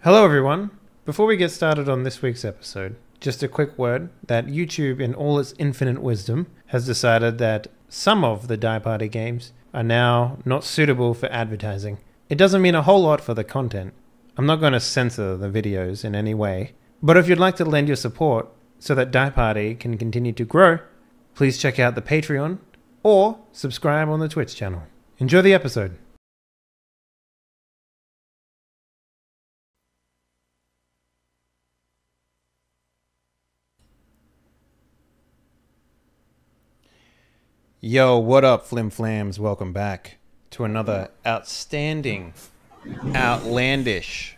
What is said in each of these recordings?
Hello everyone. Before we get started on this week's episode, just a quick word that YouTube in all its infinite wisdom has decided that some of the Die Party games are now not suitable for advertising. It doesn't mean a whole lot for the content. I'm not going to censor the videos in any way, but if you'd like to lend your support so that Die Party can continue to grow, please check out the Patreon or subscribe on the Twitch channel. Enjoy the episode. Yo, what up, Flim Flams? Welcome back to another outstanding, outlandish,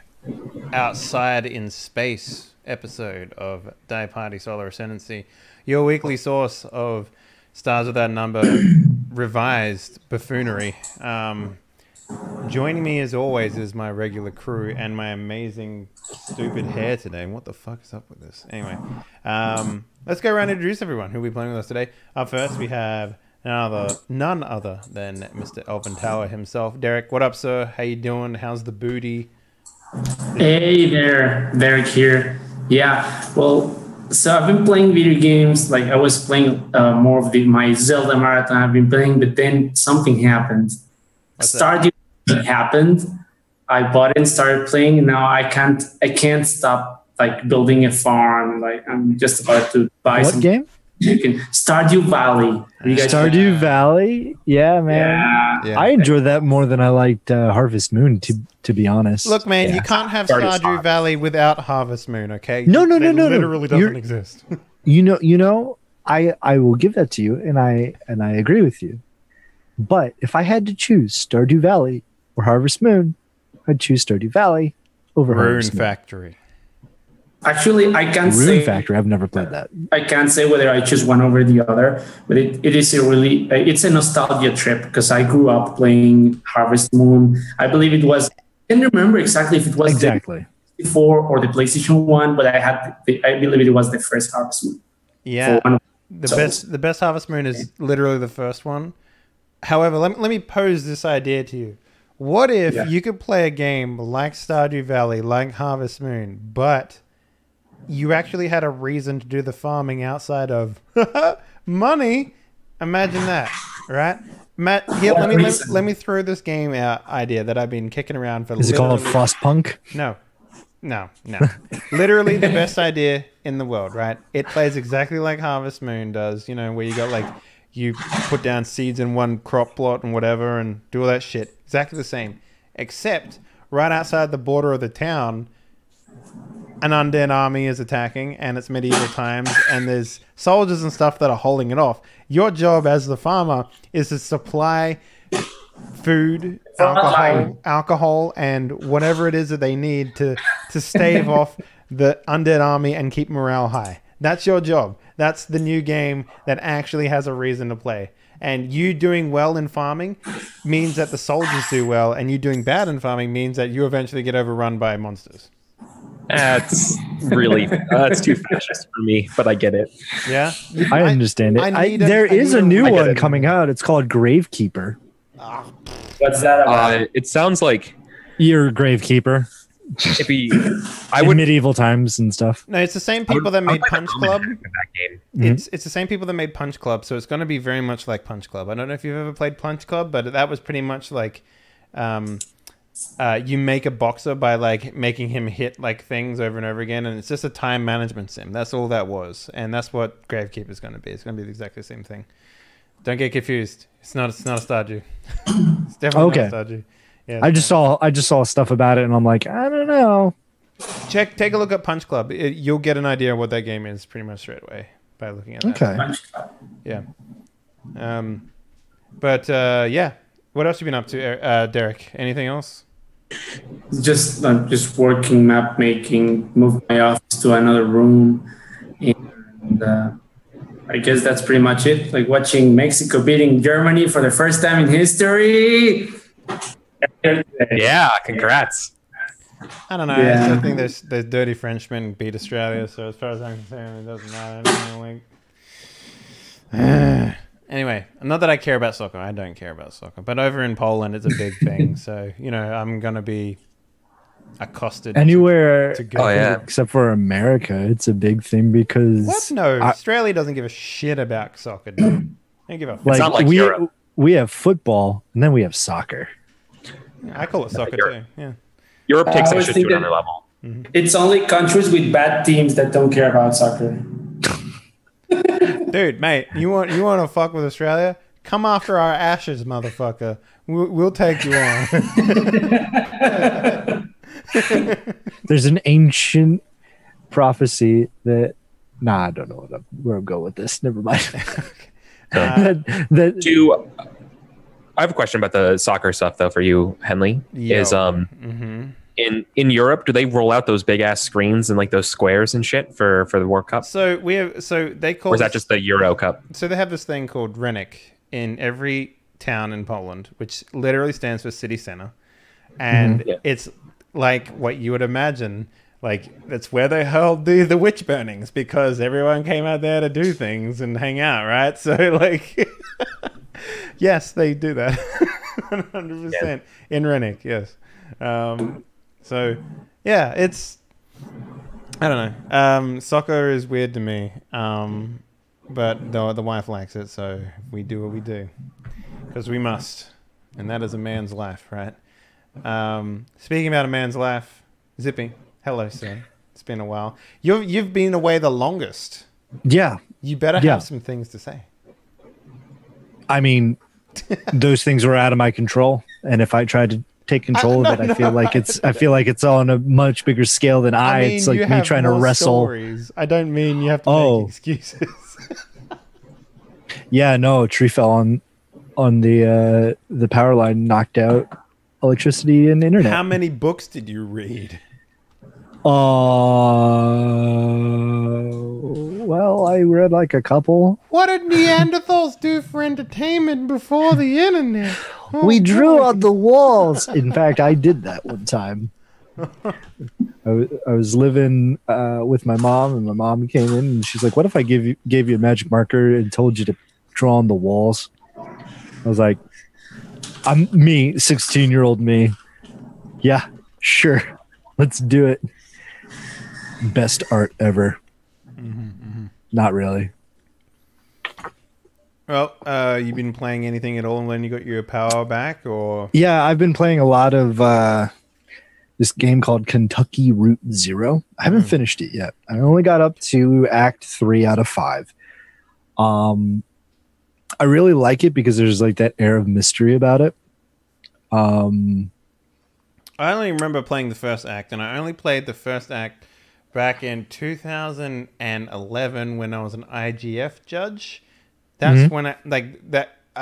outside in space episode of Die Party Solar Ascendancy, your weekly source of Stars Without Number revised buffoonery. Joining me as always is my regular crew and my amazing stupid hair today. What the fuck is up with this? Anyway, let's go around and introduce everyone who will be playing with us today. Up first we have none other than Mr. Elvin Tower himself. Derek, what up, sir? How you doing? How's the booty? Hey there, Derek here. Yeah, well, so I've been playing video games. Like I was playing more of my Zelda marathon. I've been playing, but then something happened. Stardew happened. I bought it and started playing, and now I can't stop like building a farm. Like I'm just about to buy what some game? Chicken. Stardew Valley. Stardew Valley? Yeah, man. Yeah. I enjoyed that more than I liked Harvest Moon, to be honest. Look, man, you can't have Stardew Valley without Harvest Moon, okay? No. It literally doesn't exist. You know, I will give that to you, and I agree with you. But if I had to choose Stardew Valley or Harvest Moon, I'd choose Stardew Valley over Harvest Moon. Rune Factory. Actually, I can't say. Rune Factory. I've never played that. I can't say whether I choose one over the other, but it is it's a nostalgia trip because I grew up playing Harvest Moon. I believe it was. I can't remember exactly if it was exactly the 4 or the PlayStation 1, but I believe it was the first Harvest Moon. Yeah, the best Harvest Moon is literally the first one. However, let me pose this idea to you. What if you could play a game like Stardew Valley, like Harvest Moon, but you actually had a reason to do the farming outside of money? Imagine that, right? Matt, here, let me throw this game out idea that I've been kicking around for. Is it called Frostpunk? No. Literally the best idea in the world, right? It plays exactly like Harvest Moon does, you know, where you got like, you put down seeds in one crop plot and whatever and do all that shit. Exactly the same. Except right outside the border of the town, an undead army is attacking and it's medieval times and there's soldiers and stuff that are holding it off. Your job as the farmer is to supply food, alcohol and whatever it is that they need to stave off the undead army and keep morale high. That's your job. That's the new game that actually has a reason to play. And you doing well in farming means that the soldiers do well, and you doing bad in farming means that you eventually get overrun by monsters. That's too fascist for me, but I get it. Yeah? I understand it. There is a new one coming out. It's called Gravekeeper. What's that about? It sounds like You're a Gravekeeper. I would medieval times and stuff. No, it's the same people that made Punch Club. Mm-hmm. It's the same people that made Punch Club, so it's going to be very much like Punch Club. I don't know if you've ever played Punch Club, but that was pretty much like you make a boxer by like making him hit like things over and over again, and it's just a time management sim. That's all that was, and that's what Gravekeeper is going to be. It's going to be exactly the same thing. Don't get confused. It's not a Stardew. It's definitely not a Stardew. Yeah, I just saw stuff about it, and I'm like, I don't know. Take a look at Punch Club. You'll get an idea of what that game is pretty much straight away by looking at that. Okay. Yeah. Yeah. What else have you been up to, Derek? Anything else? Just working, map making, move my office to another room, and I guess that's pretty much it. Like watching Mexico beating Germany for the first time in history. Yeah, congrats. I don't know. Yeah. I think there's dirty Frenchmen beat Australia, so as far as I'm concerned, it doesn't matter. Anyway, not that I care about soccer. I don't care about soccer. But over in Poland, it's a big thing. So, you know, I'm going to be accosted Anywhere to go. Oh, yeah. except for America, it's a big thing because What? No, Australia doesn't give a shit about soccer, dude. They don't give a fuck. like, not like we Europe. we have football and then we have soccer. I call it soccer Europe. too. Yeah. Europe takes I that was shit to thinking- another level. It's only countries with bad teams that don't care about soccer. Dude, mate, you want to fuck with Australia? Come after our ashes, motherfucker. We'll take you on. There's an ancient prophecy that I don't know where I'm going with this. Never mind. that I have a question about the soccer stuff though for you, Henley. Is in Europe, do they roll out those big ass screens and like those squares and shit for the World Cup? So they call. Or is that just the Euro Cup? So they have this thing called Renik in every town in Poland, which literally stands for city center, and it's like what you would imagine. Like that's where they held the witch burnings because everyone came out there to do things and hang out, right? So like, yes, they do that, 100% in Renik. Yes. So yeah, it's I don't know. Soccer is weird to me. But the wife likes it, so we do what we do because we must, and that is a man's life, right? Speaking about a man's life, Zippy, hello, sir. It's been a while. You've been away the longest. Yeah. You better have some things to say. I mean, those things were out of my control, and if I tried to take control of it, I feel like it's on a much bigger scale than I. It's like me trying to wrestle. Stories. I don't mean you have to make excuses. Yeah, no, a tree fell on the power line, knocked out electricity and internet. How many books did you read? Well, I read like a couple. What did Neanderthals do for entertainment before the internet? Oh, we drew on the walls. In fact, I did that one time. I was living with my mom, and my mom came in, and she's like, "What if I gave you a magic marker and told you to draw on the walls?" I was like, "I'm me, 16-year-old me. Yeah, sure, let's do it." Best art ever. Not really. Well, you've been playing anything at all when you got your power back, or? Yeah, I've been playing a lot of this game called Kentucky Route Zero. I haven't finished it yet. I only got up to Act 3 out of 5. I really like it because there's like that air of mystery about it. I only remember playing the first act, and I only played the first act back in 2011 when I was an IGF judge. That's when I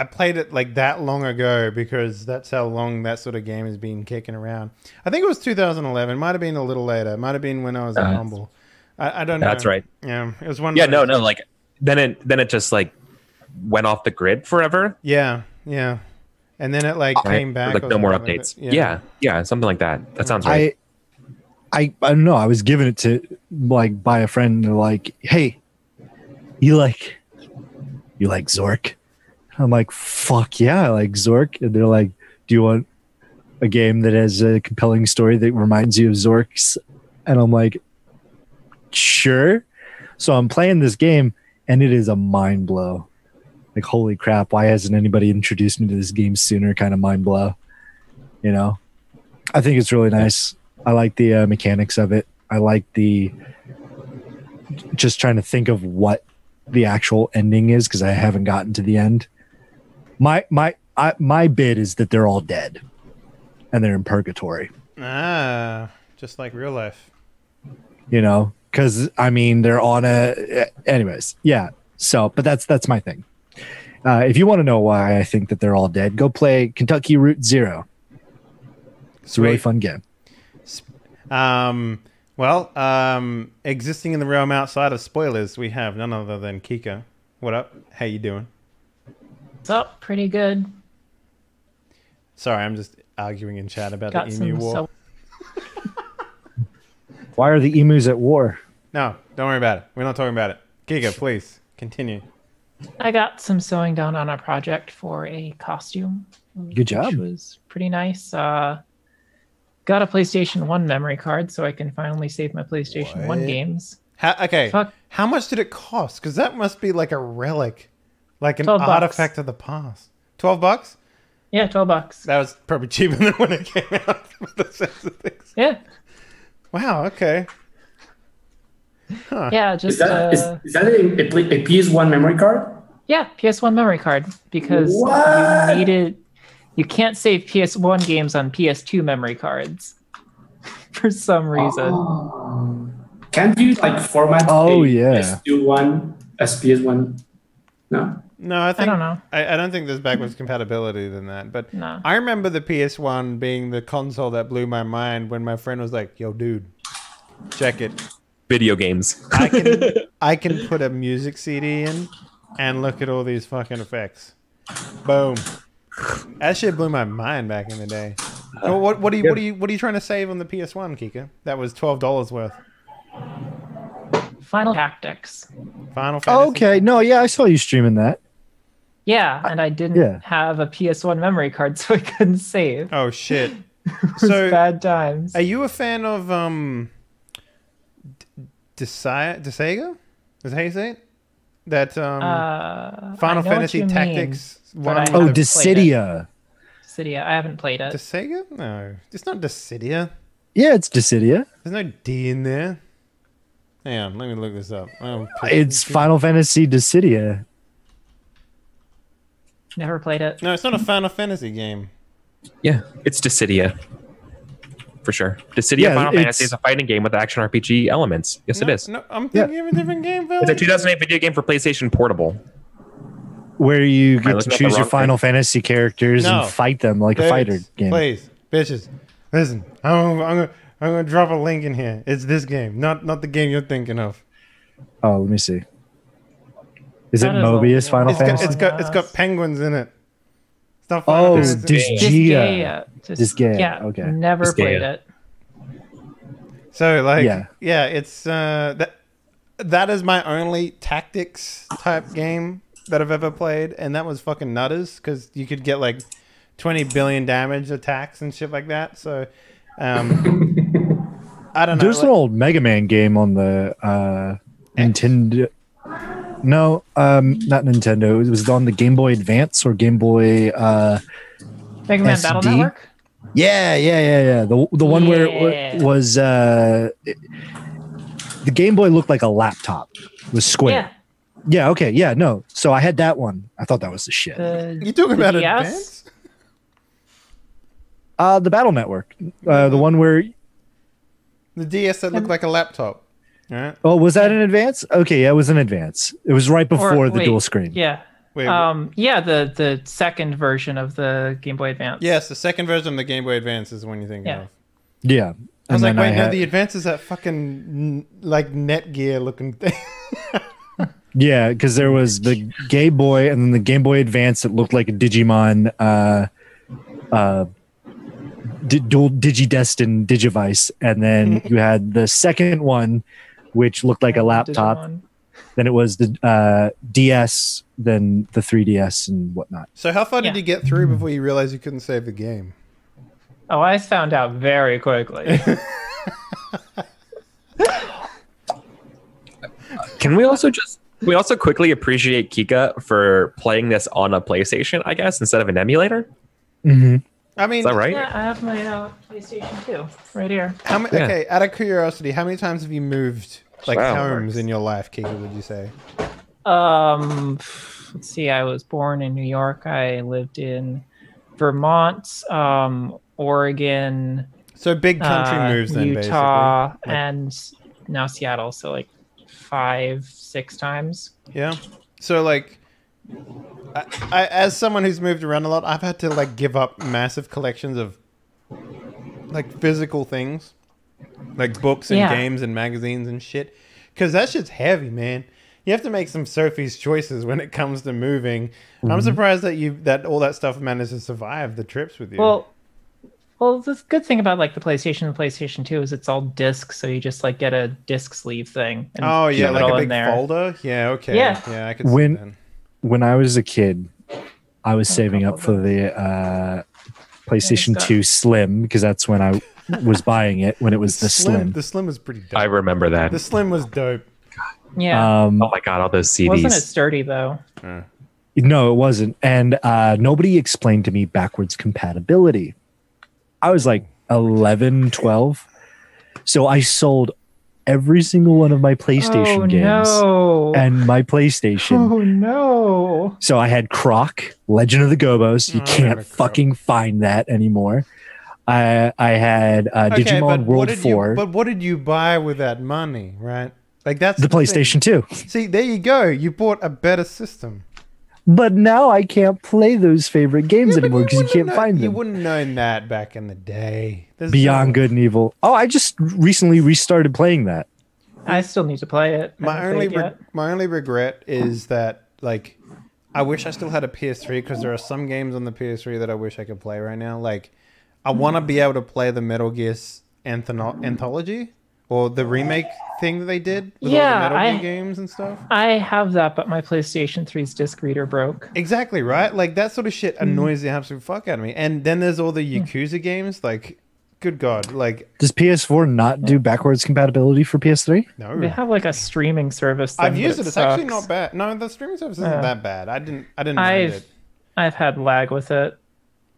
played it like that long ago because that's how long that sort of game has been kicking around. I think it was 2011. Might have been a little later. It might have been when I was at Humble. I don't know. That's right. Yeah, it was one. Yeah, no. Like then it just like went off the grid forever. Yeah. And then it like came back. Like no more updates. Yeah, something like that. That sounds right. I don't know. I was given it to like by a friend. And they're like, "Hey, you like Zork?" I'm like, "Fuck yeah, I like Zork." And they're like, "Do you want a game that has a compelling story that reminds you of Zork's?" And I'm like, "Sure." So I'm playing this game, and it is a mind blow. Like, holy crap! Why hasn't anybody introduced me to this game sooner? Kind of mind blow. You know, I think it's really nice. I like the mechanics of it. I like just trying to think of what the actual ending is because I haven't gotten to the end. My bid is that they're all dead and they're in purgatory. Just like real life. You know, because I mean they're on anyways, yeah. So, but that's my thing. If you want to know why I think that they're all dead, go play Kentucky Route Zero. It's a really fun game. Existing in the realm outside of spoilers, we have none other than Kika. What up? How you doing? What's up? Pretty good. Sorry, I'm just arguing in chat about Got the emu war. Why are the emus at war? No, don't worry about it. We're not talking about it. Kika, please continue. I got some sewing done on a project for a costume. Good job. Which was pretty nice. got a PlayStation 1 memory card, so I can finally save my PlayStation 1 games. Okay. Fuck. How much did it cost? Because that must be like a relic, like an $12. artifact of the past. $12? Yeah, $12. That was probably cheaper than when it came out. For the sense of things. Yeah. Wow. Okay. Huh. Yeah, just Is that a PS1 memory card? yeah, PS1 memory card because What? you can't save PS1 games on PS2 memory cards for some reason. Oh. Can't you like format Oh, a yeah. PS2 one as PS1? No. No, I think don't know. I don't think there's backwards compatibility than that. But No. I remember the PS1 being the console that blew my mind when my friend was like, "Yo, dude, check it. Video games. I can put a music CD in and look at all these fucking effects. Boom. That shit blew my mind back in the day. So what are you trying to save on the PS1, Kika? That was $12 worth. Final Tactics. Final Fantasy. Okay, no, yeah, I saw you streaming that. Yeah, and I didn't have a PS1 memory card, so I couldn't save. Oh shit. It was So bad times. are you a fan of Desega? Is that how you say it? That I Final know what Fantasy you mean, Tactics but one. I with Oh, haven't the- Dissidia. Dissidia, I haven't played it. Desega? No, it's not Dissidia. Yeah, it's Dissidia. There's no D in there. Hang on, let me look this up. It's Final Fantasy Dissidia. Never played it. No, it's not a Final Fantasy game. Yeah, it's Dissidia. For sure. Dissidia Yeah, Final it's- Fantasy is a fighting game with action RPG elements. Yes, it is. No, I'm thinking of a different game, Phil. It's a 2008 video game for PlayStation Portable. Where you I get to looking at the choose your wrong Final Fantasy characters No. and fight them like a fighter game. Please, bitches, listen. I'm gonna drop a link in here. It's this game, not the game you're thinking of. Oh, let me see. Is it That is a Mobius Final long- Fantasy? It's got penguins in it. It's not Final Oh, Fantasy. Disgaea. Disgaea. Yeah, okay. Never Disgaea. played it. So like, Yeah. it's that is my only tactics type game that I've ever played, and that was fucking nutters because you could get like 20 billion damage attacks and shit like that. So, I don't know. There's an old Mega Man game on the Nintendo. No, not Nintendo. It was on the Game Boy Advance or Game Boy. Mega Man Battle SD? Network? Yeah. The one where it was the Game Boy looked like a laptop. It was square. Yeah. Yeah. Okay. Yeah. No. So I had that one. I thought that was the shit. You talking about DS? Advance? The Battle Network. The one where. The DS that looked like a laptop. All right. Oh, was that an Advance? Okay. Yeah, it was an Advance. It was right before the wait, dual screen. Yeah. Wait, Yeah, the second version of the Game Boy Advance. yes, the second version of the Game Boy Advance is the one you're thinking Yeah. of. Yeah. I was like, then wait, no, had- the Advance is that fucking like Netgear looking thing. Yeah, because there was the Game Boy and then the Game Boy Advance that looked like a Digimon dual Digidestin Digivice, and then you had the second one, which looked like a laptop. Digimon. Then it was the DS, then the 3DS and whatnot. So how far did Yeah. you get through before you realized you couldn't save the game? Oh, I found out very quickly. Can we also quickly appreciate Kika for playing this on a PlayStation, I guess, instead of an emulator? Mm-hmm. I mean, Is that right? Yeah, I have my PlayStation 2 right here. how many, Yeah. okay, out of curiosity, how many times have you moved like Wow. homes in your life, Kika, would you say? Let's see. I was born in New York. I lived in Vermont, Oregon, So big country moves then, Utah, basically. Like, and now Seattle. So like 5-6 times. yeah. So like, I as someone who's moved around a lot, I've had to like give up massive collections of like physical things, like books and Yeah. games and magazines and shit, because that shit's heavy, man. You have to make some Sophie's choices when it comes to moving. I'm surprised that all that stuff managed to survive the trips with you. Well, the good thing about like the PlayStation and PlayStation 2 is it's all discs, so you just like get a disc sleeve thing. And oh yeah, shove it like all a in big there. folder. Yeah, okay. Yeah. I could see When- that. When I was a kid, I was saving up for the PlayStation got- 2 Slim because that's when I was buying it when it was the Slim. The Slim was pretty dope. I remember that. The Slim was dope. Yeah. Oh my god, all those CDs. Wasn't it sturdy though? No, it wasn't. And nobody explained to me backwards compatibility. I was like 11, 12. So I sold every single one of my PlayStation games and my PlayStation. Oh no. So I had Croc, Legend of the Gobos. You can't fucking find that anymore. I had Digimon World 4. But what did you buy with that money, right? Like that's the PlayStation 2. See, there you go. You bought a better system. But now I can't play those favorite games anymore because you can't find them. You wouldn't know that back in the day. Beyond Good and Evil. Oh, I just recently restarted playing that. I still need to play it. My only regret is that, like, I wish I still had a PS3 because there are some games on the PS3 that I wish I could play right now. Like, I want to be able to play the Metal Gear anthology or the remake thing that they did with all the Metal Gear games and stuff. I have that, but my PlayStation 3's disc reader broke. Exactly, right? Like, that sort of shit annoys the absolute fuck out of me. And then there's all the Yakuza games, like... Good God, like... Does PS4 not do backwards compatibility for PS3? No. They have like a streaming service thing. I've used it. It's actually not bad. No, the streaming service isn't that bad. I didn't mind it. I've had lag with it.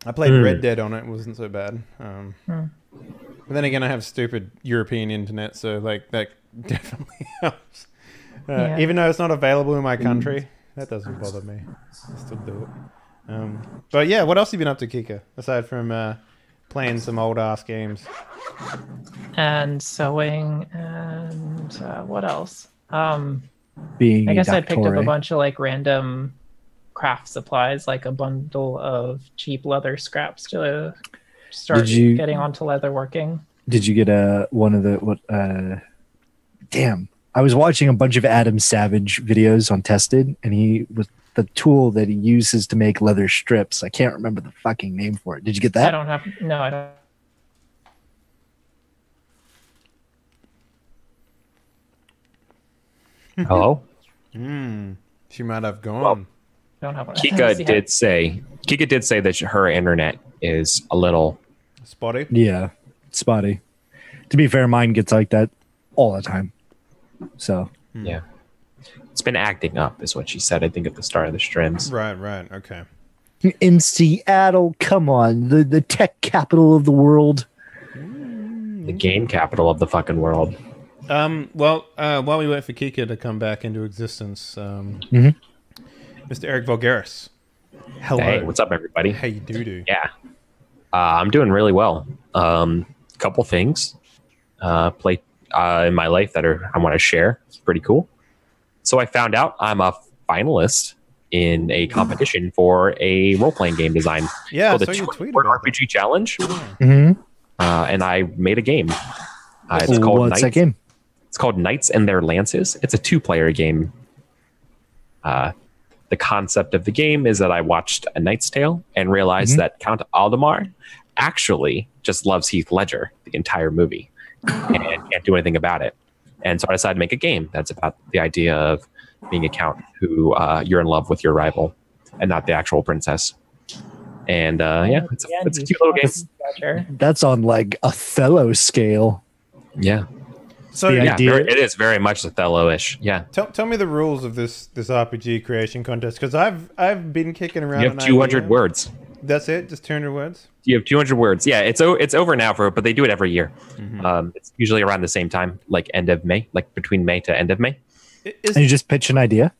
I played Red Dead on it. It wasn't so bad. But then again, I have stupid European internet, so like that definitely helps. Even though it's not available in my country, that doesn't bother me. I still do it. But yeah, what else have you been up to, Kika? Aside from... playing some old ass games and sewing and what else? Being I guess I picked up a bunch of like random craft supplies, like a bundle of cheap leather scraps to start getting onto leather working. Did you get one of the damn, I was watching a bunch of Adam Savage videos on Tested, and he was the tool that he uses to make leather strips. I can't remember the fucking name for it. Did you get that? I don't. Hello? She might have gone. Don't have one. Kika did say that her internet is a little spotty. Yeah, spotty. To be fair, mine gets like that all the time. So yeah. It's been acting up, is what she said, I think, at the start of the streams. Right, okay. In Seattle, come on, the tech capital of the world. The game capital of the fucking world. Well, while we wait for Kika to come back into existence, Mr. Eric Vulgaris. Hello. Hey, what's up, everybody? Hey, doo-doo. Yeah. I'm doing really well. Couple things in my life that I want to share. It's pretty cool. So I found out I'm a finalist in a competition for a role-playing game design. Yeah, called the 2-Word RPG Challenge. And I made a game. It's called What's that game? It's called Knights and Their Lances. It's a 2-player game. The concept of the game is that I watched A Knight's Tale and realized that Count Aldemar actually just loves Heath Ledger the entire movie and can't do anything about it. And so I decided to make a game that's about the idea of being a count who you're in love with your rival and not the actual princess. And it's a cute little game. That's on like Othello scale. Yeah. So it is very much Othello-ish. Yeah. Tell me the rules of this RPG creation contest, because I've been kicking around. You have 200 words. That's it? Just 200 words? You have 200 words. Yeah, it's over now but they do it every year. It's usually around the same time, like end of May, like between May to end of May. And you just pitch an idea?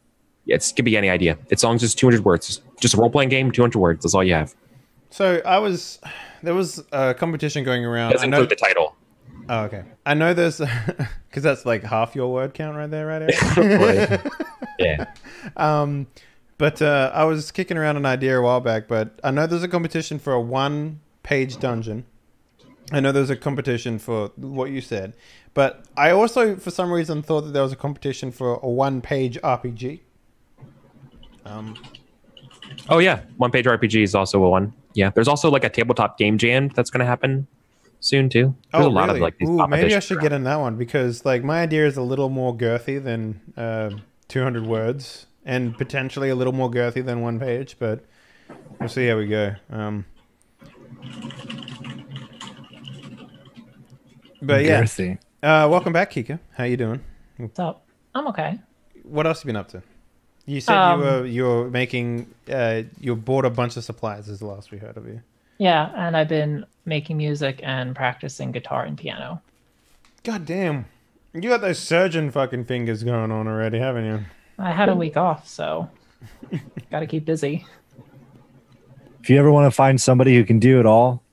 Yeah, it could be any idea. As long as it's 200 words. Just a role-playing game, 200 words. That's all you have. So there was a competition going around. Doesn't include the title. Oh, okay. I know there's, because that's like half your word count right there, right, Eric? Yeah. But I was kicking around an idea a while back, but I know there's a competition for a 1-page dungeon. I know there's a competition for what you said. But I also, for some reason, thought that there was a competition for a 1-page RPG. Oh, yeah. 1-page RPG is also a one. Yeah. There's also like a tabletop game jam that's going to happen soon, too. There's a lot of like these maybe I should get in that one, because like my idea is a little more girthy than 200 words. And potentially a little more girthy than 1 page, but we'll see how we go. But yeah, welcome back, Kika. How you doing? What's up? I'm okay. What else have you been up to? You said you were making you bought a bunch of supplies. Is the last we heard of you. Yeah, and I've been making music and practicing guitar and piano. God damn, you got those surgeon fucking fingers going on already, haven't you? I had a week off, so got to keep busy. If you ever want to find somebody who can do it all,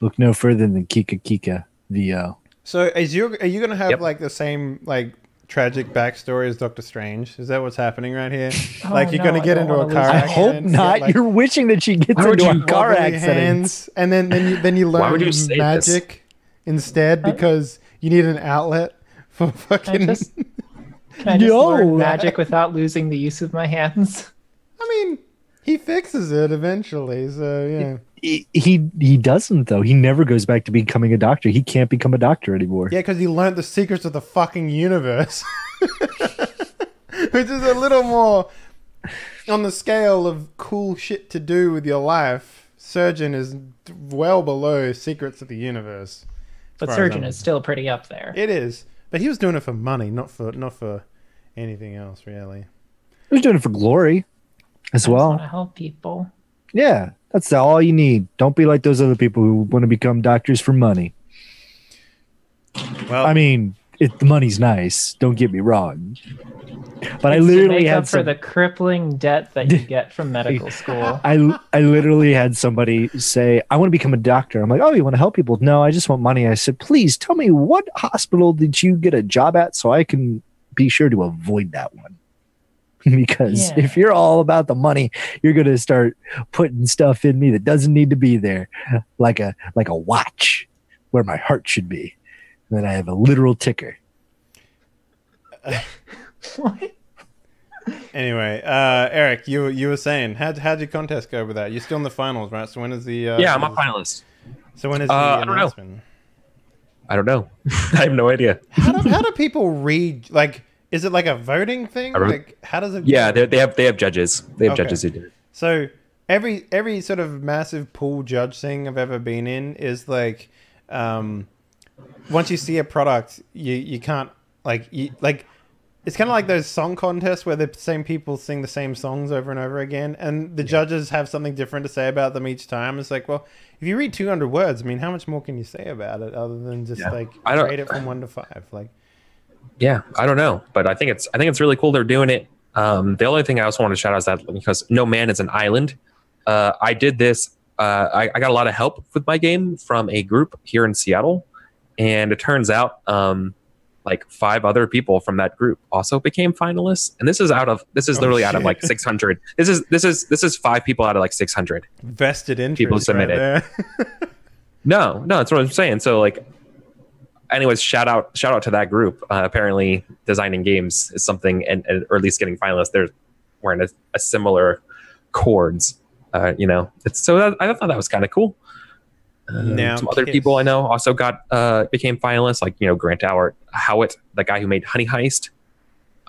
look no further than Kika VO. So are you going to have like the same like tragic backstory as Doctor Strange? Is that what's happening right here? Oh, like you're going to get into a car accident? I hope not. Like, you're wishing that she gets into a car accident. And then you learn magic instead because you need an outlet for fucking... Can I just learn magic without losing the use of my hands? I mean, he fixes it eventually, so yeah. He doesn't, though. He never goes back to becoming a doctor. He can't become a doctor anymore. Yeah, because he learned the secrets of the fucking universe. Which is a little more on the scale of cool shit to do with your life. Surgeon is well below secrets of the universe. But Surgeon is still pretty up there. It is. But he was doing it for money, not for anything else, really. He was doing it for glory as well. I want to help people. Yeah, that's all you need. Don't be like those other people who want to become doctors for money. Well, I mean, the money's nice. Don't get me wrong. But I literally had for the crippling debt that you get from medical school. I literally had somebody say, "I want to become a doctor." I'm like, "Oh, you want to help people?" "No, I just want money." I said, "Please tell me, what hospital did you get a job at so I can be sure to avoid that one?" Because if you're all about the money, you're going to start putting stuff in me that doesn't need to be there, like a watch where my heart should be. And then I have a literal ticker. What? Anyway, Eric, you were saying, how'd your contest go with that? You're still in the finals, right? So when is the... yeah, I'm a finalist. So when is the announcement? I don't know. I have no idea. How do people read... Like, is it like a voting thing? Like, how does it... Yeah, they have judges. They have judges who do it. So every sort of massive pool judge thing I've ever been in is like... once you see a product, you can't... It's kind of like those song contests where the same people sing the same songs over and over again, and the judges have something different to say about them each time. It's like, well, if you read 200 words, I mean, how much more can you say about it other than just rate it from 1 to 5? Like, yeah, I don't know, but I think it's really cool they're doing it. The only thing I also want to shout out is that because no man is an island. I did this. I got a lot of help with my game from a group here in Seattle, and it turns out. Like 5 other people from that group also became finalists, and this is literally out of like 600. This is 5 people out of like 600 vested interest people submitted. Right no, that's what I'm saying. So like, anyways, shout out to that group. Apparently, designing games is something, or at least getting finalists. We're in a similar chords. I thought that was kind of cool. Some other people I know also became finalists, like Grant Howitt, the guy who made Honey Heist,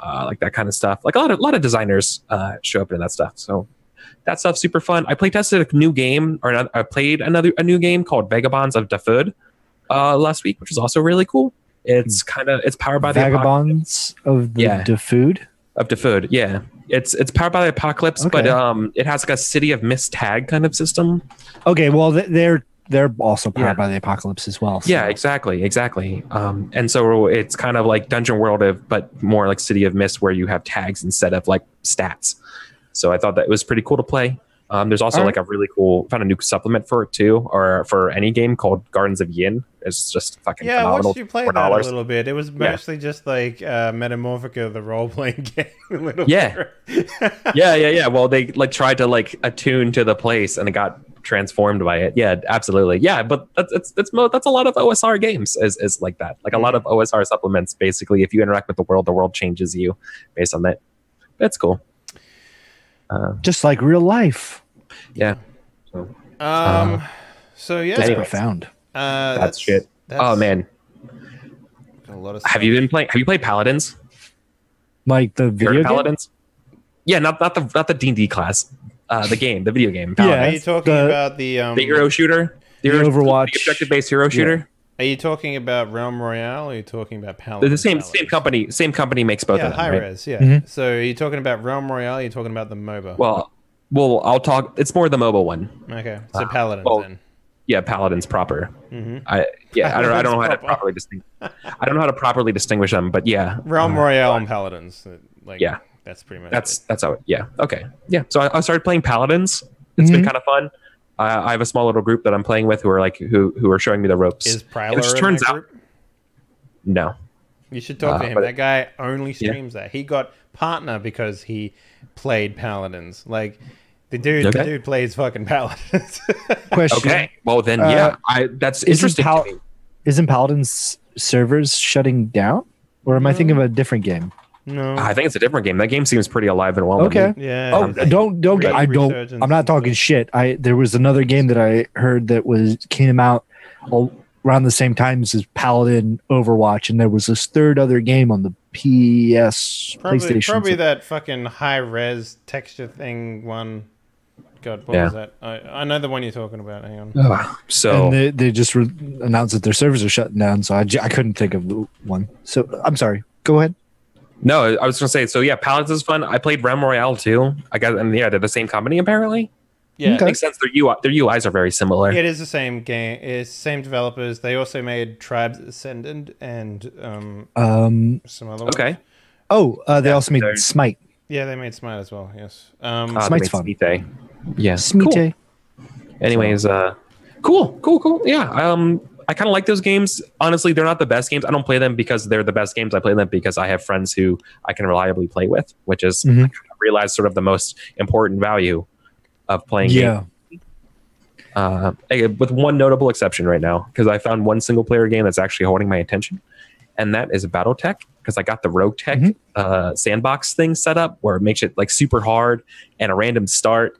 like that kind of stuff. Like a lot of designers show up in that stuff. So that stuff's super fun. I play tested a new game, or I played a new game called Vagabonds of Dafud last week, which is also really cool. It's powered by Vagabonds of the Dafud. Of Dafud, yeah. It's powered by the Apocalypse, but it has like a City of Mist tag kind of system. Okay, well they're also powered by the Apocalypse as well. So. Yeah, exactly. And so it's kind of like Dungeon World, but more like City of Mist, where you have tags instead of like stats. So I thought that it was pretty cool to play. There's also like a really cool, found a new supplement for it too, or for any game called Gardens of Yin. It's just fucking phenomenal. I watched you play that a little bit. It was mostly just like Metamorphica, the role-playing game. A little bit. Yeah. Well, they like tried to like attune to the place, and it got transformed by it. Yeah, absolutely. Yeah, but that's a lot of OSR games is like that. Like a lot of OSR supplements. Basically, if you interact with the world changes you based on that. That's cool. Just like real life. Yeah. So yeah, that's profound. That's shit. Oh man. A lot of have you played Paladins? Like the video Paladins? Game? Yeah, not the D&D class. The video game. Paladins. Yeah, are you talking about the hero shooter? The Overwatch, the objective-based hero shooter. Are you talking about Realm Royale or are you talking about Paladins? They're the same company. Same company makes both of them. High right? res, yeah. So are you talking about Realm Royale or are you talking about the MOBA? Well, I'll talk. It's more the mobile one. Okay, so Paladins then. Yeah, Paladins proper. I don't know how to properly distinguish. I don't know how to properly distinguish them, but yeah. Realm Royale and Paladins. Yeah. That's pretty much that's how. Yeah. Okay. Yeah. So I started playing Paladins. It's been kind of fun. I have a small little group that I'm playing with who are who are showing me the ropes. Is Prowler in that group? No. You should talk to him. That guy only streams that. He got partner because he played Paladins. Like the dude plays fucking Paladins. Question. Okay. Well then, that's interesting to me. Isn't Paladins servers shutting down, or am I thinking of a different game? No, I think it's a different game. That game seems pretty alive and well. Okay. Yeah. Oh, I'm not talking shit. There was another game that I heard that came out around the same time as Paladin Overwatch, and there was this third other game on the PlayStation. Probably that fucking high res texture thing one. God, what was that? I know the one you're talking about. Hang on. And they just announced that their servers are shutting down, so I couldn't think of the one. So I'm sorry. Go ahead. No, I was going to say, so yeah, Paladins is fun. I played Realm Royale too. They're the same company apparently. Yeah, it makes sense. Their UIs are very similar. It is the same game. It's the same developers. They also made Tribes Ascendant and some other ones. Okay. Oh, they also made Smite. Yeah, they made Smite as well. Yes. Smite's fun. Smite. Yeah. Smite. Cool. Anyways, cool. Yeah. I kind of like those games. Honestly, they're not the best games. I don't play them because they're the best games. I play them because I have friends who I can reliably play with, which is I kind of realize sort of the most important value of playing games. With one notable exception right now, because I found one single player game that's actually holding my attention, and that is BattleTech, because I got the Rogue Tech sandbox thing set up where it makes it like super hard and a random start.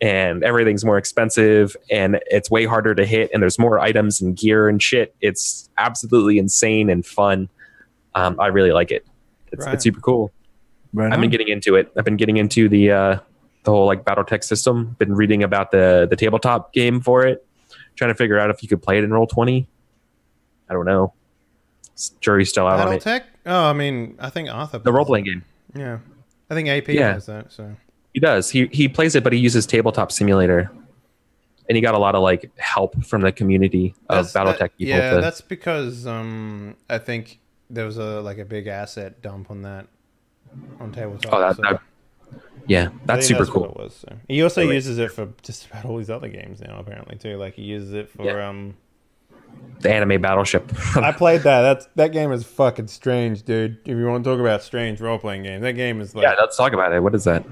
And everything's more expensive and it's way harder to hit and there's more items and gear and shit. It's absolutely insane and fun. I really like it. It's super cool. I've been getting into it. I've been getting into the whole like BattleTech system. Been reading about the tabletop game for it. Trying to figure out if you could play it in Roll20. I don't know. Jury's still out on it. BattleTech? Oh, I mean, I think Arthur. The role-playing game. Yeah. I think AP has that, so... He does. He plays it, but he uses Tabletop Simulator, and he got a lot of like help from the community of BattleTech people. Yeah, that's because I think there was a big asset dump on that on Tabletop. That's super cool. It was, so. He also uses it for just about all these other games now, apparently too. Like he uses it for the anime Battleship. I played that. That game is fucking strange, dude. If you want to talk about strange role playing games, that game is like let's talk about it. What is that?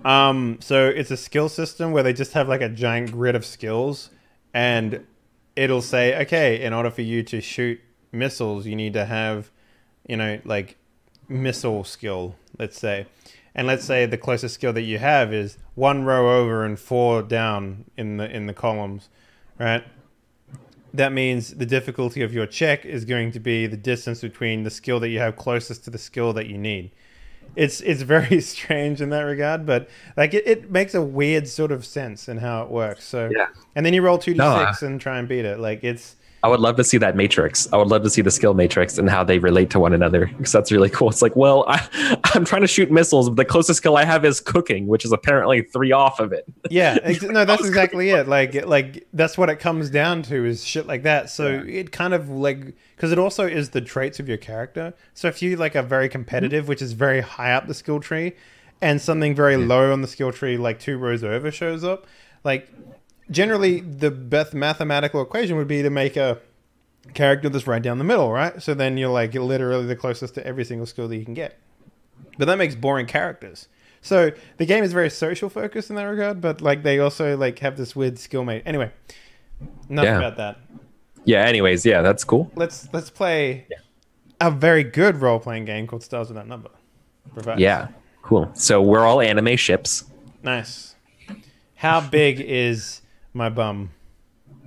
So it's a skill system where they just have like a giant grid of skills, and it'll say, okay, in order for you to shoot missiles, you need to have, like missile skill, let's say. And let's say the closest skill that you have is 1 row over and 4 down in the columns, right? That means the difficulty of your check is going to be the distance between the skill that you have closest to the skill that you need. It's very strange in that regard, but like it makes a weird sort of sense in how it works. So and then you roll 2d6 and try and beat it. Like I would love to see that matrix. I would love to see the skill matrix and how they relate to one another, because that's really cool. It's like, well, I'm trying to shoot missiles, but the closest skill I have is cooking, which is apparently 3 off of it. Yeah, no, that's exactly it. Like that's what it comes down to, is shit like that. So it kind of like, because it also is the traits of your character. So if you like are very competitive, which is very high up the skill tree, and something very low on the skill tree, like 2 rows over, shows up, like generally the best mathematical equation would be to make a character that's right down the middle, right? So then you're like literally the closest to every single skill that you can get. But that makes boring characters. So the game is very social focused in that regard, but like they also like have this weird skill mate. Anyway, enough about that. Yeah, anyways, that's cool. Let's play a very good role-playing game called Stars Without Number. Yeah, cool. So we're all anime ships. Nice. How big is my bum?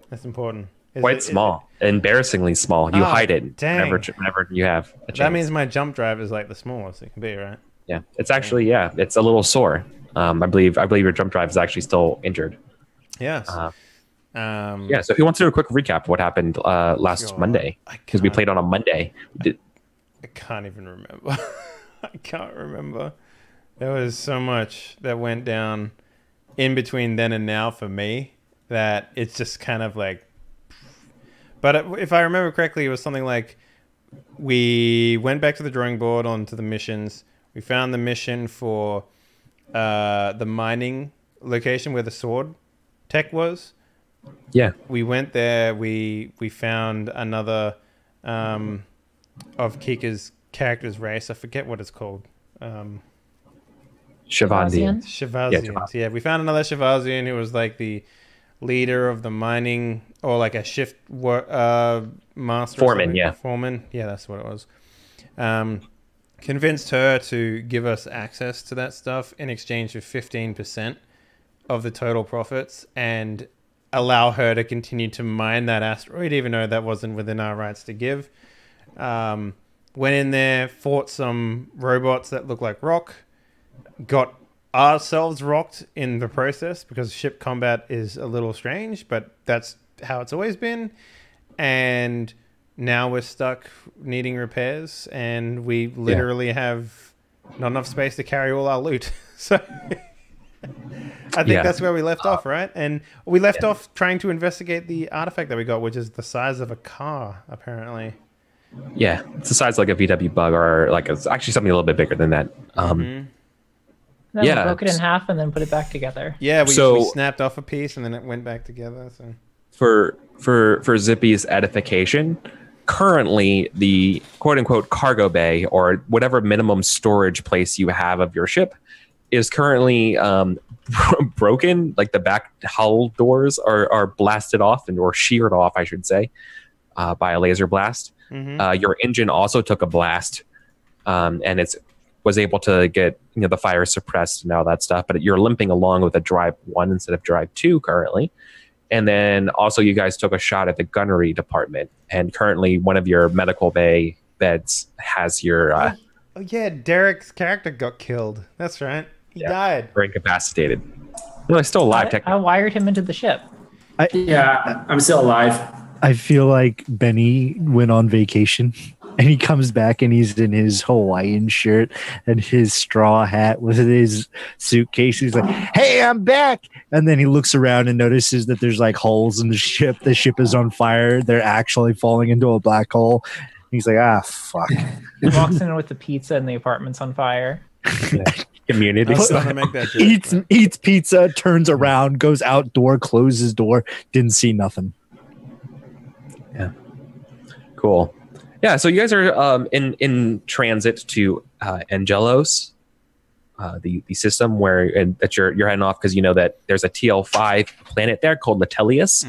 That's important. Quite small. Embarrassingly small. You hide it whenever you have a chance. That means my jump drive is like the smallest it can be, right? Yeah. It's actually, it's a little sore. I believe your jump drive is actually still injured. Yes. Yeah, so if you want to do a quick recap of what happened last Monday, because we played on a Monday. I can't even remember. I can't remember. There was so much that went down in between then and now for me that it's just kind of like... But if I remember correctly, it was something like we went back to the drawing board onto the missions. We found the mission for the mining location where the sword tech was. Yeah. We went there. We found another of Kika's character's race. I forget what it's called. Shavazians. Yeah, we found another Shavazian who was like the leader of the mining, or like a shift master. Foreman, yeah. Foreman. Yeah, that's what it was. Convinced her to give us access to that stuff in exchange for 15% of the total profits and allow her to continue to mine that asteroid, even though that wasn't within our rights to give. Went in there, fought some robots that look like rock, got ourselves rocked in the process because ship combat is a little strange, but that's how it's always been. And now we're stuck needing repairs, and we literally have not enough space to carry all our loot. So I think that's where we left off, right? And we left off trying to investigate the artifact that we got, which is the size of a car, apparently. Yeah, it's the size like a VW bug, or like it's actually something a little bit bigger than that. Then we broke it in half and then put it back together. Yeah, we snapped off a piece and then it went back together. So for Zippy's edification, currently the quote unquote cargo bay, or whatever minimum storage place you have of your ship, is currently broken. Like the back hull doors are blasted off or sheared off, I should say, by a laser blast. Your engine also took a blast, and was able to get the fire suppressed and all that stuff. But you're limping along with a drive 1 instead of drive 2 currently. And then also you guys took a shot at the gunnery department, and currently one of your medical bay beds has your oh yeah, Derek's character got killed. That's right. He died. Or incapacitated. No, he's still alive. I wired him into the ship. I'm still alive. I feel like Benny went on vacation and he comes back and he's in his Hawaiian shirt and his straw hat with his suitcase. He's like, "Hey, I'm back." And then he looks around and notices that there's like holes in the ship. The ship is on fire. They're actually falling into a black hole. He's like, fuck. He walks in with the pizza and the apartment's on fire. Community eats pizza, turns around, goes outdoor, closes door, didn't see nothing. Yeah. Cool. Yeah, so you guys are in transit to Angelos, the system that you're heading off, because you know that there's a TL5 planet there called Latelius.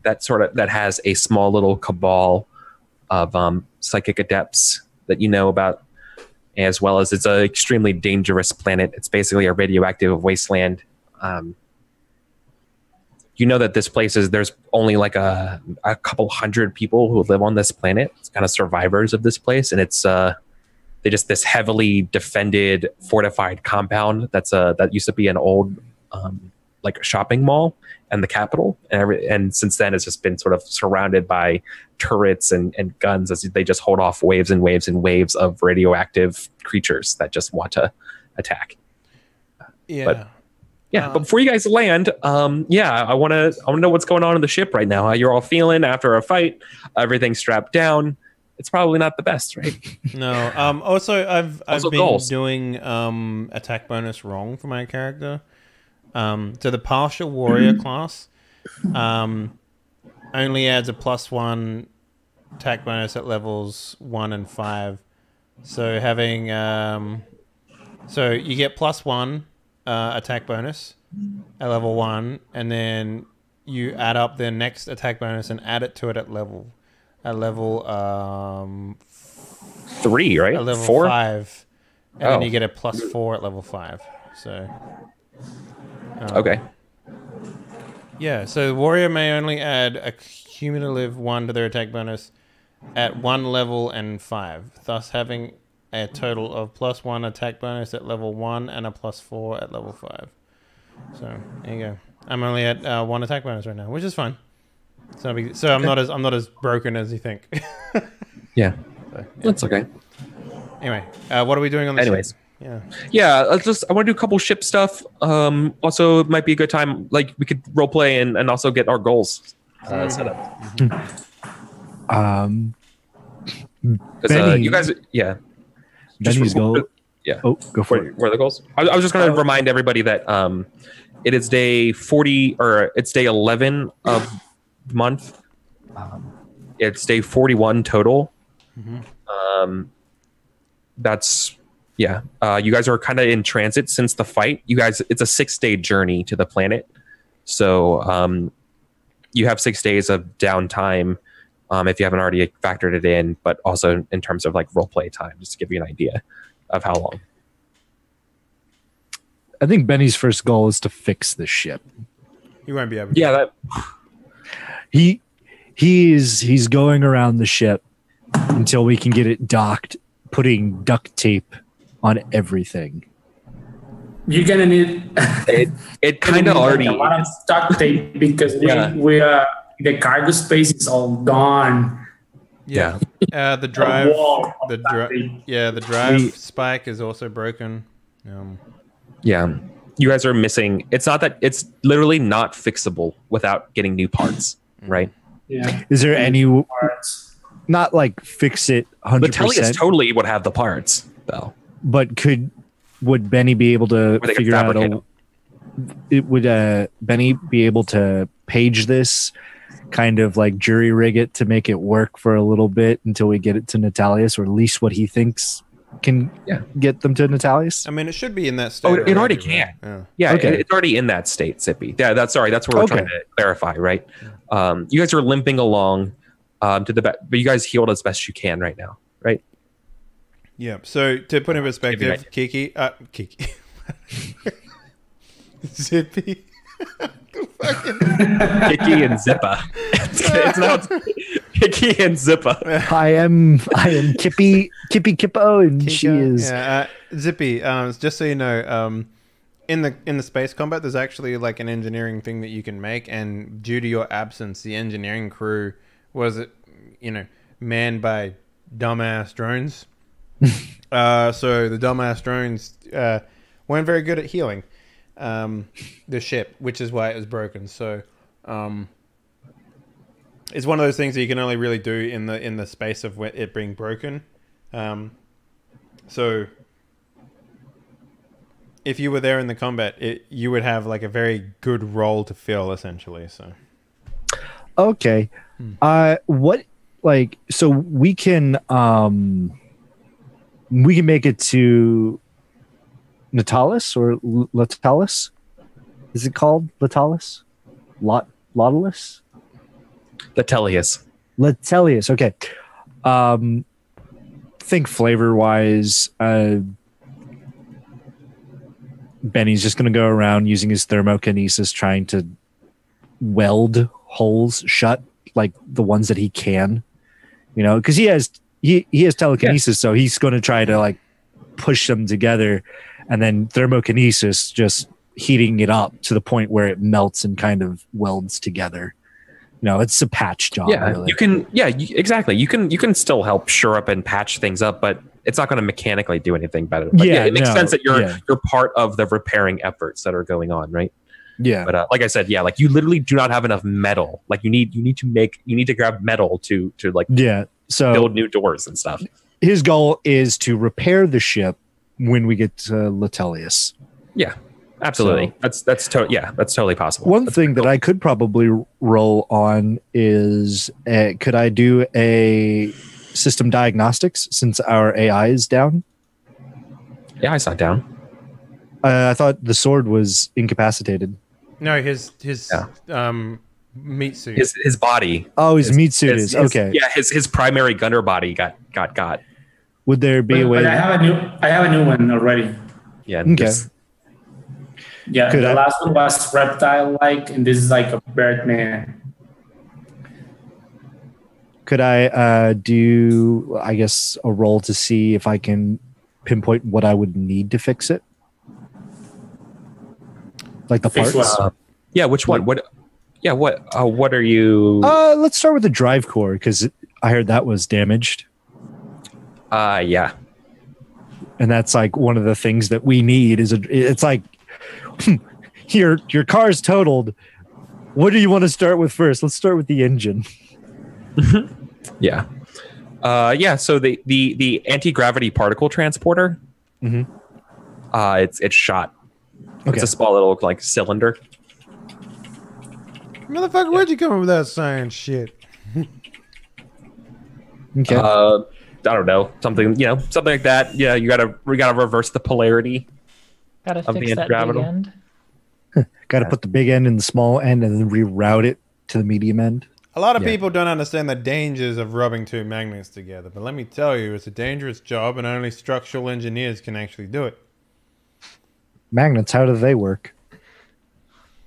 That has a small little cabal of psychic adepts that you know about, as well as it's an extremely dangerous planet. It's basically a radioactive wasteland. You know that this place there's only like a couple hundred people who live on this planet. It's kind of survivors of this place. And it's this heavily defended, fortified compound that used to be an old like a shopping mall and the capital. And since then it's just been sort of surrounded by turrets and guns as they just hold off waves and waves and waves of radioactive creatures that just want to attack. But before you guys land, I want to know what's going on in the ship right now. How you're all feeling after a fight? Everything's strapped down. It's probably not the best, right? No. Also, I've been doing attack bonus wrong for my character. So the partial warrior class only adds a +1 attack bonus at levels 1 and 5. So having so you get +1. Attack bonus at level 1, and then you add up the next attack bonus and add it to it at level 3, right? At level 4? 5, and then you get a +4 at level 5. So okay. Yeah, so the warrior may only add a cumulative 1 to their attack bonus at 1 level and 5, thus having a total of +1 attack bonus at level 1 and a +4 at level 5. So there you I'm only at 1 attack bonus right now, which is fine. So I'm not as broken as you think. Yeah, So, that's okay. Anyway, what are we doing on the Anyways. ship? Yeah. I want to do a couple ship stuff. Also, it might be a good time. Like we could role play and also get our goals set up. Benny, you guys, yeah. Benny's goal. Yeah. Oh, go for it. What are the goals? I was just going to remind everybody that it is day 40 or it's day 11 of the month. It's day 41 total. That's you guys are kind of in transit since the fight. You guys, it's a 6-day journey to the planet, so you have 6 days of downtime if you haven't already factored it in, but also in terms of like role play time, just to give you an idea of how long. I think Benny's first goal is to fix the ship. You won't be able to. Yeah, he's going around the ship until we can get it docked, putting duct tape on everything. You're gonna need it kind of already a lot of duct tape because we the cargo space is all gone. Yeah. The drive the drive spike is also broken. Yeah. You guys are missing. It's not that it's literally not fixable without getting new parts, right? Yeah. Is there any parts? Not like fix it 100%. But Tellius totally would have the parts though. But would Benny be able to figure out would Benny be able to page this, kind of like jury rig it to make it work for a little bit until we get it to Natalius, or at least what he thinks can get them to Natalius? I mean, it should be in that state. Oh, it already can. Right? Yeah, it's already in that state, Sippy. Yeah, that's what we're trying to clarify, right? You guys are limping along to the back, but you guys healed as best you can right now, right? Yeah. So to put in perspective, Kiki, Zippy. Kiki and Zippa. It's now Kiki and Zippa. I am Kippy Kippo, and she is Zippy. Just so you know, in the space combat, there's actually like an engineering thing that you can make, and due to your absence, the engineering crew was manned by dumbass drones. So the dumbass drones weren't very good at healing the ship, which is why it was broken. So it's one of those things that you can only really do in the space of it being broken. So if you were there in the combat, you would have like a very good role to fill, essentially. So okay. What, like, so we can make it to Natalis or Latalis? Is it called Latalis? Latalis? Latelius. Okay. Think flavor wise, Benny's just going to go around using his thermokinesis, trying to weld holes shut, like the ones that he can, because he has telekinesis, so he's going to try to like push them together, and then thermokinesis just heating it up to the point where it melts and kind of welds together. It's a patch job. Yeah, really. you can. Yeah, exactly. You can still help shore up and patch things up, but it's not going to mechanically do anything better. But it makes sense that you're part of the repairing efforts that are going on, right? Yeah. But like I said, like you literally do not have enough metal. Like you need to grab metal to like so build new doors and stuff. His goal is to repair the ship when we get to Latelius. Yeah. Absolutely. So, that's totally possible. One thing that I could probably roll on is could I do a system diagnostics since our AI is down? Yeah, I saw it down. I thought the sword was incapacitated. No, his meat suit. His body. Oh, his meat suit is okay. Yeah, his primary gunner body got. Would there be a way? But I have a new one already. Yeah. Okay. Yeah, the last one was reptile-like, and this is like a bird man. Could I do, I guess, a roll to see if I can pinpoint what I would need to fix it? Like the Fix parts? what? Yeah, which one? What? Yeah, what are you? Let's start with the drive core because I heard that was damaged. Yeah. And that's like one of the things that we need it's like your car's totaled. What do you want to start with first? Let's start with the engine. Yeah. Yeah, so the anti-gravity particle transporter, it's shot. Okay. It's a small little like cylinder. Motherfucker, where'd you come up with that science shit? Okay. I don't know. Something like that. Yeah, we gotta reverse the polarity. Gotta fix that big end. Gotta put the big end in the small end and then reroute it to the medium end. A lot of people don't understand the dangers of rubbing two magnets together, but let me tell you, it's a dangerous job and only structural engineers can actually do it. Magnets, how do they work?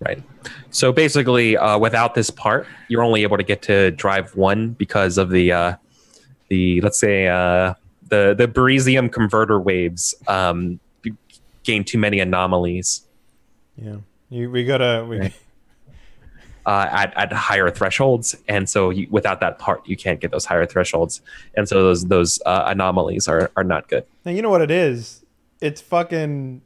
Right. So basically, without this part, you're only able to get to drive one because of the let's say the Beryllium converter waves gain too many anomalies. Yeah, we gotta at higher thresholds, and so without that part, you can't get those higher thresholds, and so those anomalies are not good. Now you know what it is. It's fucking.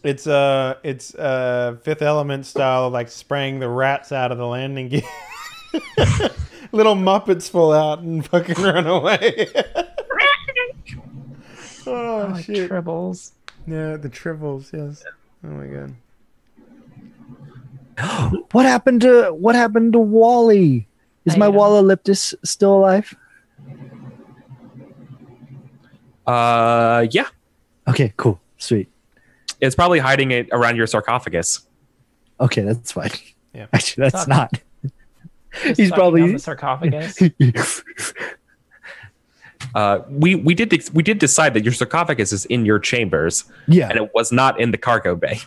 It's Fifth Element style, like spraying the rats out of the landing gear. Little Muppets fall out and fucking run away. Oh shit! Tribbles. Yeah, the tribbles. Yes. Oh my god. What happened to Wally? Is my Wallalyptus still alive? Yeah. Okay, cool, sweet. It's probably hiding it around your sarcophagus. Okay, that's fine. Yeah, actually, that's not. He's probably on the sarcophagus. We did decide that your sarcophagus is in your chambers. Yeah, and it was not in the cargo bay.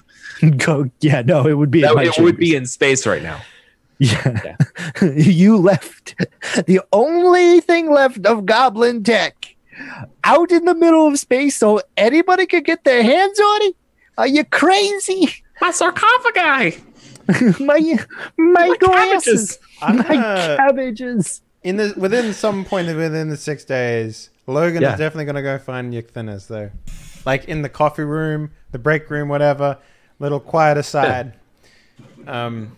Yeah, no, it would be. It would be in space right now. Yeah. You left the only thing left of Goblin tech out in the middle of space, so anybody could get their hands on it. Are you crazy? My sarcophagi. my glasses. Cabbages. My cabbages. Within some point within the 6 days, Logan is definitely gonna go find your thinners though, like in the coffee room, the break room, whatever. Little quiet aside. It's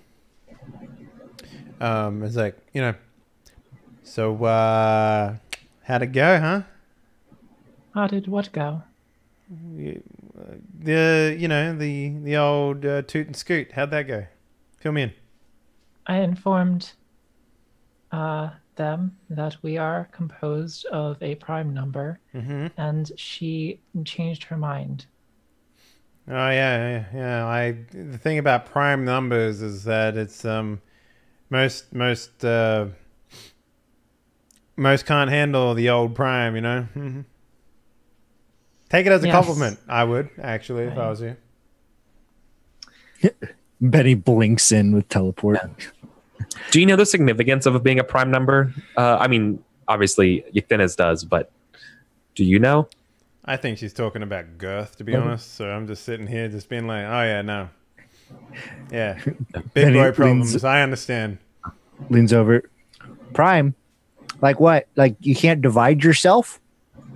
like, so how'd it go, huh? How did what go? The old toot and scoot. How'd that go? Fill me in. I informed them that we are composed of a prime number, and she changed her mind. Oh yeah. The thing about prime numbers is that it's most can't handle the old prime, Mm-hmm. Take it as a compliment. I would actually if I was you. Benny blinks in with teleport. Yeah. Do you know the significance of being a prime number? I mean, obviously Yctinus does, but do you know? I think she's talking about girth, to be honest. So I'm just sitting here, just being like, "Oh yeah, no, yeah, big boy problems." I understand. Leans over. Prime, like what? Like you can't divide yourself?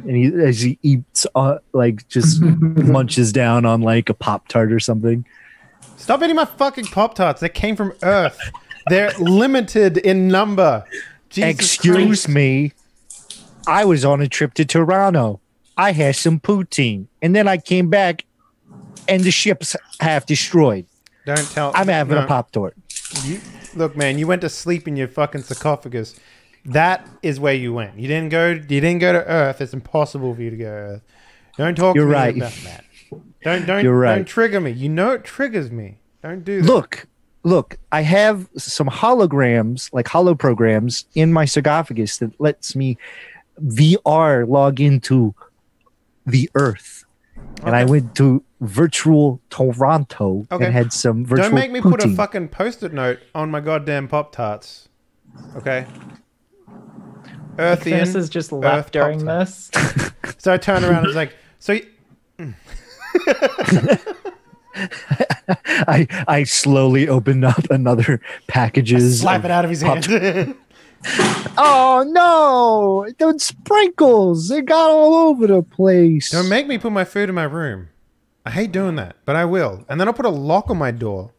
And as he eats, like just munches down on like a Pop-Tart or something. Stop eating my fucking Pop-Tarts. They came from Earth. They're limited in number. Jesus Excuse me. I was on a trip to Toronto. I had some poutine, and then I came back, and the ship's half destroyed. Don't tell. I'm having a Pop-Tart. Look, man, you went to sleep in your fucking sarcophagus. That is where you went. You didn't go to Earth. It's impossible for you to go to Earth. Don't talk to me about that. Don't trigger me. You know it triggers me. Don't do that. Look, I have some holograms, like holo programs in my sarcophagus that lets me VR log into the Earth. Okay. And I went to virtual Toronto and had some virtual Don't make me put a fucking Post-it note on my goddamn Pop-Tarts. Okay? Earthian. This is just left during this. So I turned around and was like, so I slowly opened up another packages. Slap it out of his hand. Oh no! Those sprinkles, they got all over the place. Don't make me put my food in my room. I hate doing that, but I will. And then I'll put a lock on my door.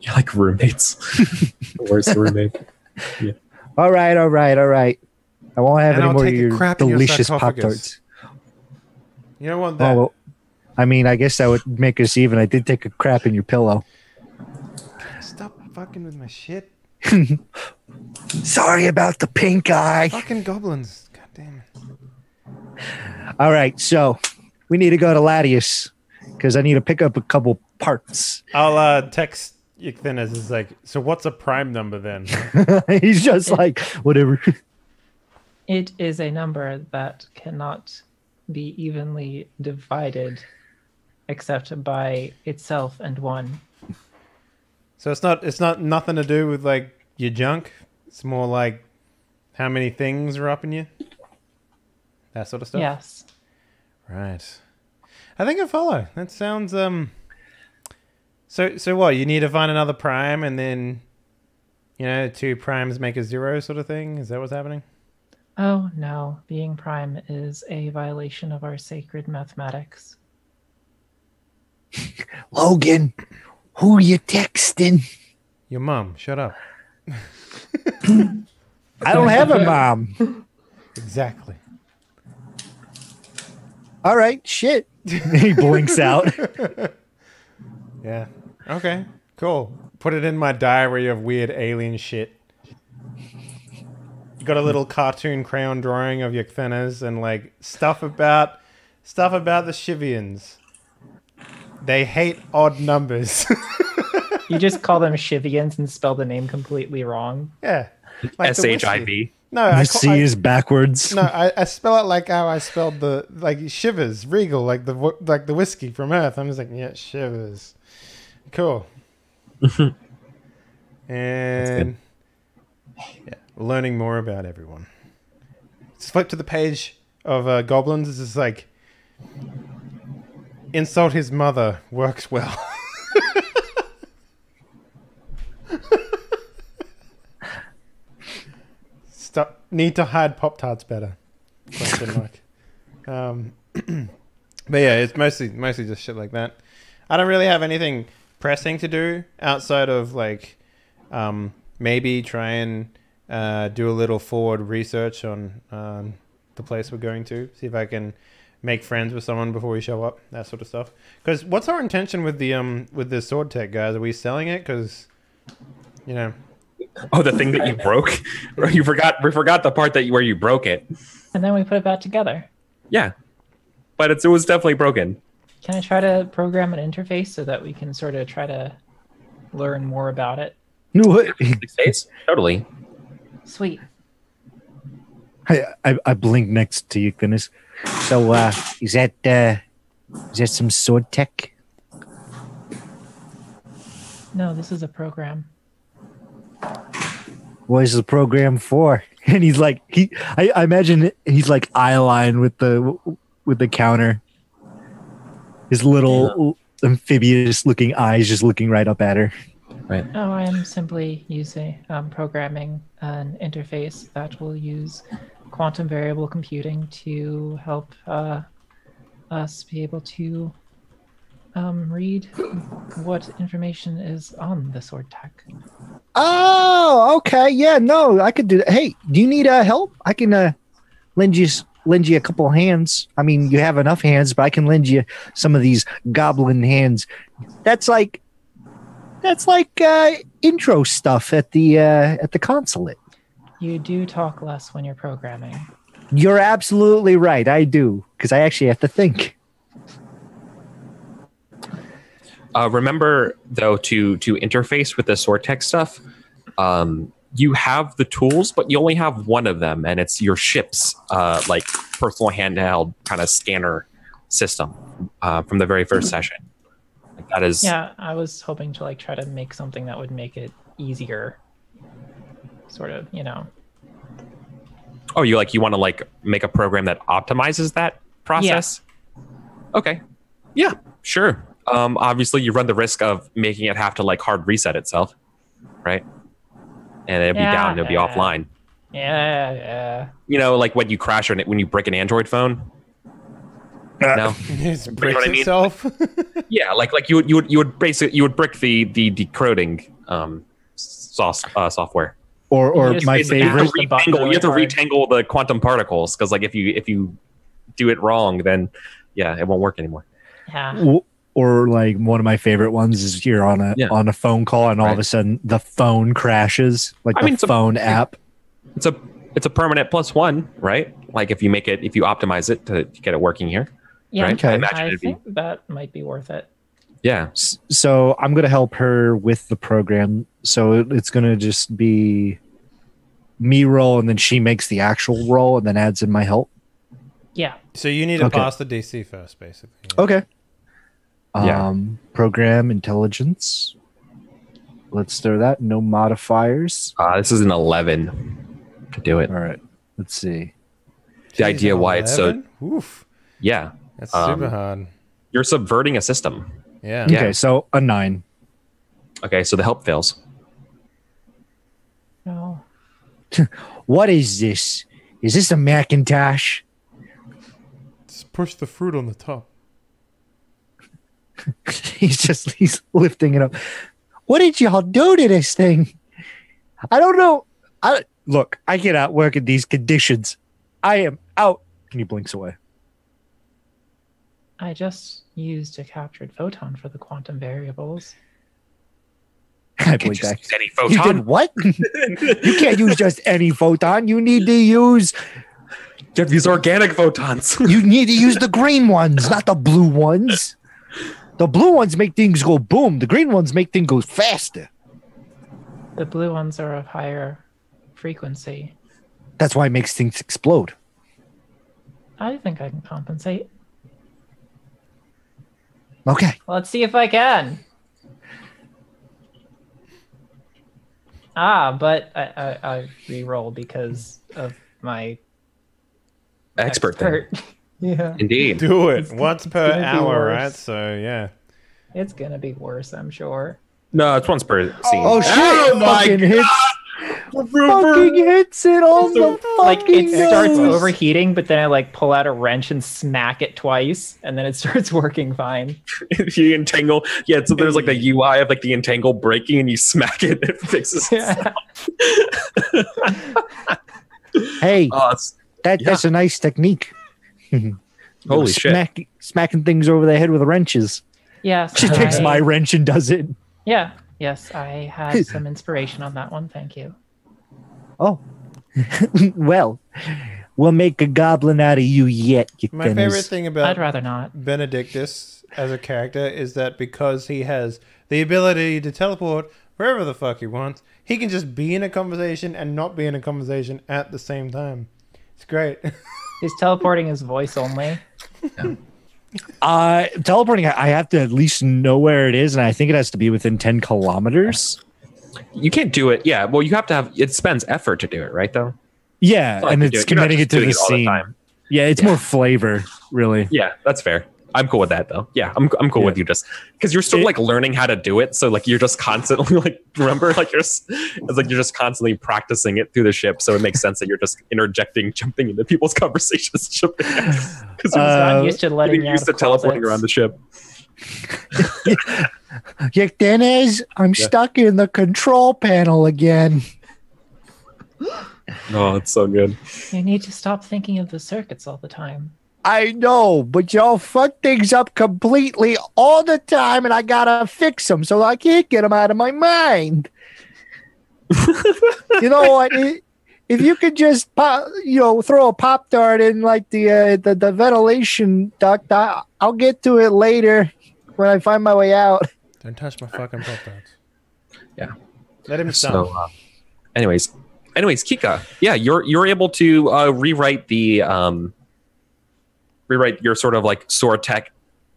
You're like roommates. The worst roommate. Yeah. All right. I won't have any more of your delicious your Pop-Tarts. You don't want that. Well, I mean, I guess that would make us even. I did take a crap in your pillow. Stop fucking with my shit. Sorry about the pink eye. Fucking goblins. God damn it. All right, so we need to go to Latius because I need to pick up a couple parts. I'll text Ykthinas. It's like, so what's a prime number then? He's just like, whatever. It is a number that cannot be evenly divided except by itself and one. So it's not nothing to do with like your junk. It's more like how many things are up in you. That sort of stuff. Yes. Right. I think I follow. That sounds So what? You need to find another prime, and then 2 primes make a 0 sort of thing. Is that what's happening? Oh no, being prime is a violation of our sacred mathematics. Logan, who you texting? Your mom. Shut up. I don't have a mom. Exactly. All right, shit. He blinks out. Yeah. Okay. Cool. Put it in my diary of weird alien shit. You got a little cartoon crayon drawing of Ykthinas and like stuff about the Shivians. They hate odd numbers. You just call them Shivians and spell the name completely wrong. Yeah. Like SHIV. No, the C is backwards. No, I spell it like how I spelled the like Shivers, Regal, like the whiskey from Earth. I'm just like, yeah, Shivers. Cool. And yeah, learning more about everyone. Let's flip to the page of goblins. It's just like insult his mother works well. Need to hide Pop-Tarts better. Question mark. But yeah, it's mostly just shit like that. I don't really have anything pressing to do outside of like maybe try and do a little forward research on the place we're going to. See if I can make friends with someone before we show up. That sort of stuff. Because what's our intention with the sword tech, guys? Are we selling it? Because Oh, the thing that you broke? We forgot the part where you broke it. And then we put it back together. Yeah. But it was definitely broken. Can I try to program an interface so that we can sort of try to learn more about it? What? Totally. Sweet. I blink next to you, goodness. So is that some sword tech? No, this is a program. What is the program for? And he's like, I imagine he's like eye line with the counter. His little amphibious looking eyes just looking right up at her. Right. Oh, I am simply programming an interface that will use quantum variable computing to help us be able to read what information is on the sword tech. Oh, okay. Yeah, no, I could do that. Hey, do you need help? I can lend you a couple hands. I mean, you have enough hands, but I can lend you some of these goblin hands. That's like intro stuff at the consulate. You do talk less when you're programming. You're absolutely right. I do, because I actually have to think. Remember, though, to interface with the sword tech stuff, you have the tools, but you only have one of them, and it's your ship's like personal handheld kind of scanner system from the very first session. Like that is. Yeah, I was hoping to like try to make something that would make it easier. Sort of, Oh, you want to like make a program that optimizes that process? Yeah. Okay. Yeah, sure. Obviously, you run the risk of making it have to like hard reset itself, right? And it'll be down, it'll be offline. Yeah. You know, like when you crash on it, when you break an Android phone. No, It you know breaks what I mean? itself. Yeah, like you would basically brick the decoding software. Or just my basically You have favorite. to Push the button retangle, you have to really hard. retangle the quantum particles because like if you do it wrong, then yeah, it won't work anymore. Yeah. Or like one of my favorite ones is you're on a phone call and all of a sudden the phone crashes, like the phone app. It's a permanent +1, right? Like if you optimize it to get it working here. Yeah, Right? Okay. I think that might be worth it. Yeah. So I'm going to help her with the program. So it's going to just be me roll and then she makes the actual roll and then adds in my help. Yeah. So you need to Okay. pass the DC first, basically. Okay. Yeah. Program intelligence. Let's throw that. No modifiers. This is an 11 to do it. All right. Let's see. The idea why it's so 11? Oof. yeah. That's super hard. You're subverting a system. Yeah. Yeah. Okay, so a 9. Okay, so the help fails. No. What is this? Is this a Macintosh? Just push the fruit on the top. he's lifting it up. What did y'all do to this thing? I don't know. Look, I cannot work in these conditions. I am out. And he blinks away. I just used a captured photon for the quantum variables. I blink back. Any You photon. did what? You can't use just any photon. You need to use Get these organic photons. the green ones, not the blue ones. The blue ones make things go boom. The green ones make things go faster. The blue ones are of higher frequency. That's why it makes things explode. I think I can compensate. Okay. Let's see if I can. But I re-roll because of my Expert thing. Yeah. Indeed. Do it once per gonna be hour, worse. right? So yeah. It's gonna be worse, I'm sure. No, it's once per scene. Oh shit! Oh my fucking hits. Fucking hits it on the Like fucking it starts nose. overheating, but then I like pull out a wrench and smack it twice, and then it starts working fine. If you entangle, yeah, so there's like the UI of like the entangle breaking, and you smack it, it fixes itself. Hey, Oh, that's a nice technique. holy shit! Smacking things over the head with wrenches. Yes. She takes I- my wrench and does it. Yeah. Yes, I have some inspiration on that one. Thank you. Oh, well, we'll make a goblin out of you yet. You My favorite thing I'd about rather not. Benedictus as a character is that because he has the ability to teleport wherever the fuck he wants, he can just be in a conversation and not be in a conversation at the same time. It's great. He's teleporting his voice only. Teleporting, I have to at least know where it is, and I think it has to be within 10 kilometers. You can't do it. Yeah, well, you have to have. It spends effort to do it, right? Though. Yeah, Like and you're it's doing- you're not committing just it to doing the it all the scene. time. Yeah, it's more flavor, really. Yeah, that's fair. I'm cool with that though. Yeah, I'm cool with you just because you're still like learning how to do it. So like you're just constantly like remember like it's like you're just constantly practicing it through the ship. So it makes sense that you're just interjecting, jumping into people's conversations, because He's gotten used to letting getting you used out to of teleporting closets. around the ship. Yeah, Dennis, I'm stuck in the control panel again. Oh, it's so good. You need to stop thinking of the circuits all the time. I know, but y'all fuck things up completely all the time, and I gotta fix them, so I can't get them out of my mind. You know what? If you could just throw a pop dart in like the ventilation duct, I'll get to it later when I find my way out. Don't touch my fucking pop tarts. Yeah. Let him So, stop. anyways, Kika, yeah, you're able to rewrite your sort of like Sortech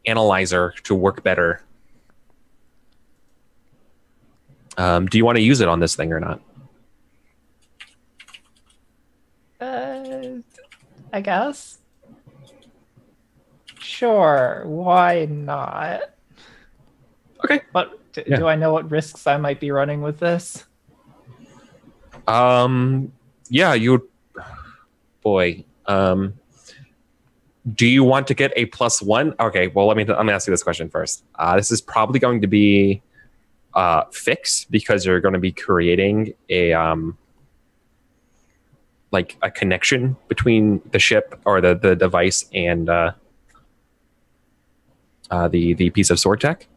analyzer to work better. Do you want to use it on this thing or not? I guess. Sure, why not? Okay. But Yeah. do I know what risks I might be running with this? Yeah, you. Boy. Do you want to get a +1? Okay. Well, let me ask you this question first. This is probably going to be fixed because you're going to be creating a like a connection between the ship or the device and the piece of sword tech.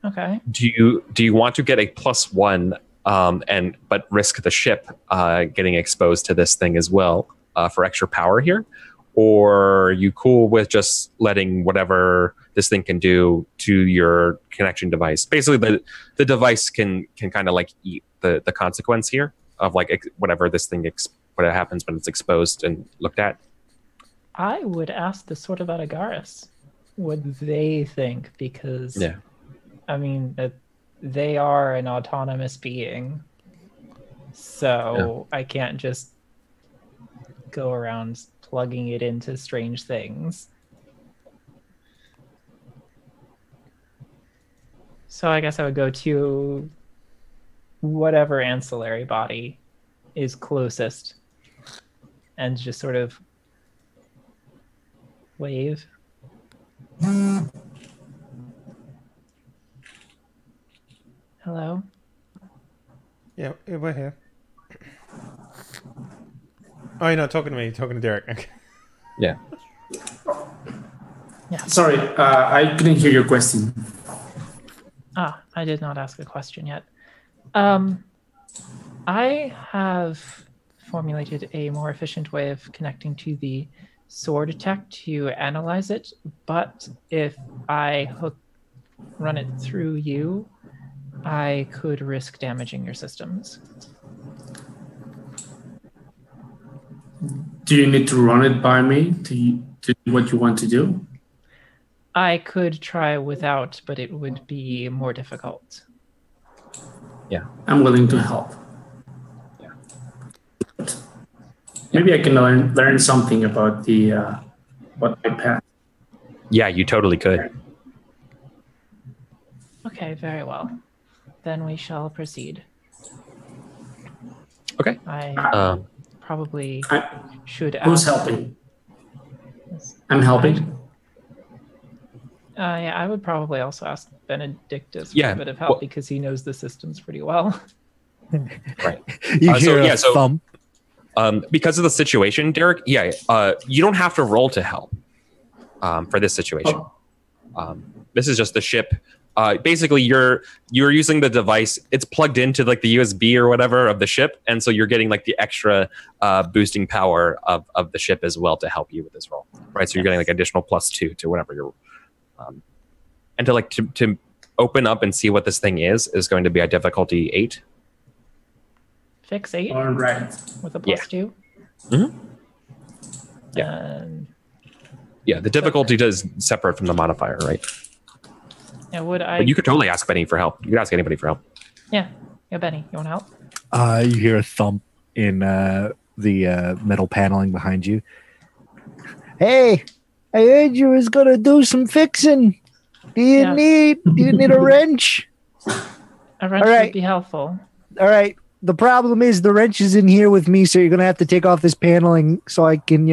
Okay. Do you want to get a +1 but risk the ship getting exposed to this thing as well for extra power here? Or are you cool with just letting whatever this thing can do to your connection device? Basically, the device can kind of like eat the consequence here of like whatever this thing what happens when it's exposed and looked at. I would ask the Sword of Adagaris what they think, because Yeah. I mean they are an autonomous being, so I can't just go around plugging it into strange things. So I guess I would go to whatever ancillary body is closest and just sort of wave. Hello? Yeah, we're here. Oh, you're not talking to me. You're talking to Derek. Okay. Yeah. Sorry, I couldn't hear your question. I did not ask a question yet. I have formulated a more efficient way of connecting to the sword tech to analyze it, but if I run it through you, I could risk damaging your systems. Do you need to run it by me to do what you want to do? I could try without, but it would be more difficult. Yeah. I'm willing to help. Yeah. Maybe I can learn something about the what my path. Yeah, you totally could. Okay, very well. Then we shall proceed. Okay. I probably should ask. Who's helping? I'm helping. Yeah, I would probably also ask Benedictus for Yeah, a bit of help because he knows the systems pretty well. Right. You hear a thump. Because of the situation, Derek, you don't have to roll to help for this situation. This is just the ship. Basically, you're using the device. It's plugged into like the USB or whatever of the ship, and so you're getting like the extra boosting power of the ship as well to help you with this roll, right? So you're getting like additional +2 to whatever you're. And to open up and see what this thing is going to be a difficulty 8. Fix 8. All right. With a +2. Mm-hmm. Yeah, the difficulty does separate from the modifier, right? Yeah, But you could totally ask Benny for help. You could ask anybody for help. Yeah, Benny, you want to help? You hear a thump in the metal paneling behind you. Hey, I heard you was gonna do some fixing. Do you need a wrench? A wrench would be helpful. All right. The problem is the wrench is in here with me, so you're gonna have to take off this paneling so I can,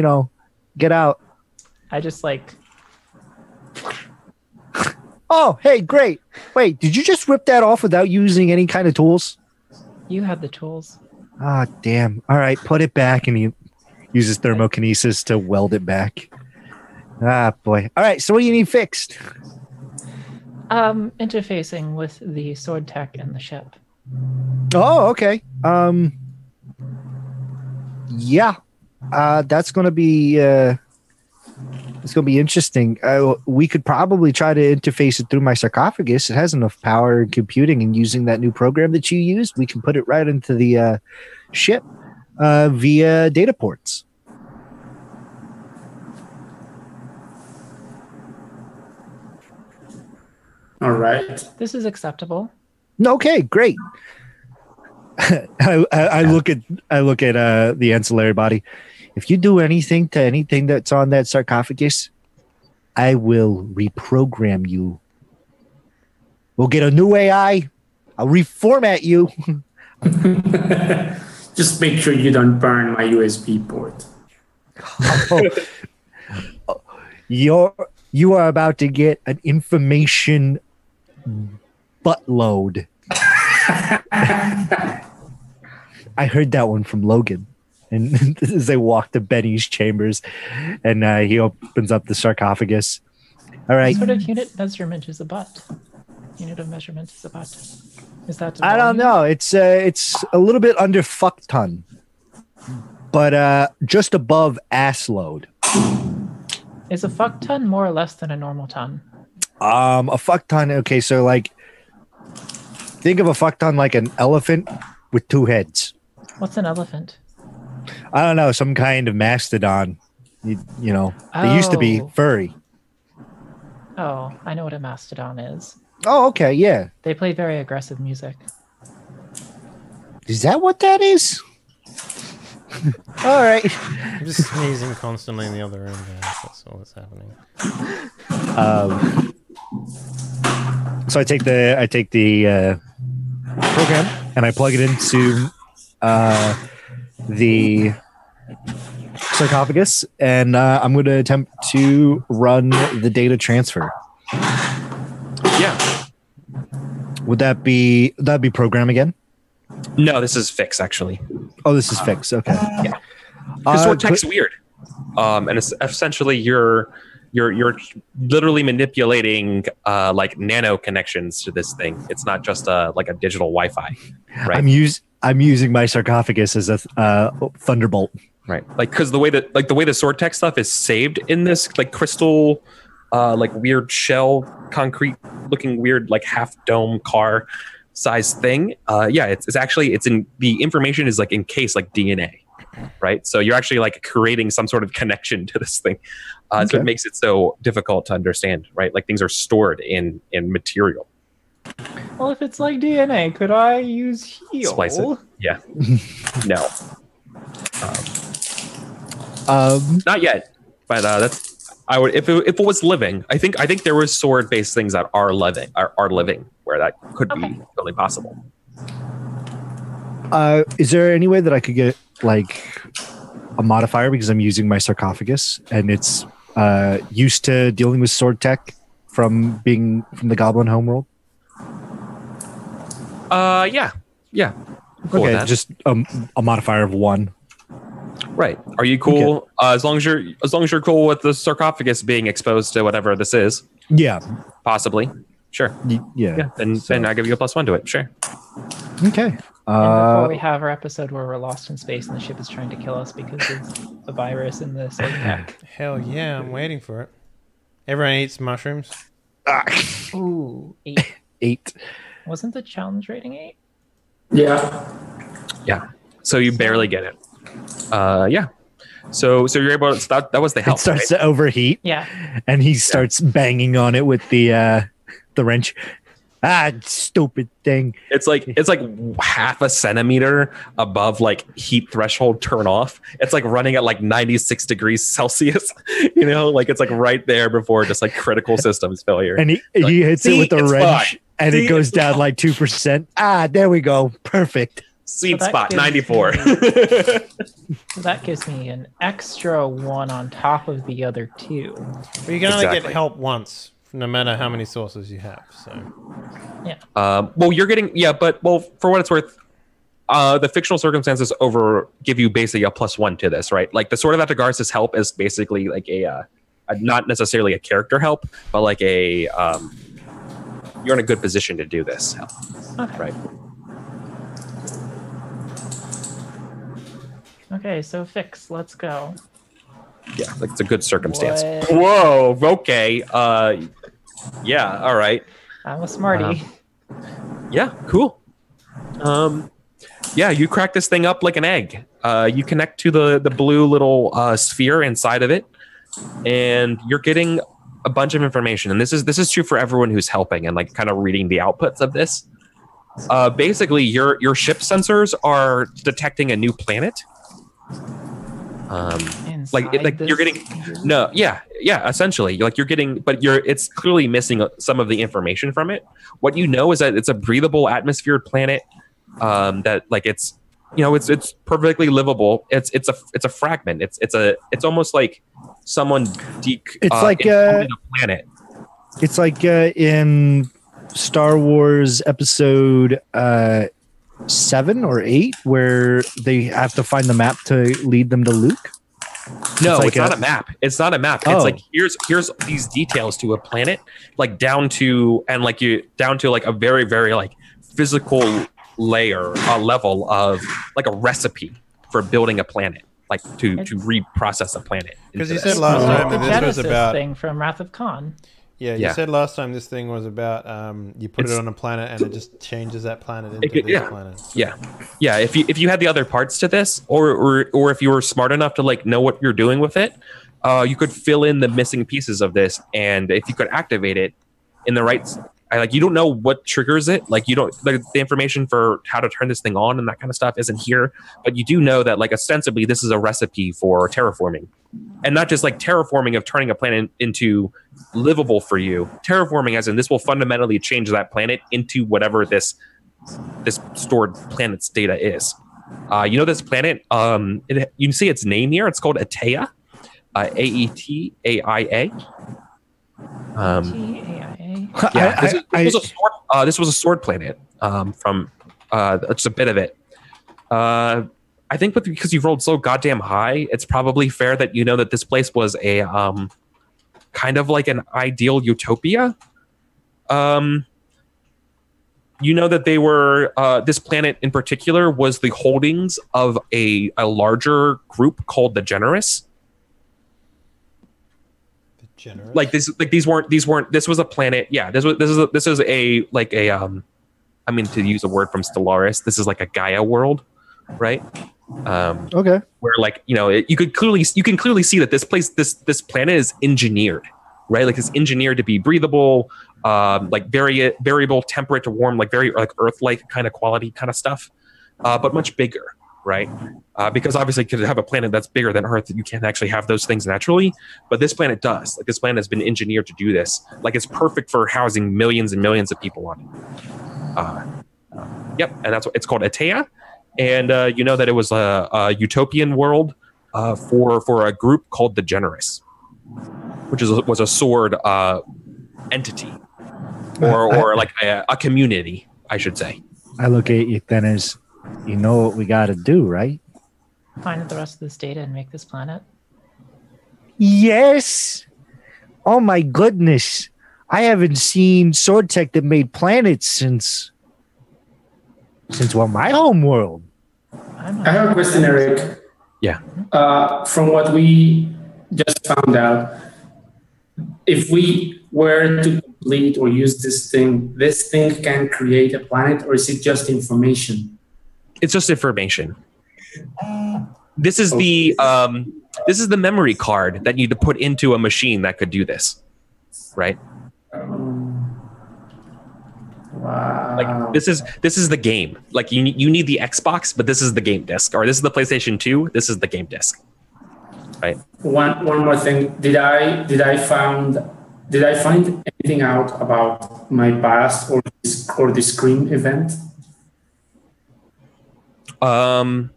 get out. I just Oh, hey, great. Wait, did you just rip that off without using any kind of tools? You had the tools. Ah, damn. All right, put it back, and he uses thermokinesis to weld it back. Ah, boy. All right, so what do you need fixed? Interfacing with the sword tech and the ship. Oh, okay. Yeah. That's going to be it's going to be interesting. We could probably try to interface it through my sarcophagus. It has enough power and computing, and using that new program that you used, we can put it right into the ship via data ports. All right. This is acceptable. Okay, great. I look at the ancillary body. If you do anything to anything that's on that sarcophagus, I will reprogram you. We'll get a new AI. I'll reformat you. Just make sure you don't burn my USB port. You are about to get an information buttload. I heard that one from Logan. And as they walk to Benny's chambers, and he opens up the sarcophagus. All right. What sort of unit measurement is a butt? Unit of measurement is a butt. Is that? I don't know. It's a little bit under fuck ton, but just above ass load. Is a fuck ton more or less than a normal ton? A fuck ton. Okay, so like, think of a fuck ton like an elephant with 2 heads. What's an elephant? I don't know, some kind of mastodon. You know, they used to be furry. Oh, I know what a mastodon is. Oh, okay, yeah. They play very aggressive music. Is that what that is? All right. I'm just sneezing constantly in the other room, guys. That's all that's happening. So I take the program and I plug it into the sarcophagus, and I'm going to attempt to run the data transfer. Yeah. Would that be program again? No, this is fix actually. Oh, this is fix. Okay. Yeah. Because Vortex weird. And it's essentially you're literally manipulating like nano connections to this thing. It's not just like a digital Wi-Fi. Right. I'm using my sarcophagus as a thunderbolt. Right. Like because the way the sword tech stuff is saved in this like crystal like weird shell concrete looking weird like half dome car size thing. It's in the information is like encased like DNA. Right. So you're actually like creating some sort of connection to this thing. Okay. So it makes it so difficult to understand, right? Like things are stored in material. Well, if it's like DNA, could I use heal? Splice it. Yeah. No. Not yet. But that's I would if it was living. I think there was sword based things that are living where that could be really possible. Is there any way that I could get like a modifier because I'm using my sarcophagus and it's used to dealing with sword tech from the Goblin homeworld? Yeah. Cool okay, just a modifier of 1. Right. Are you cool? Okay. As long as you're cool with the sarcophagus being exposed to whatever this is. Yeah. Possibly. Sure. Yeah. Then I give you a +1 to it. Sure. Okay. And before we have our episode where we're lost in space and the ship is trying to kill us because of the virus in the sword tech. Hell yeah, I'm waiting for it. Everyone eats mushrooms. Ooh, 8. 8. Wasn't the challenge rating 8? Yeah. So you barely get it. Yeah. So you're able to that was the help. It starts right? to overheat. Yeah. And he starts banging on it with the wrench. Stupid thing. It's like half a centimeter above like heat threshold turn off. It's like running at like 96 degrees Celsius. You know, like it's like right there before just like critical systems failure. And he hits it with the wrench and it goes down like 2%. There we go. Perfect. Sweet spot, 94. So that gives me an extra 1 on top of the other 2. But you can only get help once, no matter how many sources you have. So, yeah. Well, you're getting for what it's worth, the fictional circumstances give you basically a +1 to this, right? Like the Sword of Atagarsis help is basically like a not necessarily a character help, but like a you're in a good position to do this help, right? Okay, so fix. Let's go. Yeah, like it's a good circumstance. What? Whoa. Okay. Yeah. All right. I'm a smarty. Yeah. Cool. Yeah. You crack this thing up like an egg. You connect to the blue little sphere inside of it, and you're getting a bunch of information. And this is true for everyone who's helping and like kind of reading the outputs of this. Basically, your ship sensors are detecting a new planet. Inside essentially, like you're getting, but it's clearly missing some of the information from it. What you know is that it's a breathable atmosphere planet, that like it's perfectly livable. It's a fragment. It's almost like someone inhabited a planet. It's like in Star Wars episode 7 or 8, where they have to find the map to lead them to Luke. No, it's not a map. It's not a map. Oh. It's like here's these details to a planet, like down to like a very, very like physical level of like a recipe for building a planet, like to reprocess a planet. Because you said last time the that this Genesis was about thing from Wrath of Khan. Yeah, you said last time this thing was about you put it on a planet and it just changes that planet into this planet. Yeah. If you had the other parts to this, or if you were smart enough to like know what you're doing with it, you could fill in the missing pieces of this, and if you could activate it in the right. Like you don't know what triggers it. Like you don't the information for how to turn this thing on and that kind of stuff isn't here. But you do know that like ostensibly this is a recipe for terraforming, and not just like terraforming of turning a planet into livable for you. Terraforming as in this will fundamentally change that planet into whatever this stored planet's data is. This planet. You can see its name here. It's called Atea, Aetaia. This was a sword planet. From just a bit of it. I think because you've rolled so goddamn high, it's probably fair that you know that this place was a kind of like an ideal utopia. You know that they were this planet in particular was the holdings of a larger group called the Generous. Like these weren't. This was a planet. Yeah, this is a I mean, to use a word from Stellaris, this is like a Gaia world, right? Okay. Where like you can clearly see that this planet is engineered, right? Like it's engineered to be breathable, like very variable, temperate to warm, like very like Earth-like kind of quality kind of stuff, but much bigger. Right? Because obviously to have a planet that's bigger than Earth, you can't actually have those things naturally. But this planet does. Like this planet has been engineered to do this. Like it's perfect for housing millions and millions of people on it. Yep, and that's what it's called, Atea. And you know that it was a utopian world for a group called the Generous, which was a sword entity, or like a community, I should say. I look at you then as, you know what we got to do, right? Find the rest of this data and make this planet. Yes. Oh my goodness. I haven't seen sword tech that made planets since my home world. I have a question, Eric. Yeah. From what we just found out, if we were to complete or use this thing can create a planet, or is it just information? It's just information. This is the memory card that you need to put into a machine that could do this, right? Wow. Like this is the game. Like you need the Xbox, but this is the game disc, or this is the PlayStation 2. This is the game disc, right? One more thing. Did I find anything out about my past or the Scream event? You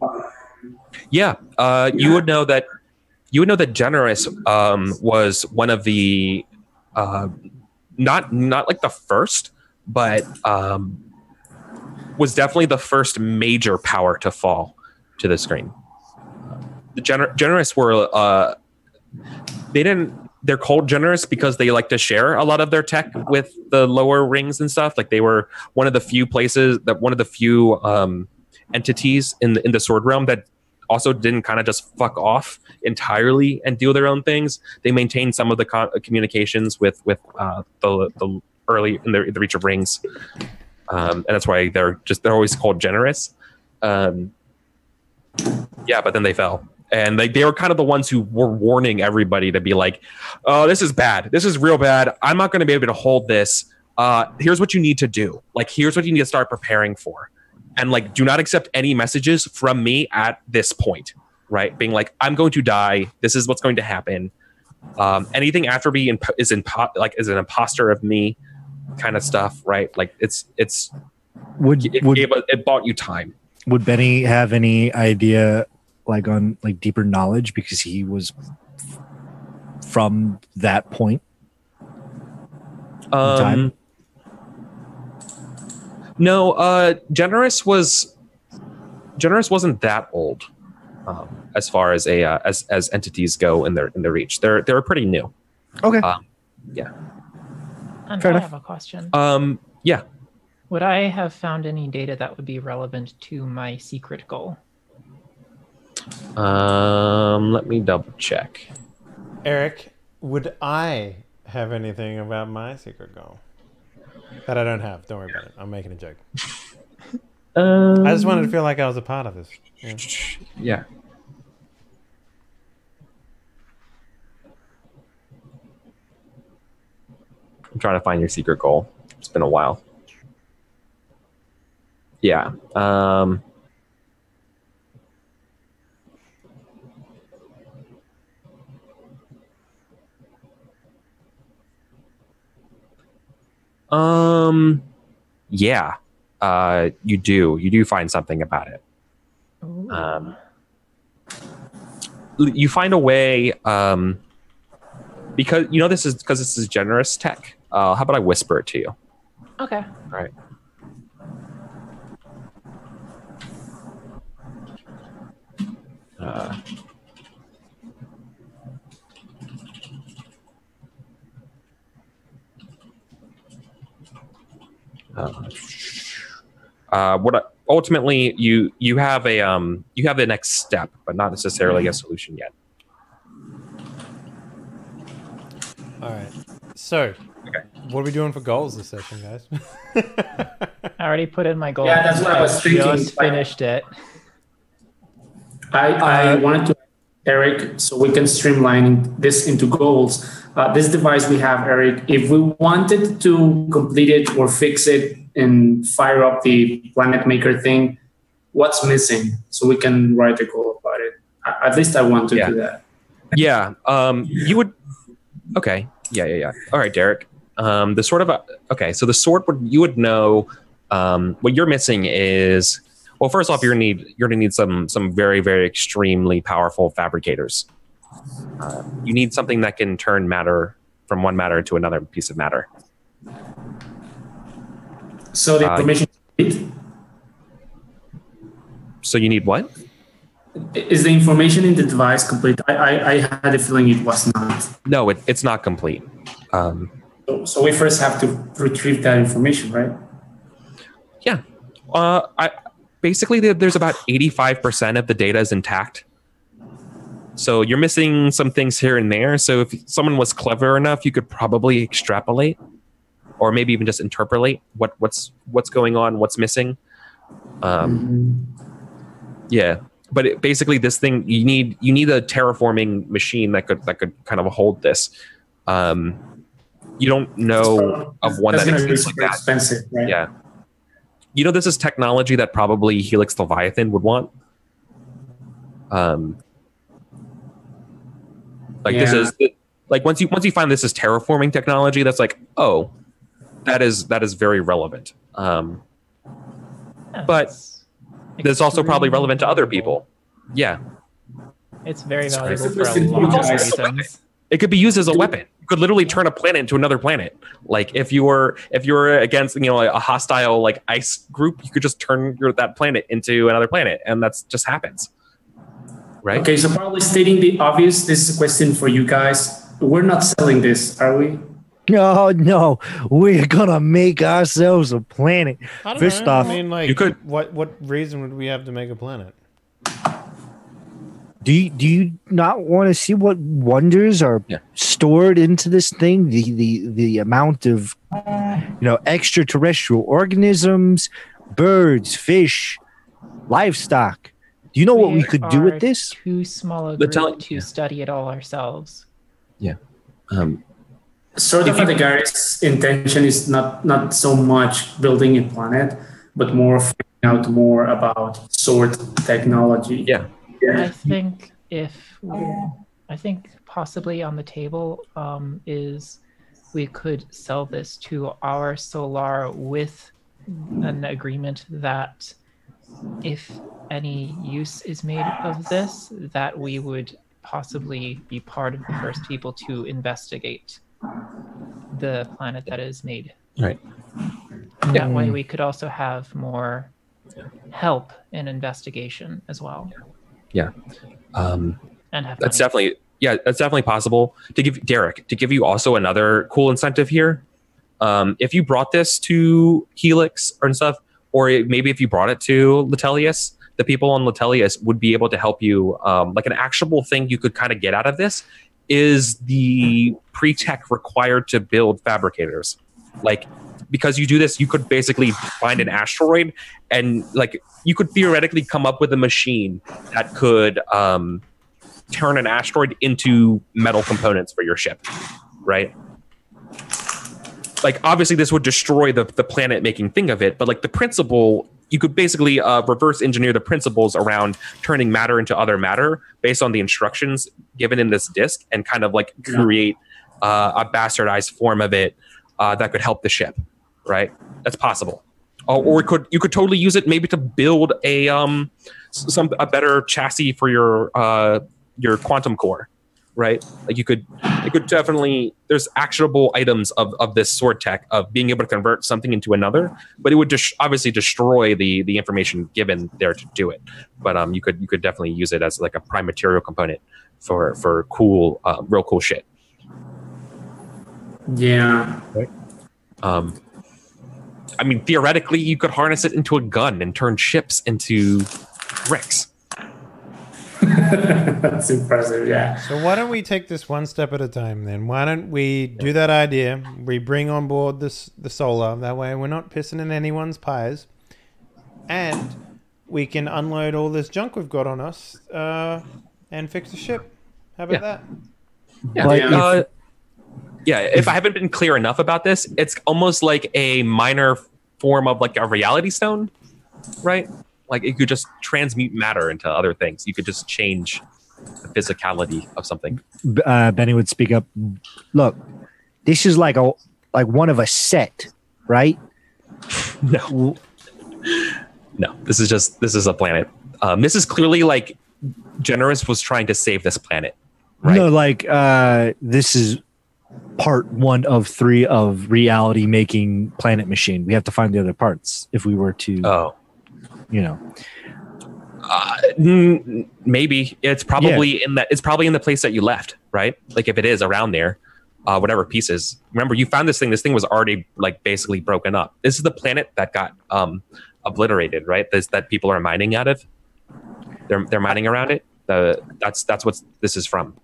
would know that Generous was one of the not like the first, but was definitely the first major power to fall to the screen. The Generous were they're called Generous because they like to share a lot of their tech with the lower rings and stuff. Like they were one of the few entities in the sword realm that also didn't kind of just fuck off entirely and do their own things. They maintained some of the communications with the early in the Reach of Rings, and that's why they're always called Generous. But then they fell, and they were kind of the ones who were warning everybody to be like, "Oh, this is bad. This is real bad. I'm not going to be able to hold this. Here's what you need to do. Like, here's what you need to start preparing for." And like, do not accept any messages from me at this point. right? Being like, I'm going to die. This is what's going to happen. Anything after me is an imposter of me, kind of stuff, right? Like it bought you time. Would Benny have any idea, like on like deeper knowledge, because he was from that point? Time? No, Generous wasn't that old, as far as as entities go in their reach. They're pretty new. Okay. Yeah. And Fair I enough. have a question. Yeah. Would I have found any data that would be relevant to my secret goal? Let me double check. Eric, would I have anything about my secret goal that I don't have? Don't worry about it. I'm making a joke. I just wanted to feel like I was a part of this. Yeah. I'm trying to find your secret goal. It's been a while. Yeah. Yeah. You do find something about it. You find a way, because this is generous tech. How about I whisper it to you? Okay. All right. Ultimately you have the next step, but not necessarily a solution yet. All right. So, Okay. what are we doing for goals this session, guys? I already put in my goal. Yeah, that's what I was thinking. Just finished it. I wanted to, Eric, so we can streamline this into goals. This device we have, Eric, if we wanted to complete it or fix it and fire up the planet maker thing, what's missing? So we can write a goal about it. At least I want to do that. Yeah. You would. Okay. Yeah. All right, Derek. So the sort you would know. What you're missing is, well, first off, you're gonna need some very, very extremely powerful fabricators. You need something that can turn matter from one matter to another piece of matter. So the information. So you need what? Is the information in the device complete? I had a feeling it was not. No, it's not complete. So we first have to retrieve that information, right? Yeah. Basically, there's about 85% of the data is intact. So you're missing some things here and there. So if someone was clever enough, you could probably extrapolate, or maybe even just interpolate what's going on, what's missing. Yeah. But basically, this thing you need a terraforming machine that could kind of hold this. You don't know of one that exists like that. Expensive, right? Yeah. This is technology that probably Helix Leviathan would want. This is once you find this is terraforming technology, that's like, oh, that is very relevant. But that's also probably relevant to other people. Yeah. It's very valuable for a lot of reasons. It could be used as a weapon. You could literally turn a planet into another planet. Like if you were against a hostile like ice group, you could just turn that planet into another planet, and that's just happens. Right? Okay, so probably stating the obvious, this is a question for you guys. We're not selling this, are we? No, we're gonna make ourselves a planet. First off, I mean, like, you could. What reason would we have to make a planet? do you not want to see what wonders are stored into this thing? The amount of extraterrestrial organisms, birds, fish, livestock. Do you know what we could do with this? Too small a group to study it all ourselves. Yeah. Sort of the guy's intention is not so much building a planet, but more finding out more about sword technology. Yeah. I think I think possibly on the table is we could sell this to our Solar with an agreement that if any use is made of this, that we would possibly be part of the first people to investigate the planet that is made. Right. That way we could also have more help in investigation as well. Yeah. And have That's money. definitely possible. To give you also another cool incentive here. If you brought this to Helix and stuff, or maybe if you brought it to Latelius, the people on Latelius would be able to help you. Like an actionable thing you could kind of get out of this is the pre-tech required to build fabricators. Like, because you do this, you could basically find an asteroid, and like you could theoretically come up with a machine that could turn an asteroid into metal components for your ship, right? Like, obviously this would destroy the planet making thing of it, but like the principle, you could basically reverse engineer the principles around turning matter into other matter based on the instructions given in this disk, and kind of like create a bastardized form of it that could help the ship, right? That's possible. Or you could totally use it maybe to build a better chassis for your quantum core, right? Like you could definitely, there's actionable items of this sword tech of being able to convert something into another, but it would obviously destroy the information given there to do it. But you could definitely use it as like a prime material component for cool, real cool shit. Yeah. Right. I mean, theoretically, you could harness it into a gun and turn ships into bricks. That's impressive, yeah. So why don't we take this one step at a time then? Why don't we do that idea? We bring on board the solar. That way we're not pissing in anyone's pies. And we can unload all this junk we've got on us and fix the ship. How about that? Yeah. If I haven't been clear enough about this, it's almost like a minor form of like a reality stone, right? Like it could just transmute matter into other things. You could just change the physicality of something. Benny would speak up. Look, this is like one of a set, right? No, this is a planet. This is clearly like Generous was trying to save this planet, right? No, like this is part 1 of 3 of reality making planet machine. We have to find the other parts if we were to. Maybe it's probably in that. It's probably in the place that you left, right? Like if it is around there, whatever pieces. Remember, you found this thing. This thing was already like basically broken up. This is the planet that got obliterated, right? That people are mining out of. They're mining around it. That's what this is from.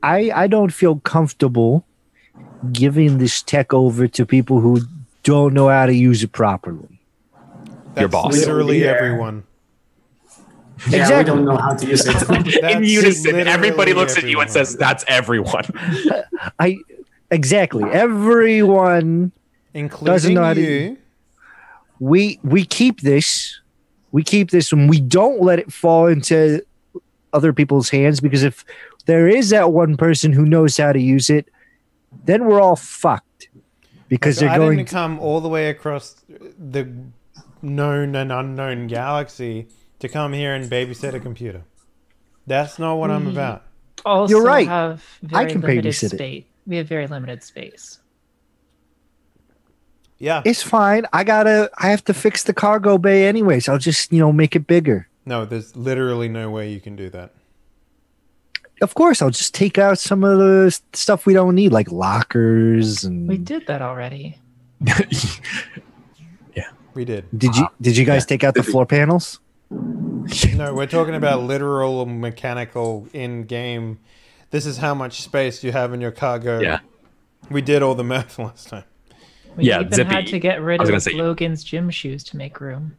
I don't feel comfortable giving this tech over to people who don't know how to use it properly. That's your boss. Literally everyone. Yeah, Exactly. we don't know how to use it. In unison, everybody looks at you everyone. and says, "That's everyone." Exactly. Everyone Including doesn't know how to. you. We keep this. We keep this, and we don't let it fall into other people's hands, because if there is that one person who knows how to use it, then we're all fucked. Because So they're I going didn't come all the way across the known and unknown galaxy to come here and babysit a computer. That's not what I'm about. Also You're right. have I very can limited babysit it. space. We have very limited space. Yeah. It's fine. I have to fix the cargo bay anyways. I'll just, make it bigger. No, there's literally no way you can do that. Of course, I'll just take out some of the stuff we don't need, like lockers and. We did that already. We did. Did you guys take out the floor panels? No, we're talking about literal or mechanical in-game. This is how much space you have in your cargo. Yeah. We did all the math last time. We Yeah, even Zippy. had to get rid I was of gonna say- Logan's gym shoes to make room.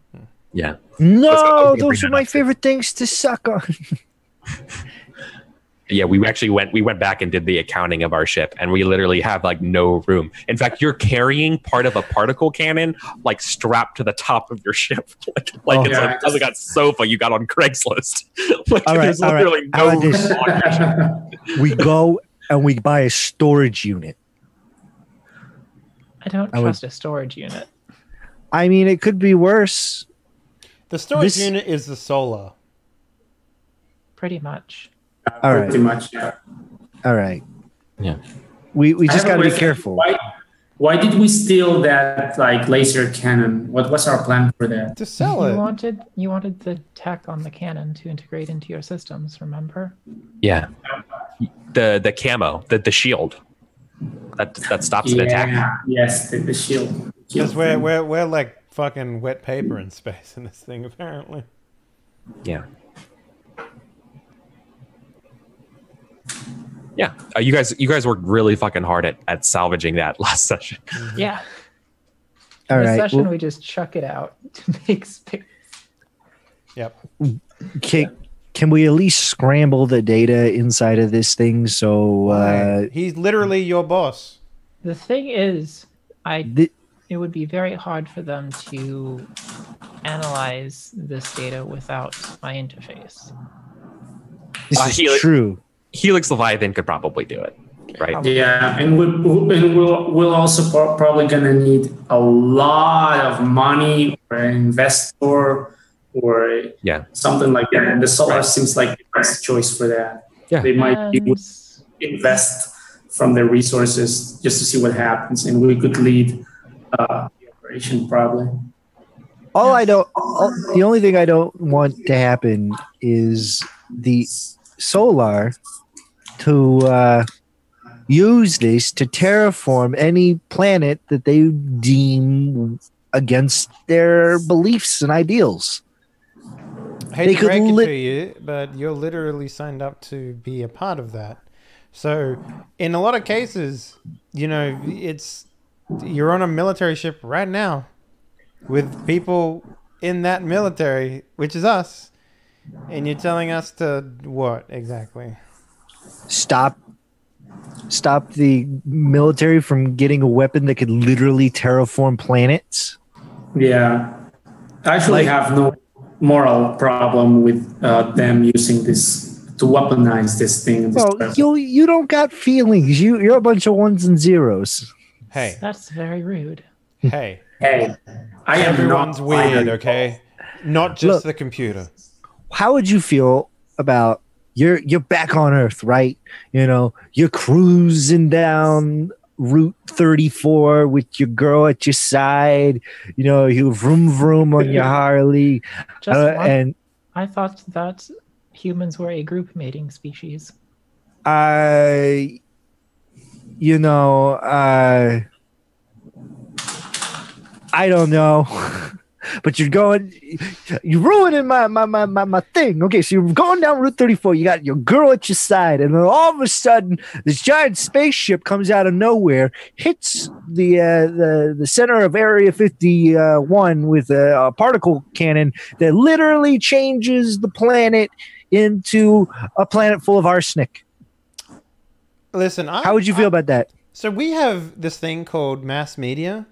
Yeah. No, Let's go. those are my favorite things to suck on. Yeah, we went back and did the accounting of our ship, and we literally have like no room. In fact, you're carrying part of a particle cannon like strapped to the top of your ship, like it's like a sofa you got on Craigslist. Like there's literally no room on your ship. We go and we buy a storage unit. I don't trust a storage unit. I mean, it could be worse. The storage unit is the solar. Pretty much. All right. Pretty much, yeah. All right. Yeah. We just got to be careful. Why did we steal that like laser cannon? What's our plan for that? To sell it. You wanted the tech on the cannon to integrate into your systems, remember? Yeah. The camo, the shield that stops an attack. Yes, the shield. Because we're like fucking wet paper in space in this thing, apparently. Yeah. Yeah, you guys worked really fucking hard at salvaging that last session. Yeah. All This right. session, we just chuck it out to make space. Yep. Can we at least scramble the data inside of this thing? So he's literally your boss. The thing is, it would be very hard for them to analyze this data without my interface. this is true. Helix Leviathan could probably do it, right? Probably. Yeah, and we'll also probably gonna need a lot of money or an investor or something like that. And the solar seems like the best choice for that. Yeah. They might invest from their resources just to see what happens, and we could lead the operation probably. The only thing I don't want to happen is the Solar to use this to terraform any planet that they deem against their beliefs and ideals. I hate to break it to you, but you're literally signed up to be a part of that. So, in a lot of cases, you know, you're on a military ship right now with people in that military, which is us, and you're telling us to what exactly? Stop the military from getting a weapon that could literally terraform planets. Yeah, I actually have no moral problem with them using this to weaponize this thing. Well, you don't got feelings. You're a bunch of ones and zeros. Hey, that's very rude. Hey, everyone's weird, okay? Not just the computer. How would you feel about you're back on Earth, right? You know, you're cruising down Route 34 with your girl at your side. You know, you vroom vroom on your Harley. And I thought that humans were a group mating species. I don't know. But you're ruining my thing. Okay, so you're going down Route 34. You got your girl at your side, and then all of a sudden, this giant spaceship comes out of nowhere, hits the center of Area 51 with a particle cannon that literally changes the planet into a planet full of arsenic. Listen, how would you feel about that? So we have this thing called mass media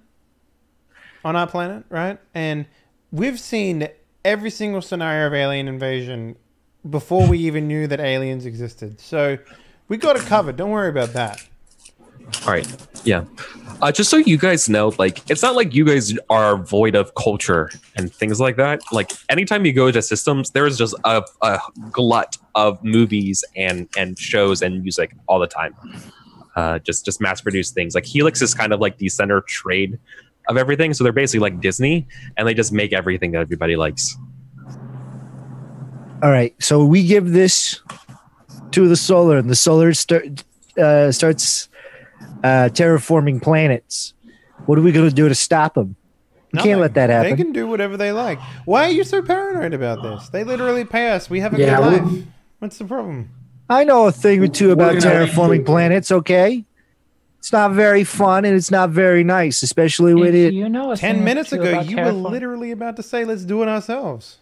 on our planet, right? And we've seen every single scenario of alien invasion before we even knew that aliens existed. So we got it covered. Don't worry about that. All right. Yeah. Just so you guys know, like, it's not like you guys are void of culture and things like that. Like, anytime you go to systems, there is just a glut of movies and shows and music all the time. Just mass-produced things. Like, Helix is kind of like the center trade of everything, so they're basically like Disney, and they just make everything that everybody likes. All right, so we give this to the solar, and the solar starts terraforming planets. What are we going to do to stop them? We can't let that happen. They can do whatever they like. Why are you so paranoid about this? They literally pay us. We have a good life. What's the problem? I know a thing or two about terraforming planets, okay? It's not very fun, and it's not very nice, especially with it. 10 minutes ago, you were literally about to say, let's do it ourselves.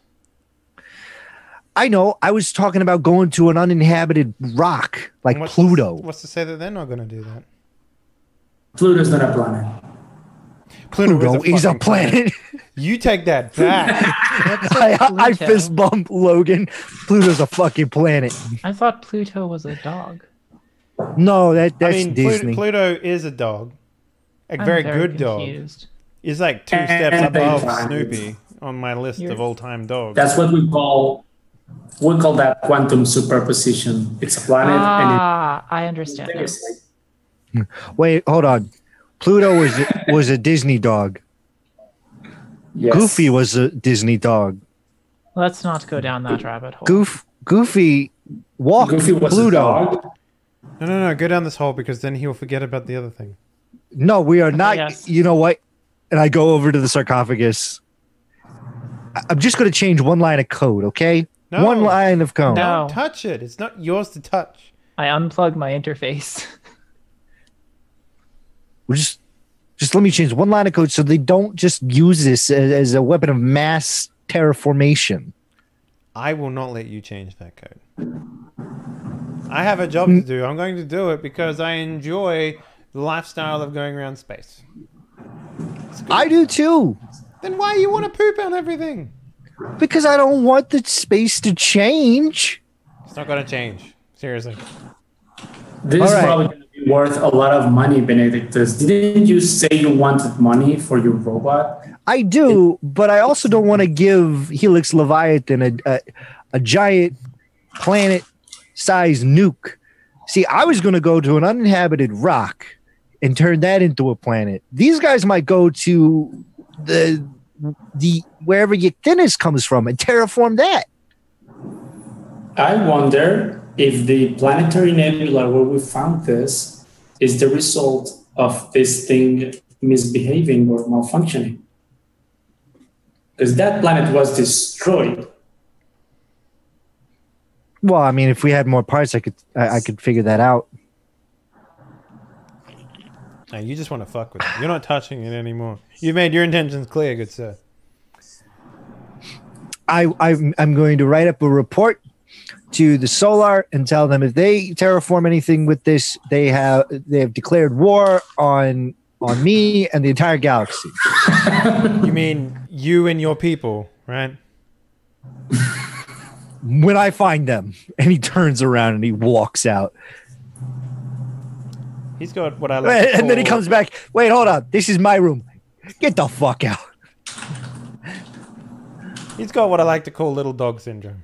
I know. I was talking about going to an uninhabited rock like Pluto. What's to say that they're not going to do that? Pluto's not a planet. Pluto is a planet. You take that back. I fist bump Logan. Pluto's a fucking planet. I thought Pluto was a dog. No, that's Disney. Pluto is a dog. A very good confused. dog. He's like 2 steps above Snoopy on my list of all-time dogs. That's what we call that quantum superposition. It's a planet. I understand now. Wait, hold on. Pluto was a Disney dog. Yes. Goofy was a Disney dog. Let's not go down that rabbit hole. Goofy walked Goofy was Pluto. a dog. No. Go down this hole because then he'll forget about the other thing. No, we are not. Yes. You know what? And I go over to the sarcophagus. I'm just going to change one line of code, okay? No. One line of code. No. Don't touch it. It's not yours to touch. I unplug my interface. We're just let me change one line of code so they don't just use this as a weapon of mass terraformation. I will not let you change that code. I have a job to do. I'm going to do it because I enjoy the lifestyle of going around space. I do too. Then why you want to poop on everything? Because I don't want the space to change. It's not going to change. Seriously. This is probably going to be worth a lot of money, Benedictus. Didn't you say you wanted money for your robot? I do, but I also don't want to give Helix Leviathan a giant planet-sized nuke. See, I was going to go to an uninhabited rock and turn that into a planet. These guys might go to the wherever your thinnest comes from and terraform that. I wonder if the planetary nebula where we found this is the result of this thing misbehaving or malfunctioning. Because that planet was destroyed. Well, I mean, if we had more parts, I could figure that out. No, you just want to fuck with it. You're not touching it anymore. You've made your intentions clear, good sir. I'm going to write up a report to the Solar and tell them if they terraform anything with this, they have declared war on me and the entire galaxy. You mean you and your people, right? When I find them, and he turns around and he walks out. He's got what I like to And then he call- comes back. Wait, hold on. This is my room. Get the fuck out. He's got what I like to call little dog syndrome.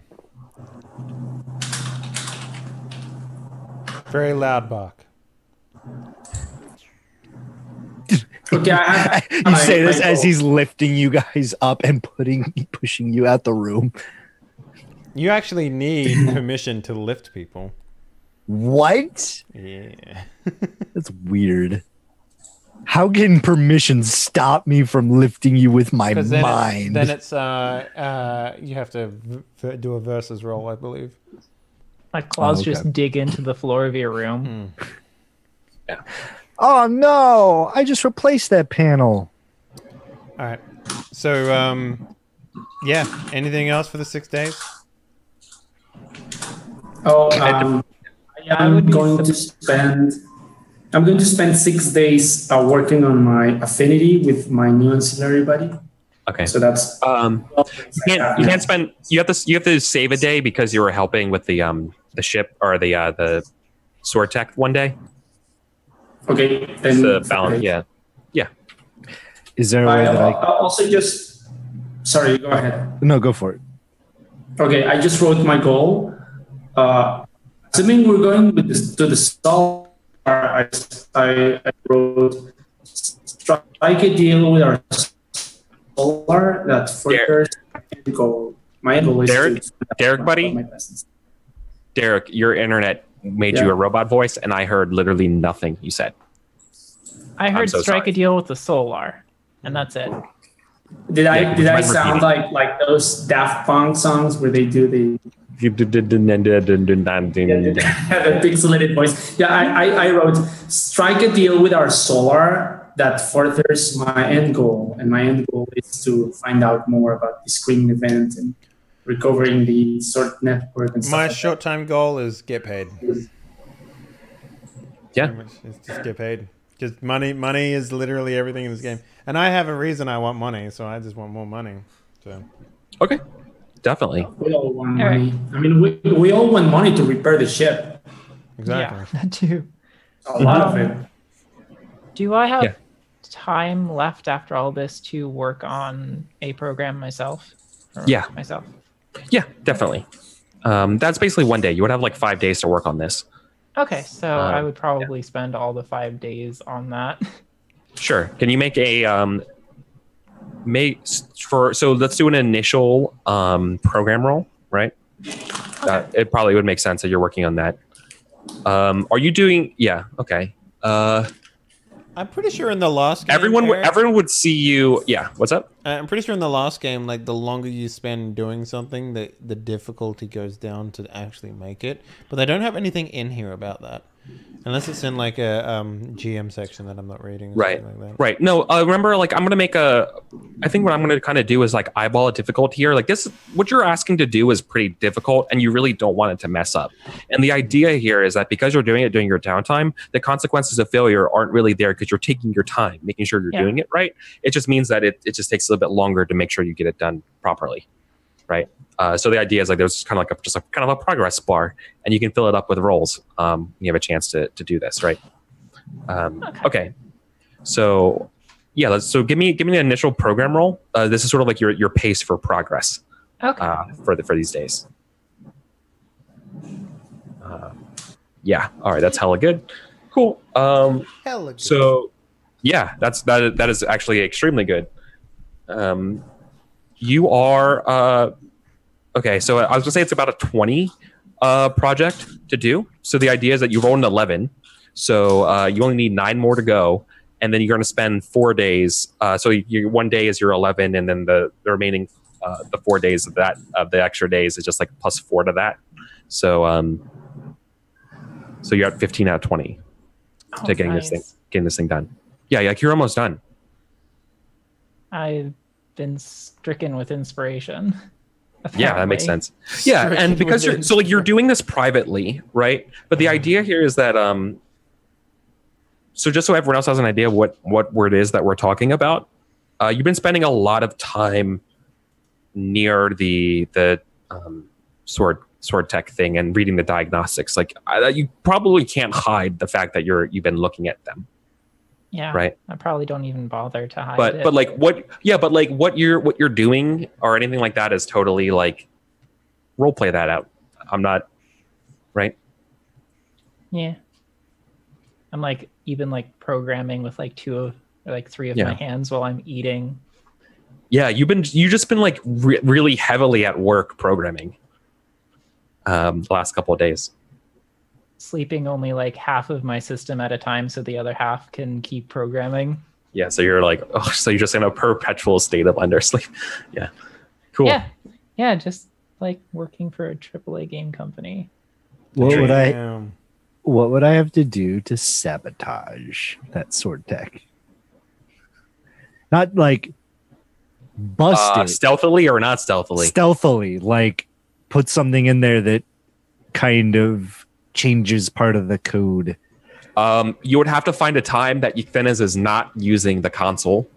Very loud bark. Okay, You say this as he's lifting you guys up and pushing you out the room. You actually need permission to lift people. What? Yeah. That's weird. How can permission stop me from lifting you with my Because then mind? then it's you have to do a versus roll, I believe. Like claws okay. just dig into the floor of your room. Oh no! I just replaced that panel. All right. So yeah. Anything else for the 6 days? Oh, I'm going to spend 6 days working on my affinity with my new ancillary buddy. Okay. So that's you can't spend. You have to save a day because you were helping with the ship or the sword tech one day. okay. Then The balance. Yeah. Is there a way that I? I'll also just sorry. Go ahead. No, go for it. Okay, I just wrote my goal. Assuming we're going with this, to the star, I wrote strike a deal with our solar that furthers my goal. My goal is Derek, buddy? my business. Derek, your internet made you a robot voice, and I heard literally nothing you said. I heard so strike sorry. a deal with the Solar, and that's it. Did I mind sound repeating? like those Daft Punk songs where they do the pixelated voice? Yeah, I wrote strike a deal with our solar that furthers my end goal, and my end goal is to find out more about the screening event and recovering the sort network and stuff. My like short-term goal is get paid. Yeah. Pretty much, it's just get paid. Just money is literally everything in this game, and I have a reason I want money, so I just want more money. So Okay. Definitely. that. We all want money. I mean, we all want money to repair the ship. exactly. Yeah, that too. A lot of it. Do I have Yeah. time left after all this to work on a program myself? Or Yeah. Myself. Yeah, definitely. That's basically 1 day. You would have like 5 days to work on this. Okay, so I would probably spend all the 5 days on that. Sure. Can you make a so let's do an initial program roll, right? It probably would make sense that you're working on that. Are you doing? Yeah. Okay. I'm pretty sure in the last game, Everyone would see you. Yeah. What's up? I'm pretty sure in the last game, like the longer you spend doing something, the difficulty goes down to actually make it. But they don't have anything in here about that, unless it's in like a GM section that I'm not reading. Or Right. something like that. Right. No. Remember, like I'm gonna make I think what I'm gonna kind of do is like eyeball a difficulty here. Like this, what you're asking to do is pretty difficult, and you really don't want it to mess up. And the idea here is that because you're doing it during your downtime, the consequences of failure aren't really there because you're taking your time, making sure you're doing it right. It just means that it just takes a little bit longer to make sure you get it done properly, right? So the idea is like there's kind of like kind of a progress bar, and you can fill it up with rolls. You have a chance to do this, right? Okay. So yeah, so give me an initial program roll. This is sort of like your pace for progress. Okay. For these days. Yeah. All right. That's hella good. Cool. Hella good. So yeah, that is actually extremely good. You are okay. So I was gonna say it's about a 20 project to do. So the idea is that you roll an 11. So you only need 9 more to go, and then you're going to spend 4 days. So 1 day is your 11, and then the remaining the 4 days of the extra days is just like plus 4 to that. So so you're at 15 out of 20 to getting nice. getting this thing done. Yeah, like you're almost done. I've been stricken with inspiration. Yeah, that makes apparently. sense. Yeah, and because you're doing this privately, right? But the idea here is that so just so everyone else has an idea of what word it is that we're talking about, you've been spending a lot of time near the sword tech thing and reading the diagnostics. Like you probably can't hide the fact that you've been looking at them. Yeah, right. I probably don't even bother to hide it. But like what you're doing or anything like that is totally like role play that out. I'm not right. Yeah, I'm like even like programming with like 2 or like 3 of my hands while I'm eating. Yeah, you just been like really heavily at work programming the last couple of days. Sleeping only like half of my system at a time so the other half can keep programming. Yeah, so you're like, so you're just in a perpetual state of undersleep. Yeah, cool. Yeah, just like working for a AAA game company. What would I have to do to sabotage that sword tech? Not like bust it. Stealthily or not stealthily? Stealthily, like put something in there that kind of changes part of the code. You would have to find a time that Ykthenez is not using the console.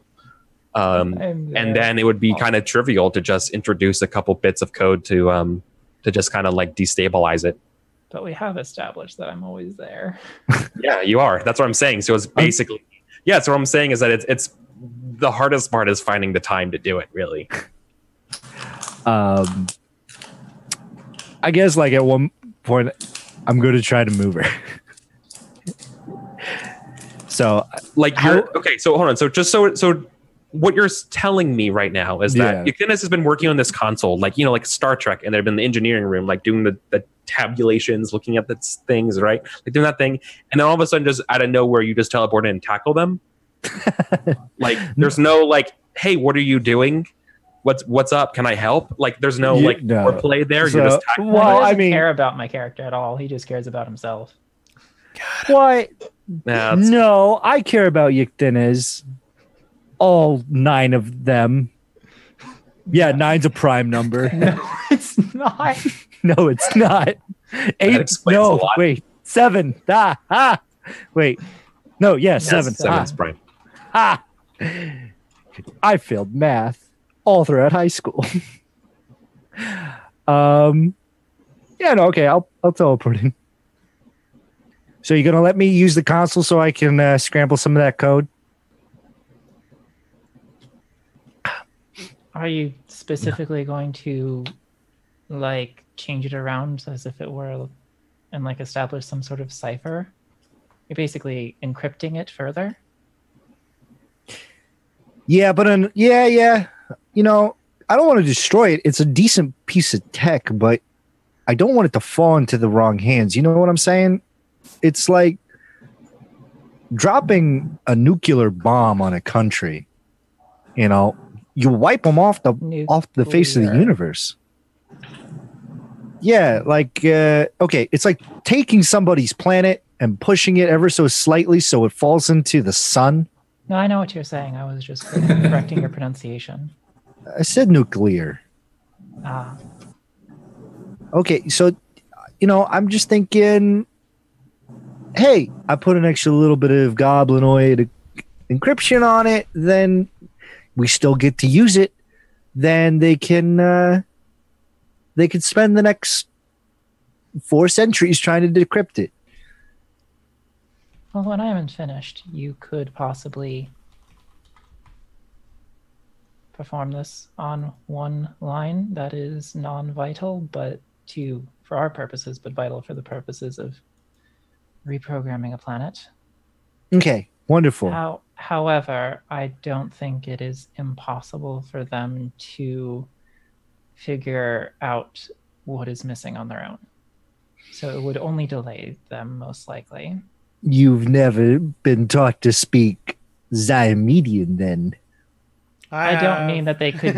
And then it would be kind of trivial to just introduce a couple bits of code to just kind of like destabilize it. But we have established that I'm always there. Yeah, you are. That's what I'm saying. So it's basically, so what I'm saying is that it's the hardest part is finding the time to do it, really. I guess like at one point I'm going to try to move her. So like okay, so hold on. So just so what you're telling me right now is that Ykthenez has been working on this console, like, you know, like Star Trek, and they've been in the engineering room, like doing the tabulations, looking at the things, right? Like doing that thing. And then all of a sudden, just out of nowhere, you just teleport in and tackle them. Like, there's no like, hey, what are you doing? What's up? Can I help? Like, there's no foreplay there. So, you just tackle. Well, I mean, care about my character at all. He just cares about himself. What? Yeah, no, I care about Ykthenez. All 9 of them. Yeah, 9's a prime number. No, it's not. No, it's not. 8. explains a No, lot. wait. 7. Wait. No, yeah, 7. Seven's prime. I failed math all throughout high school. Yeah, no, okay. I'll teleport in. So you're gonna let me use the console so I can scramble some of that code? Are you specifically going to like change it around as if it were and like establish some sort of cipher? You're basically encrypting it further. Yeah, but yeah. You know, I don't want to destroy it. It's a decent piece of tech, but I don't want it to fall into the wrong hands. You know what I'm saying? It's like dropping a nuclear bomb on a country. You know, you wipe them off the face of the universe. Yeah, like okay, it's like taking somebody's planet and pushing it ever so slightly so it falls into the sun. No, I know what you're saying. I was just correcting your pronunciation. I said nuclear. Ah. Okay, so, you know, I'm just thinking, hey, I put an extra little bit of goblinoid encryption on it, then we still get to use it. Then they can spend the next 4 centuries trying to decrypt it. Well, when I haven't finished, you could possibly perform this on one line that is non-vital, but for our purposes, but vital for the purposes of reprogramming a planet. Okay, wonderful. However, I don't think it is impossible for them to figure out what is missing on their own. So it would only delay them, most likely. You've never been taught to speak Zyamedian, then? I don't mean that they could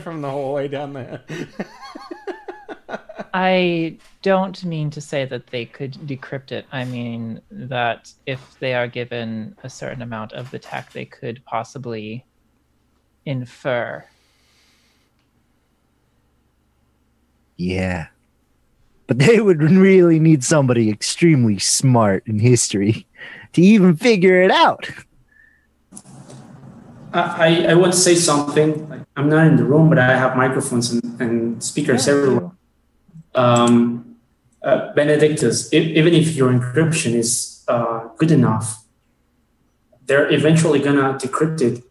from the whole way down there. I don't mean to say that they could decrypt it. I mean that if they are given a certain amount of the tech, they could possibly infer. Yeah. But they would really need somebody extremely smart in history to even figure it out. I would say something. Like, I'm not in the room, but I have microphones and speakers everywhere. Benedictus, even if your encryption is good enough, they're eventually gonna decrypt it.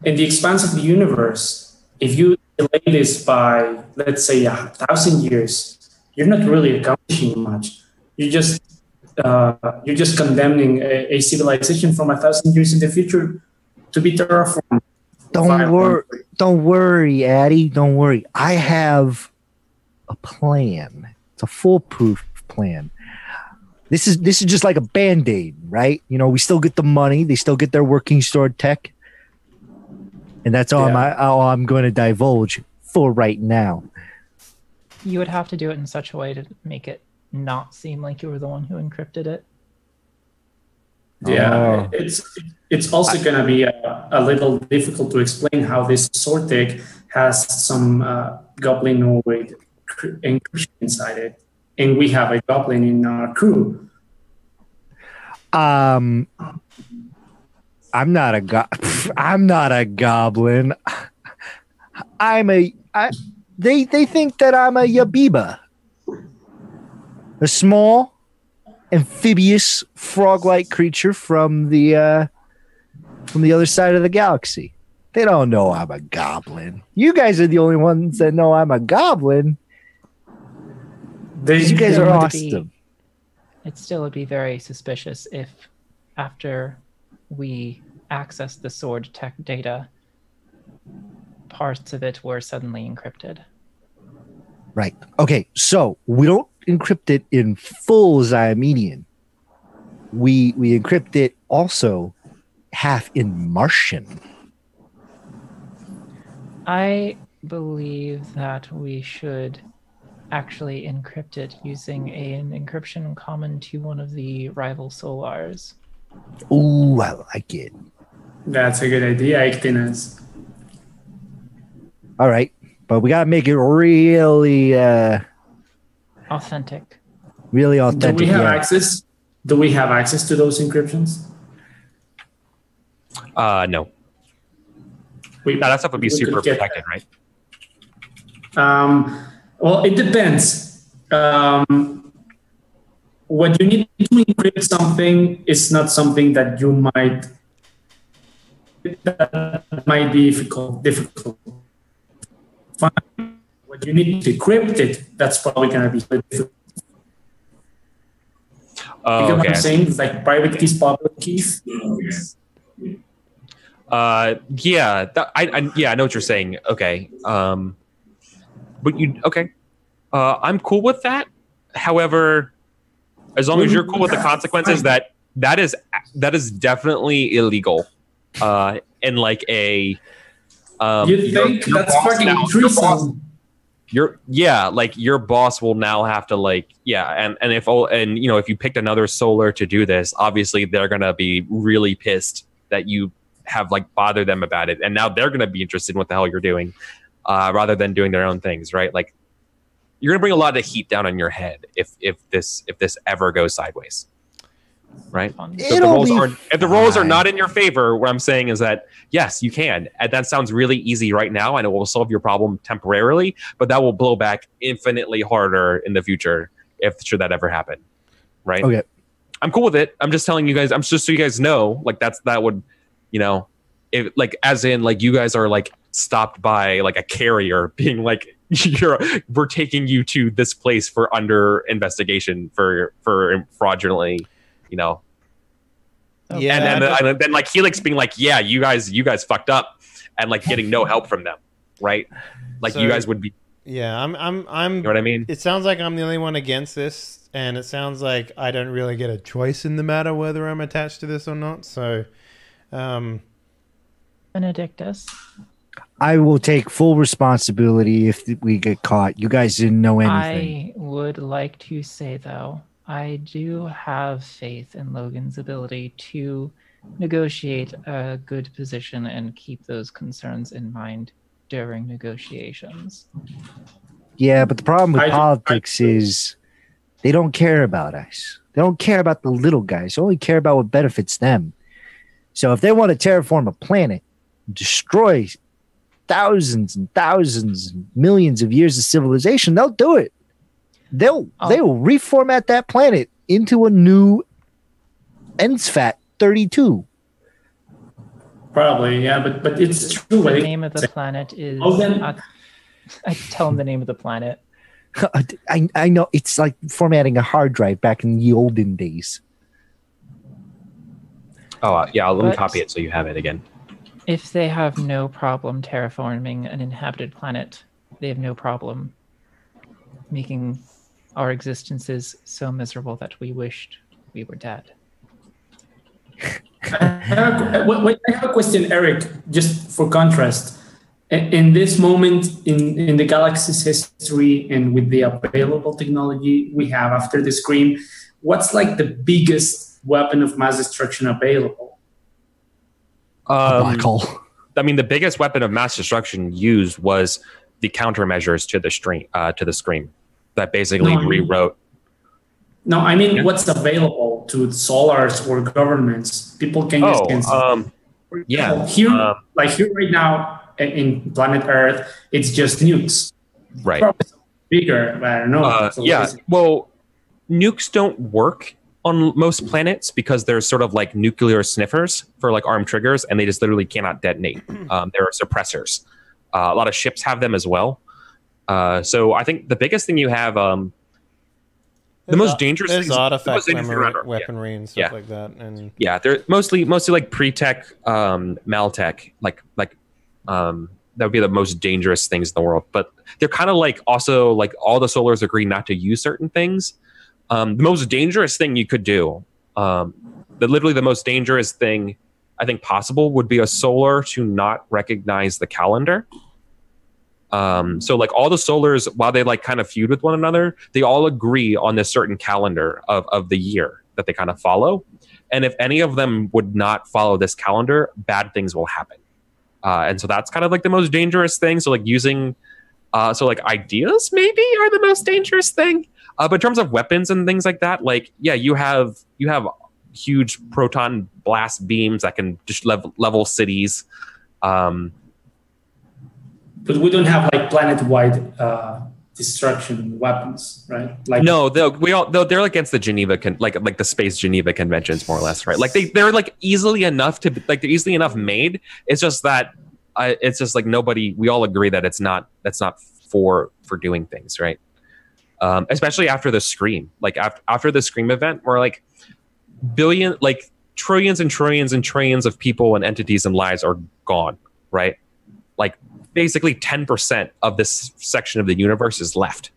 In the expanse of the universe, if you delay this by, let's say, 1,000 years, you're not really accomplishing much. You're just condemning a civilization from 1,000 years in the future to be terraformed. Don't worry, Addy. Don't worry. I have a plan. It's a foolproof plan. This is just like a Band-Aid, right? You know, we still get the money. They still get their working stored tech. And that's all I'm going to divulge for right now. You would have to do it in such a way to make it not seem like you were the one who encrypted it. Yeah, it's also going to be a little difficult to explain how this Sortek has some goblinoid encryption inside it, and we have a goblin in our crew. I'm not a goblin. They think that I'm a Yabiba, a small amphibious frog-like creature from the other side of the galaxy. They don't know I'm a goblin. You guys are the only ones that know I'm a goblin. You guys are awesome. It still would be very suspicious if, after we access the sword tech data, parts of it were suddenly encrypted. Right. Okay, so we don't encrypt it in full Zyamedian. We encrypt it also half in Martian. I believe that we should actually encrypt it using an encryption common to one of the rival solars. Ooh, I like it. That's a good idea, Ictinus. All right, but we gotta make it really, Authentic. really Do authentic. we have yeah. access? Do we have access to those encryptions? No. No, that stuff would be we super could get protected, right? Well, it depends. When you need to encrypt something, it's not something that might be difficult. Fine. When you need to decrypt it, that's probably going to be difficult. Oh, Because okay. I'm saying it's like private keys, public keys. Yeah, I know what you're saying. Okay. But I'm cool with that. However, as long as you're cool with the consequences, that is definitely illegal. In like a You think that's fucking treason? Your boss will now have to and if you picked another solar to do this, obviously they're gonna be really pissed that you have bothered them about it, and now they're gonna be interested in what the hell you're doing, rather than doing their own things, right? Like, you're gonna bring a lot of heat down on your head if this ever goes sideways, right? If the roles are not in your favor, what I'm saying is that yes, you can, and that sounds really easy right now, and it will solve your problem temporarily, but that will blow back infinitely harder in the future should that ever happen, right? Okay. I'm cool with it. I'm just telling you guys. I'm just so you guys know, that would, if as in you guys are stopped by a carrier being we're taking you to this place for under investigation for fraudulently, Yeah, and then Helix being yeah, you guys fucked up, and getting no help from them, right? So, you guys would be. Yeah, I'm. You know what I mean? It sounds like I'm the only one against this, and it sounds like I don't really get a choice in the matter whether I'm attached to this or not. So, Benedictus. I will take full responsibility if we get caught. You guys didn't know anything. I would like to say, though, I do have faith in Logan's ability to negotiate a good position and keep those concerns in mind during negotiations. Yeah, but the problem with politics is they don't care about us. They don't care about the little guys. They only care about what benefits them. So if they want to terraform a planet, destroy thousands and thousands, millions of years of civilization, they'll do it. They will reformat that planet into a new ENSFAT 32. Probably, yeah, but it's true. The name of the planet is. I tell him the name of the planet. I know, it's like formatting a hard drive back in the olden days. Oh yeah, let me copy it so you have it again. If they have no problem terraforming an inhabited planet, they have no problem making our existences so miserable that we wished we were dead. I have a question, Eric, just for contrast. In this moment in the galaxy's history and with the available technology we have after the Scream, what's the biggest weapon of mass destruction available? A black hole. I mean, the biggest weapon of mass destruction used was the countermeasures to the Scream that basically rewrote. No, I mean, what's available to solars or governments? People can use. Here right now in planet Earth, it's just nukes. Right. Probably bigger, I don't know. Well, nukes don't work on most planets because they're sort of like nuclear sniffers for armed triggers, and they just literally cannot detonate. There are suppressors. A lot of ships have them as well. So I think the biggest thing you have, the most dangerous. There's artifact weaponry and stuff like that, and they're mostly pre-tech, maltech, that would be the most dangerous things in the world. But they're kind of also all the solars agree not to use certain things. The most dangerous thing you could do, literally the most dangerous thing I think possible, would be a solar to not recognize the calendar. So all the solars, while they kind of feud with one another, they all agree on this certain calendar of the year that they kind of follow. And if any of them would not follow this calendar, bad things will happen. And so that's kind of like the most dangerous thing. So like using, so like ideas maybe are the most dangerous thing. But in terms of weapons and things like that, like yeah, you have huge proton blast beams that can just level cities. But we don't have like planet-wide destruction weapons, right? Like No, they're against the Geneva like the Space Geneva Conventions, more or less, right? Like they're like easily enough they're easily enough made. It's just that it's just like nobody. We all agree that that's not for doing things, right? Especially after the Scream, like after the Scream event, where like trillions and trillions and trillions of people and entities and lives are gone, right? Like basically 10% of this section of the universe is left.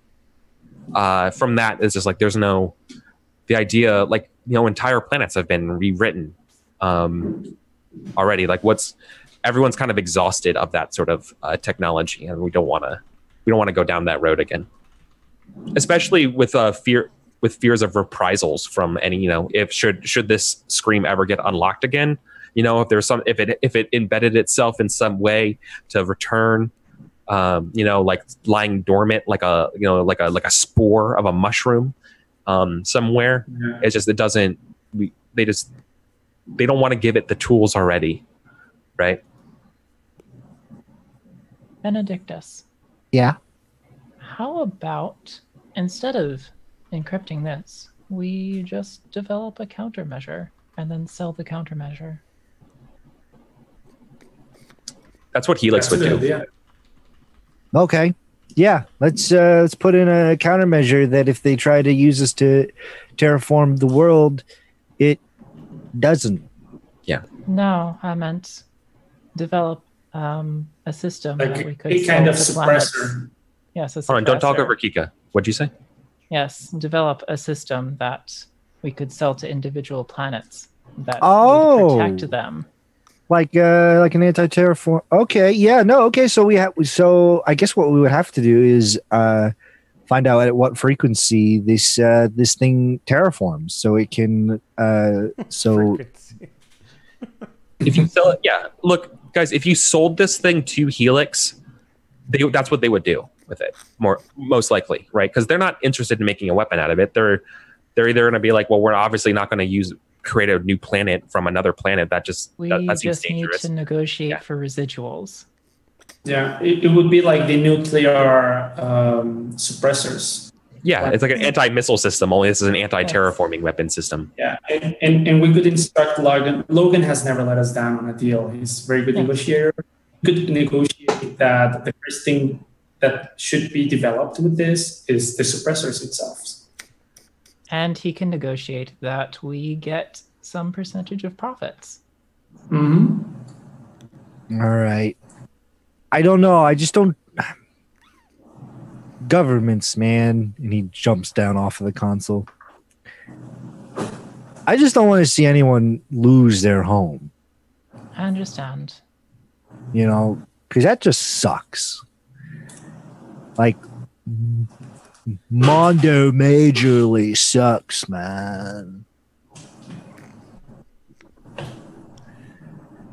From that, it's just like there's no the idea, like entire planets have been rewritten already. Like everyone's kind of exhausted of that sort of technology, and we don't want to go down that road again. Especially with fears of reprisals from any, if should this Scream ever get unlocked again, if it embedded itself in some way to return, like lying dormant, like a spore of a mushroom, somewhere. Yeah. It's just they don't want to give it the tools already, right? Benedictus. Yeah. How about instead of encrypting this, we just develop a countermeasure and then sell the countermeasure? That's what Helix would do. Yeah. Okay. Yeah. Let's put in a countermeasure that if they try to use us to terraform the world, it doesn't. Yeah. No, I meant develop a system like that we could a kind of suppressor. Yes, a suppressor. Hold on, don't talk over Kika. What'd you say? Yes, develop a system that we could sell to individual planets that would protect them. Like an anti-terraform. Okay, yeah, no, okay. So I guess what we would have to do is find out at what frequency this thing terraforms, so it can If you sell it, yeah. Look, guys, if you sold this thing to Helix, that's what they would do with it, most likely, right? Because they're not interested in making a weapon out of it. They're either going to be like, well, we're obviously not going to create a new planet from another planet. That seems dangerous. Need to negotiate for residuals. Yeah, it would be like the nuclear suppressors. Yeah, it's like an anti-missile system, only this is an anti-terraforming weapon system. Yeah, and we could instruct Logan. Logan has never let us down on a deal. He's a very good negotiator. We could negotiate that the first thing that should be developed with this is the suppressors itself. And he can negotiate that we get some percentage of profits. Mm-hmm. All right. I don't know. I just don't... Governments, man. And he jumps down off of the console. I just don't want to see anyone lose their home. I understand. Because that just sucks. Like, Mondo majorly sucks, man.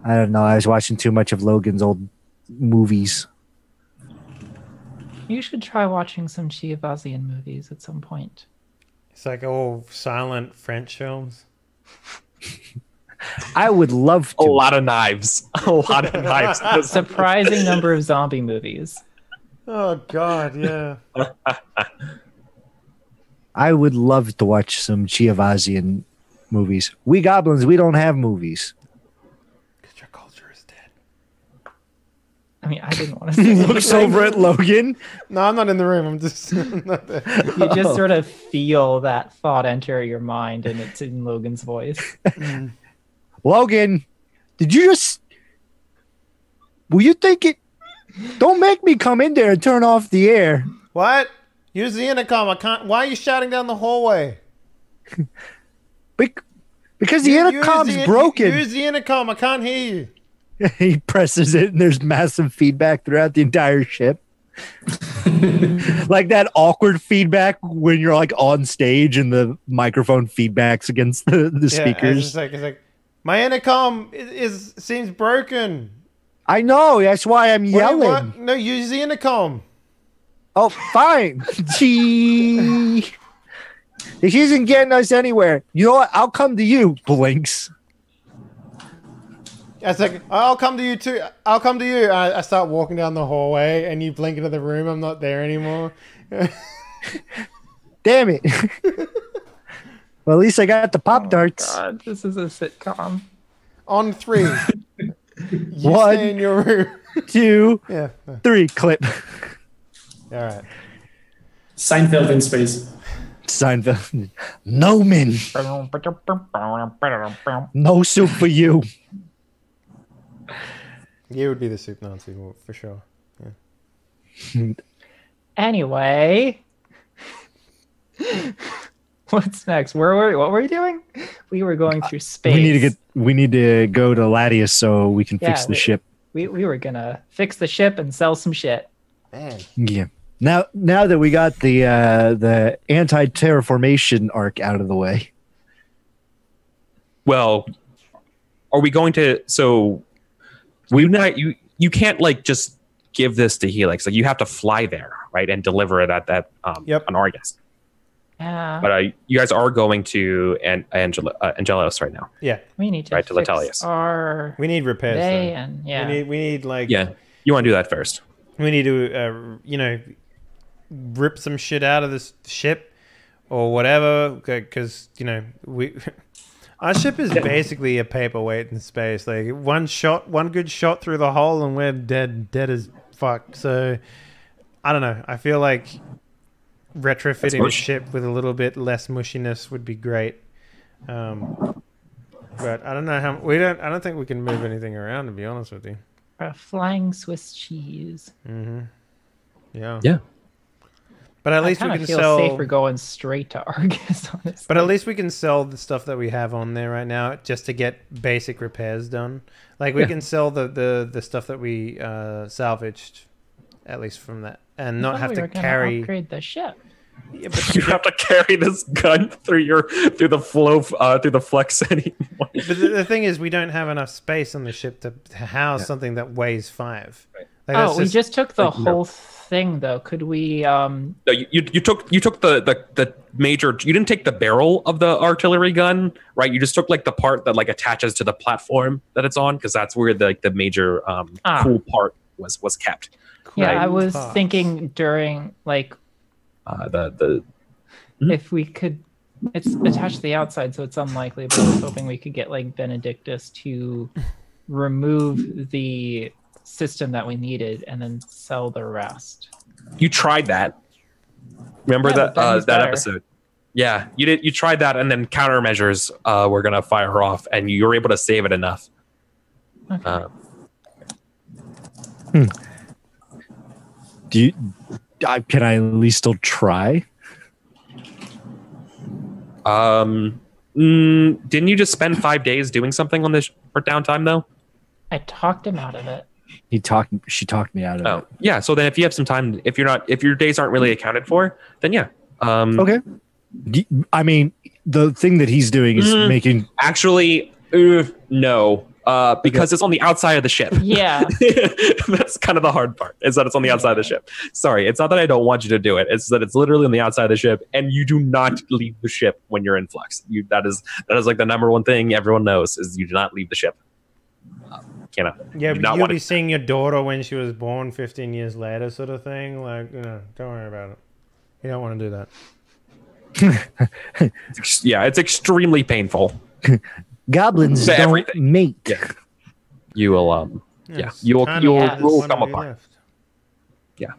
I don't know. I was watching too much of Logan's old movies. You should try watching some Chiavazian movies at some point. It's like all silent French films. I would love to. A lot of knives. A lot of knives. A surprising number of zombie movies. Oh, God, yeah. I would love to watch some Chiavazian movies. We goblins, we don't have movies. Because your culture is dead. I mean, I didn't want to say He looks over at Logan. No, I'm not in the room. I'm just not there. You just sort of feel that thought enter your mind, and it's in Logan's voice. Logan, did you just... Will you think it... Don't make me come in there and turn off the air. What? Use the intercom. I can't... Why are you shouting down the hallway? Because the intercom's broken. Use the intercom. I can't hear you. He presses it and there's massive feedback throughout the entire ship. Like that awkward feedback when you're like on stage and the microphone feedbacks against the speakers. It's like my intercom seems broken. I know. That's why I'm What do you yelling. want? No, use the intercom. Oh, fine. Gee. This isn't getting us anywhere. You know what? I'll come to you, Blinks. I was like, I'll come to you too. I'll come to you. I start walking down the hallway, and you blink into the room. I'm not there anymore. Damn it. Well, at least I got the Pop-Tarts. God, this is a sitcom. On 3. You One, stay in your room. 2, Yeah. 3, clip. All right. Seinfeld in space. Seinfeld. No, man. No soup for you. You would be the soup Nazi for sure. Yeah. Anyway, what's next? What were we doing? We were going through space. We need to go to Latius so we can fix the ship. We were gonna fix the ship and sell some shit. Man. Yeah. Now that we got the anti-terraformation arc out of the way. Well, are we going to? So we not you can't like just give this to Helix. Like you have to fly there, right, and deliver it at that on Argus. Yeah. But you guys are going to Angelos right now. Yeah. We need to Right, to fix Letelius. our We need repairs. day Though. and yeah. We need like. Yeah, you want to do that first. We need to rip some shit out of this ship or whatever, because our ship is basically a paperweight in space. Like one good shot through the hole and we're dead as fuck. So I don't know, I feel like retrofitting the ship with a little bit less mushiness would be great. But I don't know how I don't think we can move anything around, to be honest with you. A flying Swiss cheese. Yeah. But at least we can feel sell. safer going straight to Argus. Honestly. But at least we can sell the stuff that we have on there right now, just to get basic repairs done. Like we can sell the stuff that we salvaged, at least from that, and not have to carry. Upgrade the ship. Yeah, but You have to carry this gun through the flex anymore. But the thing is, we don't have enough space on the ship to house something that weighs 5. Right. Like, We just took the whole thing, though. Could we? No, you took the major. You didn't take the barrel of the artillery gun, right? You just took like the part that like attaches to the platform that it's on, because that's where the major cool part was kept. Yeah, Right. I was thinking during like if we could. It's attached to the outside, so it's unlikely. But I was hoping we could get like Benedictus to remove the system that we needed and then sell the rest. You tried that. Remember that episode? Yeah, you did. You tried that, and then countermeasures were gonna fire her off, and you were able to save it enough. Okay. Can I at least still try? Didn't you just spend 5 days doing something on this for downtime though? I talked him out of it. She talked me out of it. Yeah. So then if you have some time, if your days aren't really accounted for, then yeah. Okay. I mean, the thing that he's doing is making. Actually, no. Because it's on the outside of the ship. Yeah. That's kind of the hard part, is that it's on the outside of the ship. Sorry, it's not that I don't want you to do it. It's that it's literally on the outside of the ship, and you do not leave the ship when you're in flux. That is like the number one thing everyone knows, is you do not leave the ship. Yeah, but you'll be seeing your daughter when she was born 15 years later, sort of thing. Like, don't worry about it. You don't want to do that. Yeah, it's extremely painful. Goblins don't mate. Yeah. You will you'll come apart. Yeah.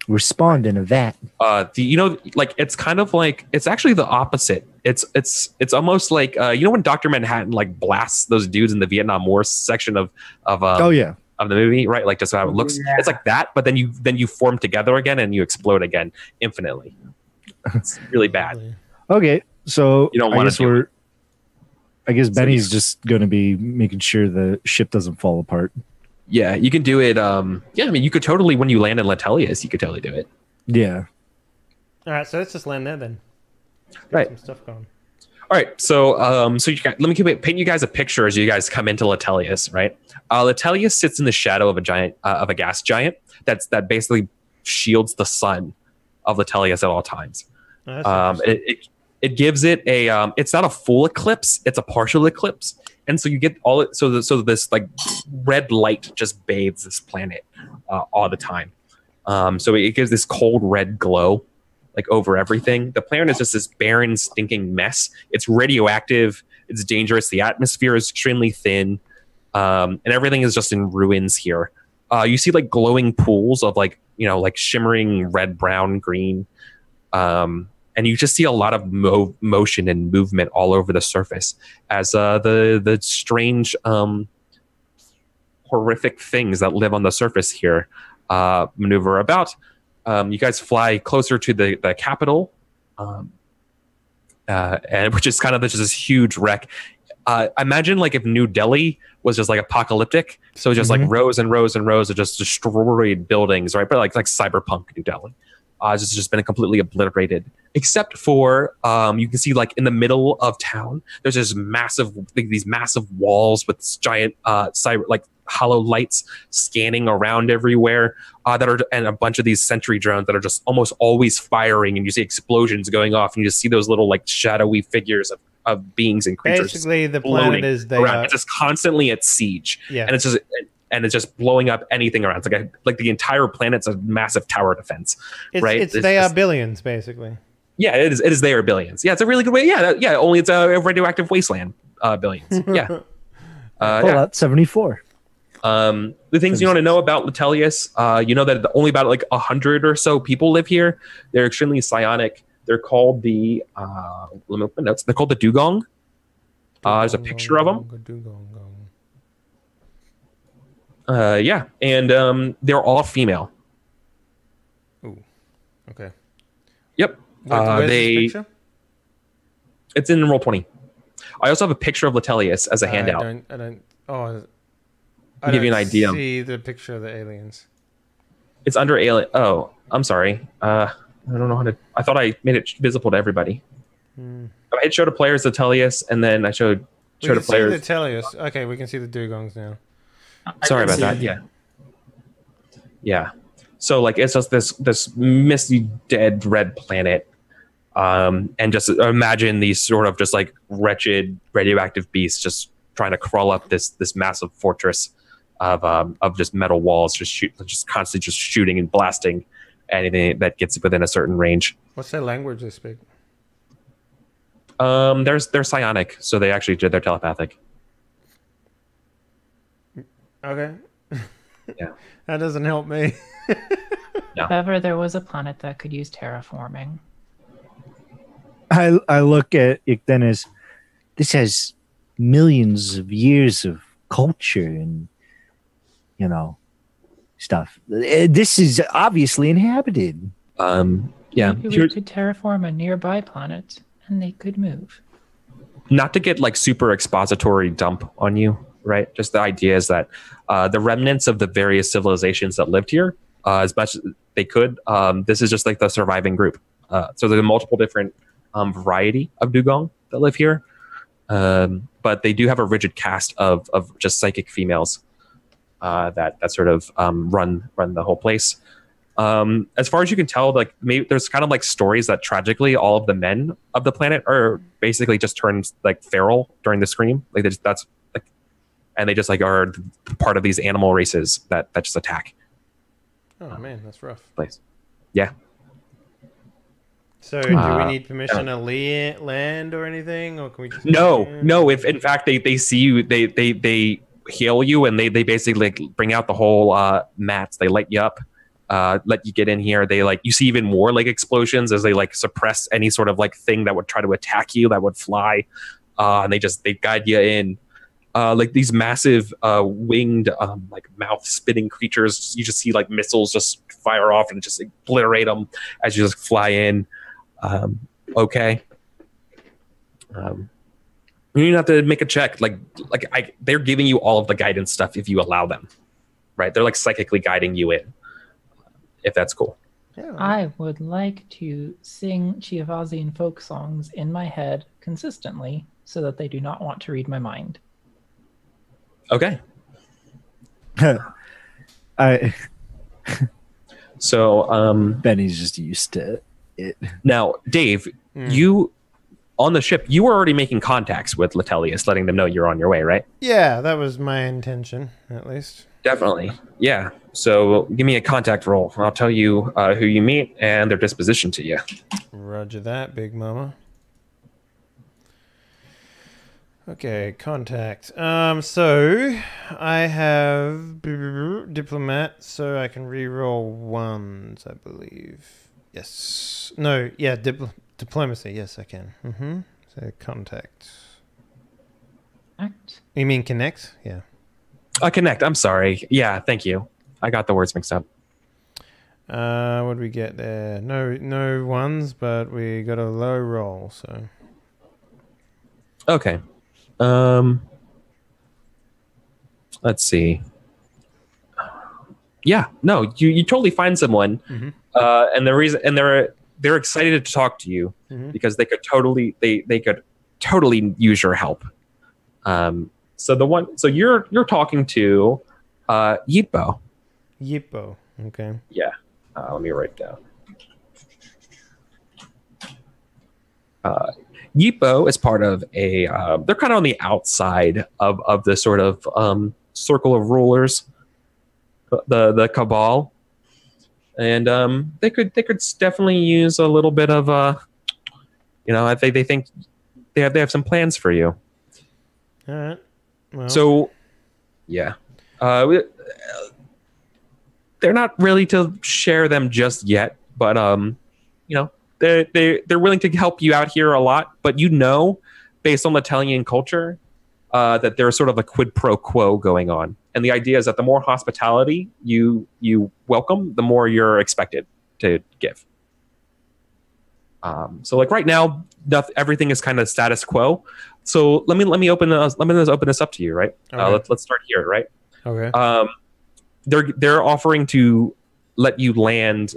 We're spawned in a vat. It's kind of like, it's actually the opposite. It's almost like when Dr. Manhattan like blasts those dudes in the Vietnam War section of the movie, right? Like just how it looks. Yeah. It's like that, but then you form together again and you explode again infinitely. It's really bad. Okay, so you don't want to. I guess Benny's just going to be making sure the ship doesn't fall apart. Yeah, you can do it. I mean, you could totally, when you land in Letelius, you could totally do it. Yeah. All right, so let's just land there then. Right. Some stuff going. All right, so let me paint you guys a picture as you guys come into Latelius, right? Latelius sits in the shadow of a giant, of a gas giant that basically shields the sun of Latelius at all times. It gives it a it's not a full eclipse, it's a partial eclipse, and so you get all it. So this like red light just bathes this planet all the time. So it gives this cold red glow like over everything. The planet is just this barren, stinking mess. It's radioactive. It's dangerous. The atmosphere is extremely thin, and everything is just in ruins here. You see like glowing pools of like like shimmering red, brown, green, and you just see a lot of motion and movement all over the surface as the strange, horrific things that live on the surface here maneuver about. You guys fly closer to the capital, and which is kind of just this huge wreck. Imagine like if New Delhi was just like apocalyptic, so just like rows and rows and rows of just destroyed buildings, right? But like cyberpunk New Delhi. It's just been completely obliterated, except for you can see like in the middle of town, there's this these massive walls with this giant hollow lights scanning around everywhere and a bunch of these sentry drones that are just almost always firing, and you see explosions going off, and you just see those little like shadowy figures of beings and creatures. Basically, the planet is it's just constantly at siege, and it's just blowing up anything around. It's like the entire planet's a massive tower defense, right? They are billions, basically. Yeah, it is. They are billions. Yeah, it's a really good way. Yeah, only it's a radioactive wasteland. Billions. Yeah. Fallout 74. The things you want to know about Latelius, you know that only about like 100 or so people live here. They're extremely psionic. They're called the let me open my notes. They're called the Dugong. There's a picture of them. Yeah, and they're all female. Ooh, okay. Yep. Where's this picture? It's in Roll20. I also have a picture of Latelius as a handout. I don't. Oh. I'll give you an idea. See the picture of the aliens. It's under alien. Oh, I'm sorry. I don't know how to. I thought I made it visible to everybody. I hit show to players Latelius, and then I showed show to players. We can see the Latelius. Okay, we can see the Dugongs now. Sorry about that. Yeah. So like it's just this misty, dead red planet, and just imagine these sort of just like wretched radioactive beasts just trying to crawl up this massive fortress of just metal walls, just constantly just shooting and blasting anything that gets within a certain range. What's their language they speak? They're psionic, so they're telepathic. Okay. Yeah. That doesn't help me. No. If ever there was a planet that could use terraforming. I look at it then as this has millions of years of culture and stuff. This is obviously inhabited. Yeah. Maybe we could terraform a nearby planet and they could move. Not to get like super expository dump on you, right? Just the idea is that the remnants of the various civilizations that lived here, as much as they could, this is just like the surviving group. So there's multiple different variety of Dugong that live here, but they do have a rigid caste of just psychic females that sort of run the whole place. As far as you can tell, like maybe there's kind of like stories that tragically all of the men of the planet are basically just turned like feral during the scream. Like and they just like are part of these animal races that just attack. Oh man, that's rough. Place. Yeah. So do we need permission to land or anything, or can we just no? If in fact they see you, they heal you, and they basically like bring out the whole mats. They light you up, let you get in here. They like you see even more like explosions as they like suppress any sort of like thing that would try to attack you that would fly, and they guide you in. Like these massive winged like mouth spitting creatures. You just see like missiles just fire off and just obliterate them as you just fly in. Okay. You have to make a check. They're giving you all of the guidance stuff if you allow them, right? They're like psychically guiding you in, if that's cool. Yeah. I would like to sing Chiavazian folk songs in my head consistently so that they do not want to read my mind. Okay. I So Benny's just used to it. now, Dave, you on the ship, you were already making contacts with Letelius, letting them know you're on your way, right? Yeah, that was my intention, at least. Definitely. Yeah. So give me a contact roll. I'll tell you who you meet and their disposition to you. Roger that, Big Mama. Okay, contact. So I have diplomat, so I can re-roll ones, I believe. Yes. No. Yeah. Diplomacy. Yes, I can. So contact. Act. You mean connect? Yeah. Connect. I'm sorry. Yeah. Thank you. I got the words mixed up. What did we get there? No ones, but we got a low roll. So. Okay. Let's see. Yeah. No. You totally find someone, and the reason and they're excited to talk to you because they could totally use your help. So you're talking to Yipo. Yipo. Okay. Yeah. Let me write down. Yipo is part of a. They're kind of on the outside of the sort of circle of rulers, the cabal, and they could definitely use a little bit of I think they have some plans for you. All right. Well. So, yeah, they're not really to share them just yet, but they're willing to help you out here a lot. But based on Italian culture, that there's sort of a quid pro quo going on, and the idea is that the more hospitality you welcome, the more you're expected to give. So like right now, everything is kind of status quo. So let me open this up to you, right? Okay. Let's start here, right? Okay. They're offering to let you land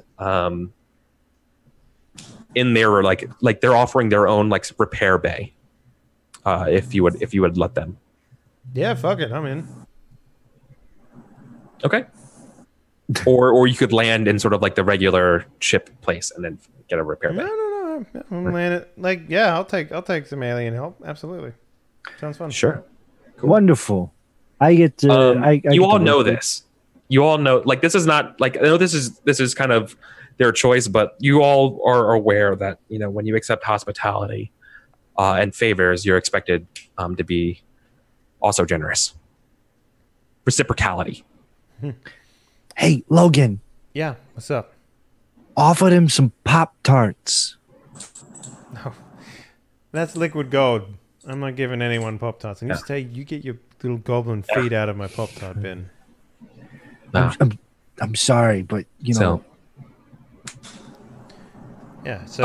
in their like they're offering their own like repair bay. If you would let them. Yeah, fuck it, I'm in. Okay. or you could land in sort of like the regular ship place and then get a repair bay. No. I'm landing. Like, yeah, I'll take some alien help. Absolutely. Sounds fun. Sure. Cool. Wonderful. I get to. You all know this. You all know, like, this is not like, I know this is kind of their choice, but you all are aware that when you accept hospitality and favors, you're expected to be also generous. Reciprocality. Hey, Logan. Yeah. What's up? Offered him some Pop-Tarts. No, that's liquid gold. I'm not giving anyone Pop-Tarts. And you get your little goblin feet out of my Pop-Tart bin. I'm sorry, but Yeah, so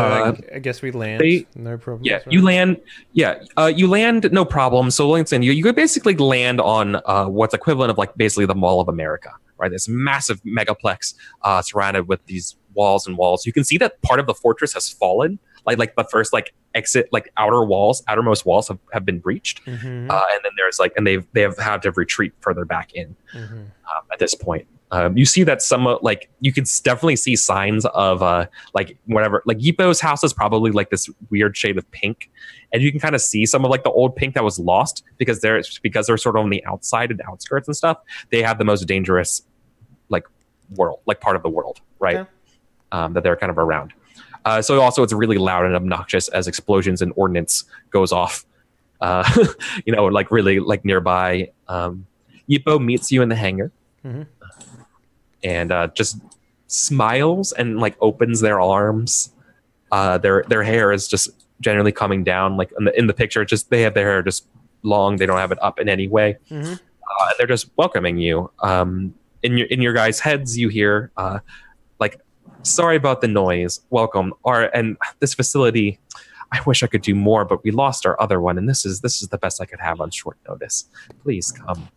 I guess we land. No problem. Yeah, right? You land. Yeah, you land. No problem. So, listen, you could basically land on what's equivalent of like basically the Mall of America, right? This massive megaplex surrounded with these walls and walls. You can see that part of the fortress has fallen. Like the first exit, outermost walls have been breached, and then there's they have had to retreat further back in at this point. You see that you can definitely see signs of whatever. Like Yipo's house is probably like this weird shade of pink, and you can kind of see some of like the old pink that was lost because they're sort of on the outside and outskirts and stuff. They have the most dangerous part of the world, right? Yeah. That they're kind of around. So also it's really loud and obnoxious as explosions and ordnance goes off. Really nearby. Yipo meets you in the hangar. And just smiles and opens their arms. Their hair is just generally coming down. Like in the picture, just they have their hair just long. They don't have it up in any way. They're just welcoming you. In your guys' heads, you hear sorry about the noise. Welcome. And this facility, I wish I could do more, but we lost our other one, and this is the best I could have on short notice. Please come.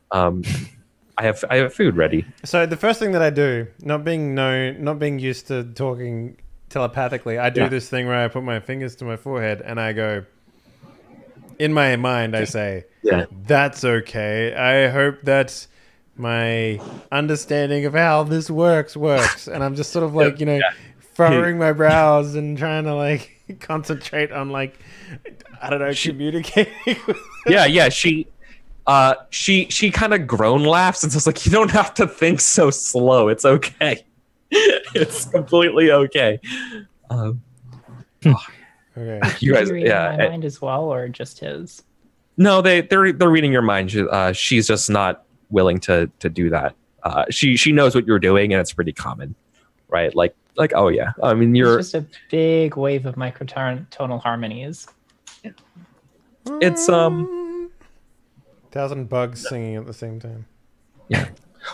I have food ready. So the first thing that I do, not being used to talking telepathically, I do this thing where I put my fingers to my forehead and I go, in my mind, I say, that's okay. I hope that my understanding of how this works. And I'm just sort of like, furrowing my brows and trying to like concentrate on like, I don't know, communicating with she kind of groan laughs and says like, you don't have to think so slow. It's okay. It's completely okay. Okay. You guys, reading my mind as well, or just his? No, they're reading your mind. She's just not willing to do that. She knows what you're doing, and it's pretty common, right? Like oh yeah. I mean, it's just a big wave of microtonal harmonies. It's 1,000 bugs singing at the same time. Yeah.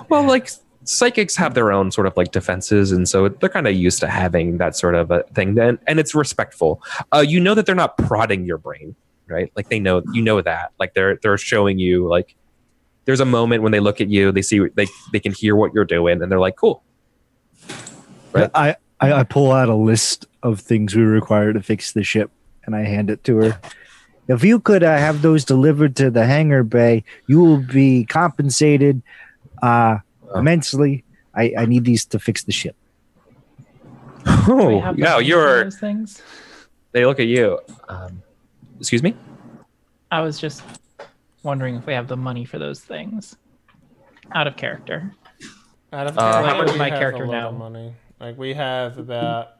Well, like psychics have their own sort of like defenses, and so they're kind of used to having that sort of a thing. Then, and it's respectful. You know that they're not prodding your brain, right? Like they know, that. Like they're showing you like there's a moment when they look at you, they see they can hear what you're doing, and they're like, cool. Right. I pull out a list of things we require to fix the ship, and I hand it to her. If you could have those delivered to the hangar bay, you will be compensated immensely. I need these to fix the ship. Oh, yeah, you're. Those things? They look at you. Excuse me? I was just wondering if we have the money for those things. Out of character. Out of how much we my have character a lot now? of money. Like we have about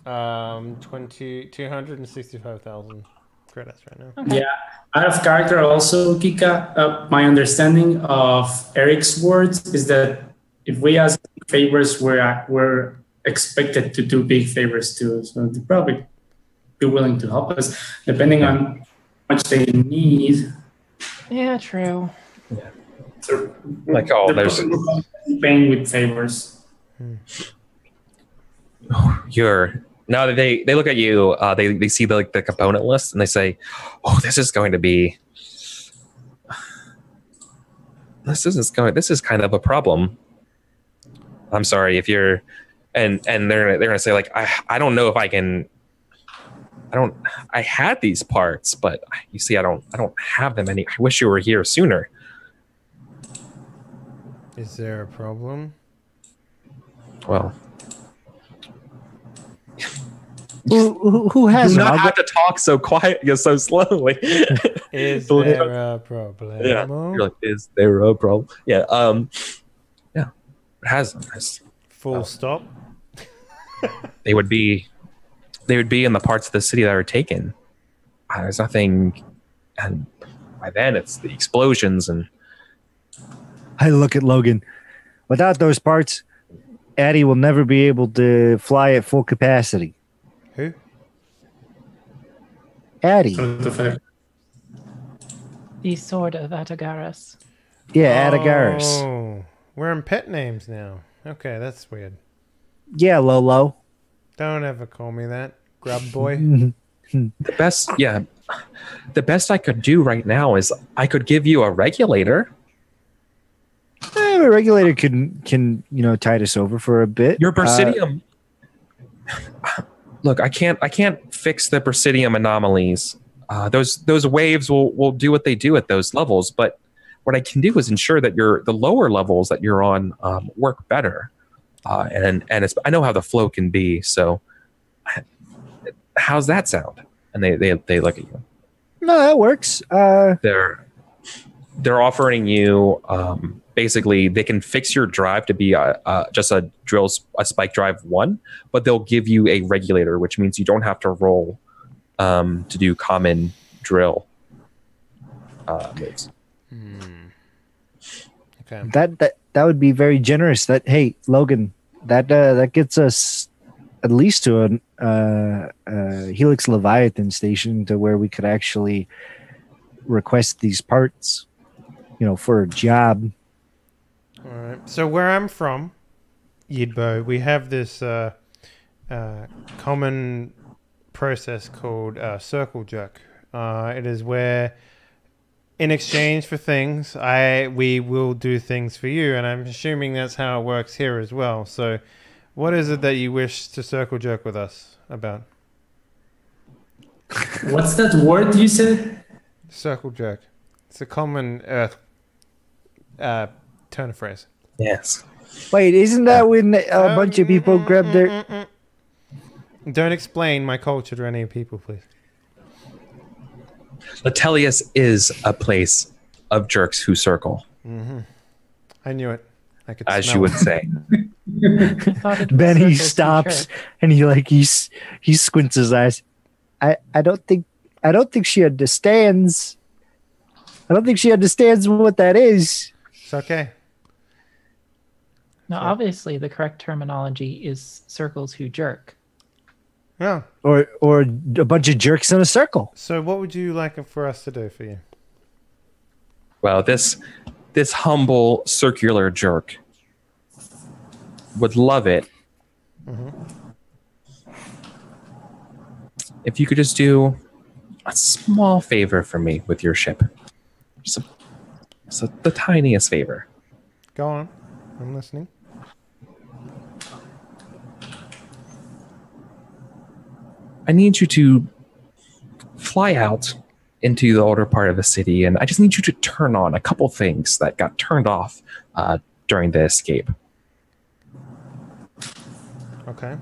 265,000 credits right now. Okay. Yeah, out of character also, Kika, my understanding of Eric's words is that if we ask favors, we're expected to do big favors too. So they'll probably be willing to help us, depending on how much they need. Yeah, true. Yeah. So, like, there's paying with favors. No, they look at you. They see the component list and they say, "Oh, this is kind of a problem." I'm sorry if you're, and they're gonna say like, I don't know if I can. I had these parts, but you see, I don't have them any. I wish you were here sooner. Is there a problem? Well. Who has do not have to talk so quiet, so slowly. Is there a problem? Yeah, you're like, is there a problem? Yeah, yeah, it has. Full stop. They would be in the parts of the city that are taken. There's nothing, and by then it's the explosions and. I look at Logan. Without those parts, Addie will never be able to fly at full capacity. Who? Addie. The sword of Atagaris. Yeah, Atagaris. Oh, we're in pet names now. Okay, that's weird. Yeah, Lolo. Don't ever call me that, grub boy. The best I could do right now is I could give you a regulator. A regulator can tide us over for a bit. Your Bersidium. Look, I can't fix the Bersidium anomalies. Those waves will do what they do at those levels, but what I can do is ensure that the lower levels that you're on work better. And I know how the flow can be. So, how's that sound? And they look at you. No, that works. They're offering you basically they can fix your drive to be just a spike drive 1, but they'll give you a regulator, which means you don't have to roll to do common drill moves. Okay. That would be very generous. Hey, Logan, that gets us at least to a Helix Leviathan station to where we could actually request these parts, for a job. All right. So where I'm from, Yidbo, we have this common process called circle jerk. It is where in exchange for things, we will do things for you, and I'm assuming that's how it works here as well. So, what is it that you wish to circle jerk with us about? What's that word you said? Circle jerk. It's a common Earth turn of phrase. Yes. Wait, isn't that when a bunch of people grab their... Don't explain my culture to any people, please. Latelius is a place of jerks who circle, I knew it. I could as smell you would it. say. I thought it was Benny circles to stops jerk. and he squints his eyes. I don't think she understands. I don't think she understands what that is. It's okay. Now, obviously, the correct terminology is circles who jerk. Yeah. Or a bunch of jerks in a circle. So, what would you like for us to do for you? Well, this humble circular jerk would love it if you could just do a small favor for me with your ship. Just the tiniest favor. Go on. I'm listening. I need you to fly out into the older part of the city, and I just need you to turn on a couple things that got turned off during the escape. Okay.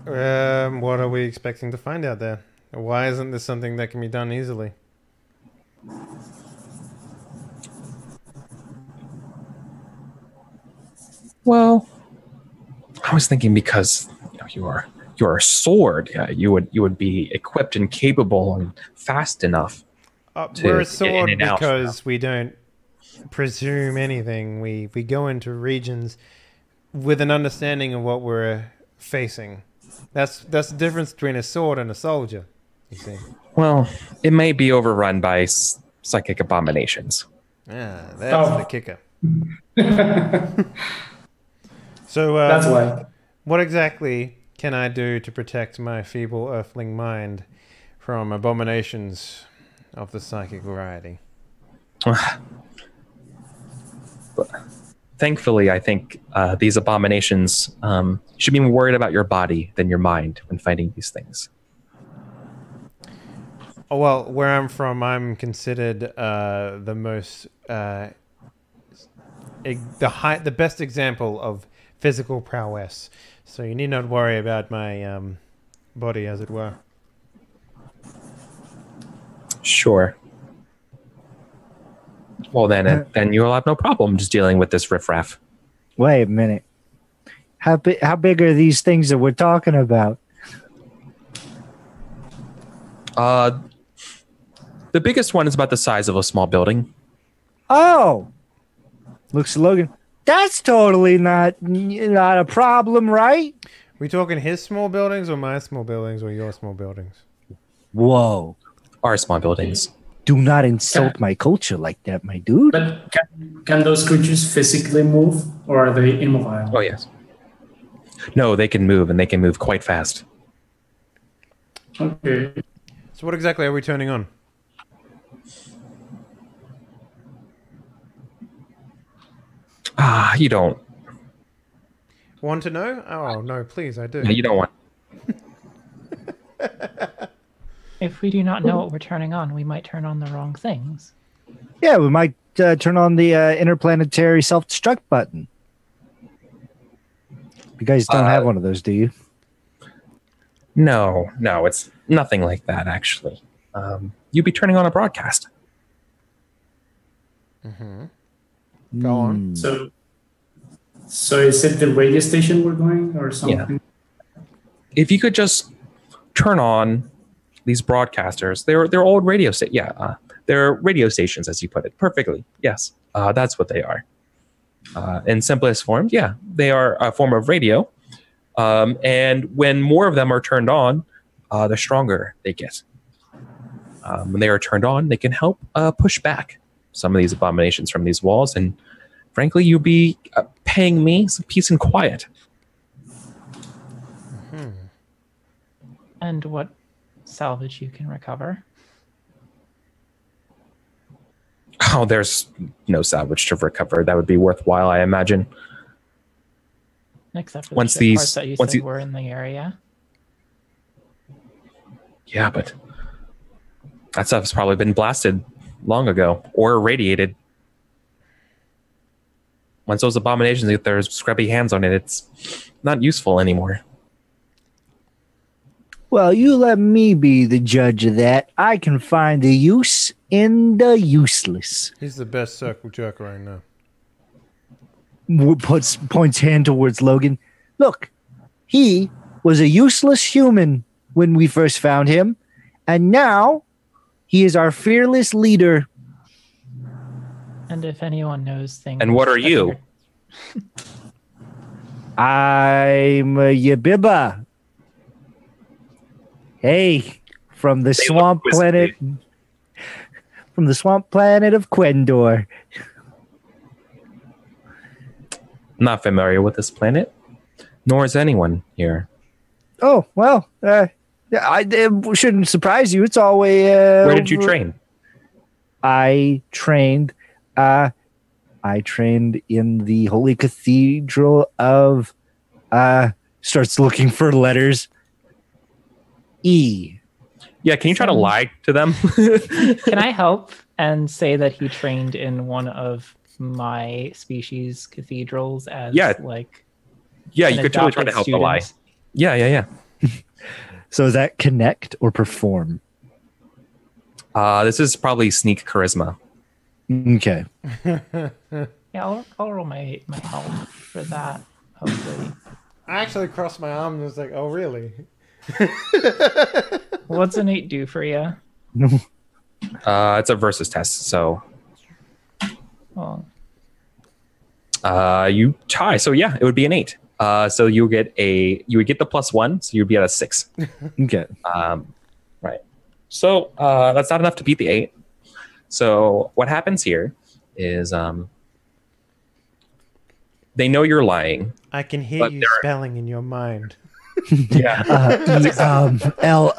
What are we expecting to find out there? Why isn't this something that can be done easily? Well, I was thinking because you're a sword, you would be equipped and capable and fast enough. We're a get in sword and out because we don't presume anything. We go into regions with an understanding of what we're facing. That's the difference between a sword and a soldier, you see. Well, it may be overrun by psychic abominations. Yeah, that's the kicker. So That's why. what exactly can I do to protect my feeble earthling mind from abominations of the psychic variety? But thankfully, I think these abominations should be more worried about your body than your mind when fighting these things. Oh, well, where I'm from, I'm considered the most the best example of physical prowess. So you need not worry about my body, as it were. Sure. Well, then you'll have no problem just dealing with this riffraff. Wait a minute. How big are these things that we're talking about? The biggest one is about the size of a small building. Oh, looks Logan. That's totally not a problem, right? We talking his small buildings or my small buildings or your small buildings? Whoa. Our small buildings. Do not insult my culture like that, my dude. But can those creatures physically move, or are they immobile? Oh, yes. No, they can move, and they can move quite fast. Okay. So what exactly are we turning on? You don't. Want to know? Oh, no, please, I do. You don't want. If we do not know what we're turning on, we might turn on the wrong things. Yeah, we might turn on the interplanetary self-destruct button. You guys don't have one of those, do you? No, it's nothing like that, actually. You'd be turning on a broadcast. Go on. So is it the radio station we're going, or something? Yeah. If you could just turn on these broadcasters, they're old radio they're radio stations, as you put it perfectly. Yes, that's what they are. In simplest form, yeah, they are a form of radio. And when more of them are turned on, the stronger they get. When they are turned on, they can help push back some of these abominations from these walls. And frankly, you'll be paying me some peace and quiet. And what salvage you can recover. Oh, there's no salvage to recover. That would be worthwhile, I imagine. Except for Once the these- parts that you once said you- were in the area. Yeah, but that stuff's probably been blasted long ago or irradiated. Once those abominations get their scrubby hands on it, it's not useful anymore. Well, you let me be the judge of that. I can find the use in the useless. He's the best circle jerk right now. Points hand towards Logan. Look, he was a useless human when we first found him, and now he is our fearless leader. And if anyone knows things. And what are you? I'm a Yabiba. Hey, from the swamp look planet. From the swamp planet of Quendor. Not familiar with this planet, nor is anyone here. Oh, well, yeah, it shouldn't surprise you. It's always. Where did you train? I trained in the Holy Cathedral of starts looking for letters. E. Yeah, can you try to lie to them? Can I help and say that he trained in one of my species cathedrals as like Yeah, an you could totally try to help the lie. student? Yeah. So is that connect or perform? This is probably sneak charisma. Okay. Yeah, I'll roll my help for that, hopefully. I actually crossed my arms and was like, oh, really? What's an 8 do for you? It's a versus test, so Well, you tie. So yeah, it would be an 8. So you would get the +1, so you'd be at a 6. Okay. Right. So that's not enough to beat the 8. So what happens here is they know you're lying. I can hear But you there are- spelling in your mind. Yeah. L.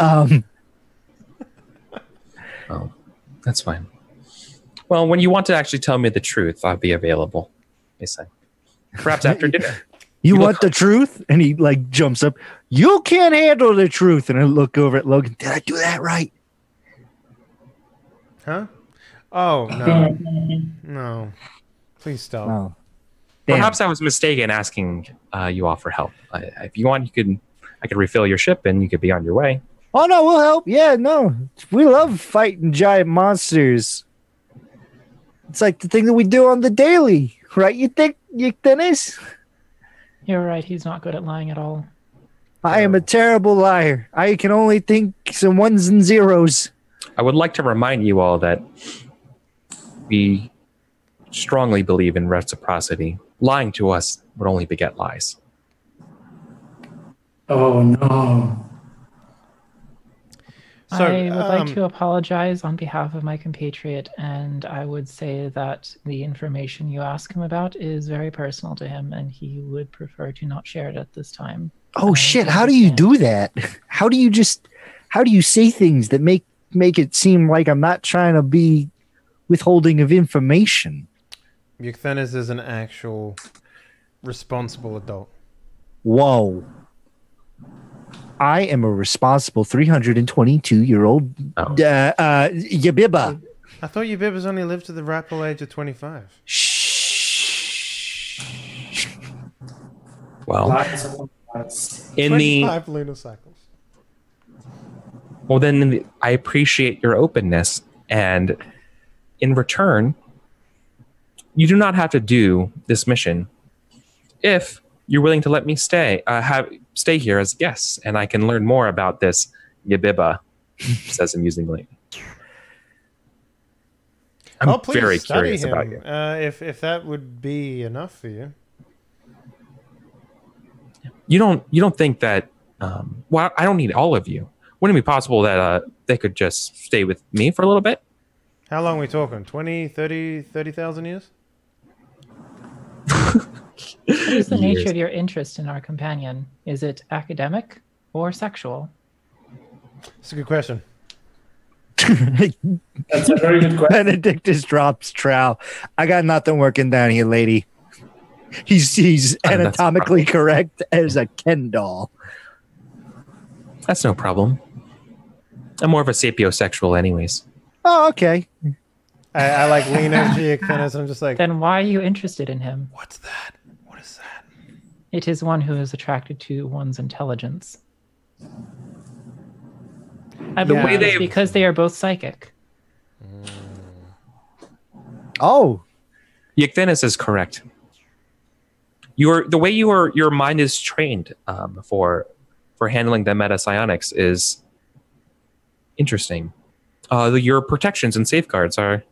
Oh, that's fine. Well, when you want to actually tell me the truth, I'll be available. They say. Perhaps after dinner. You You want look- the truth? And he like jumps up. You can't handle the truth. And I look over at Logan. Did I do that right? Huh? Oh, no. No. Please stop. Oh. Damn. Perhaps I was mistaken asking you all for help. If you want, I could refill your ship and you could be on your way. Oh no, we'll help. Yeah, no. We love fighting giant monsters. It's like the thing that we do on the daily, right? You think, Dennis? you're right, he's not good at lying at all. I am a terrible liar. I can only think some ones and zeros. I would like to remind you all that we strongly believe in reciprocity. Lying to us would only beget lies. Oh no. So, I would like to apologize on behalf of my compatriot, and I would say that the information you ask him about is very personal to him, and he would prefer to not share it at this time. Oh I shit, how do you understand. do that? How do you say things that make it seem like I'm not trying to be withholding of information? Eucthenes is an actual responsible adult. Whoa. I am a responsible 322-year-old Yabiba. I thought you Bibbers only lived to the ripe old age of 25. Shh. Well, Lies upon lies. in the 25 lunar cycles. well, then I appreciate your openness, and in return, you do not have to do this mission if you're willing to let me stay here as a guest, and I can learn more about this Yabiba, says amusingly. I'm Please very study curious him, about you. if that would be enough for you. You don't think that? Well, I don't need all of you. Wouldn't it be possible that they could just stay with me for a little bit? How long are we talking? 20, 30,000 years? What is the Years. nature of your interest in our companion? Is it academic or sexual? That's a good question. That's a very good question. Benedictus drops trowel. I got nothing working down here, lady. He's anatomically correct as a Ken doll. That's no problem. I'm more of a sapiosexual anyways. Oh, okay. I like lean over to you, Ictinus. I'm just like, Then why are you interested in him? what's that? What is that? It is one who is attracted to one's intelligence. I believe it's because they are both psychic. Oh, Ictinus is correct. The way your mind is trained for handling the meta psionics is interesting. Your protections and safeguards are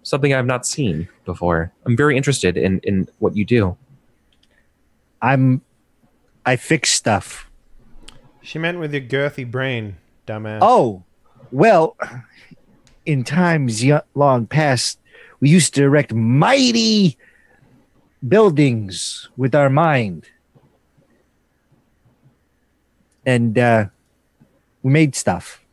something I've not seen before. I'm very interested in what you do. I fix stuff. She meant with your girthy brain, dumbass. Oh, well, in times long past, we used to erect mighty buildings with our mind. And we made stuff.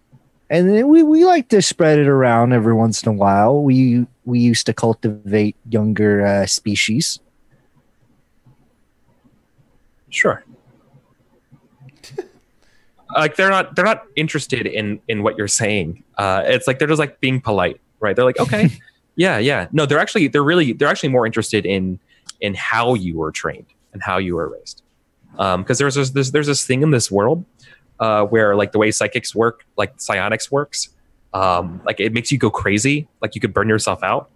And then we like to spread it around every once in a while. We used to cultivate younger species. Sure. Like they're not interested in what you're saying. It's like they're just like being polite, right? They're like, okay, yeah. No, they're actually more interested in how you were trained and how you were raised. Because there's this thing in this world where like the way psychics work, like psionics works, like it makes you go crazy. Like you could burn yourself out,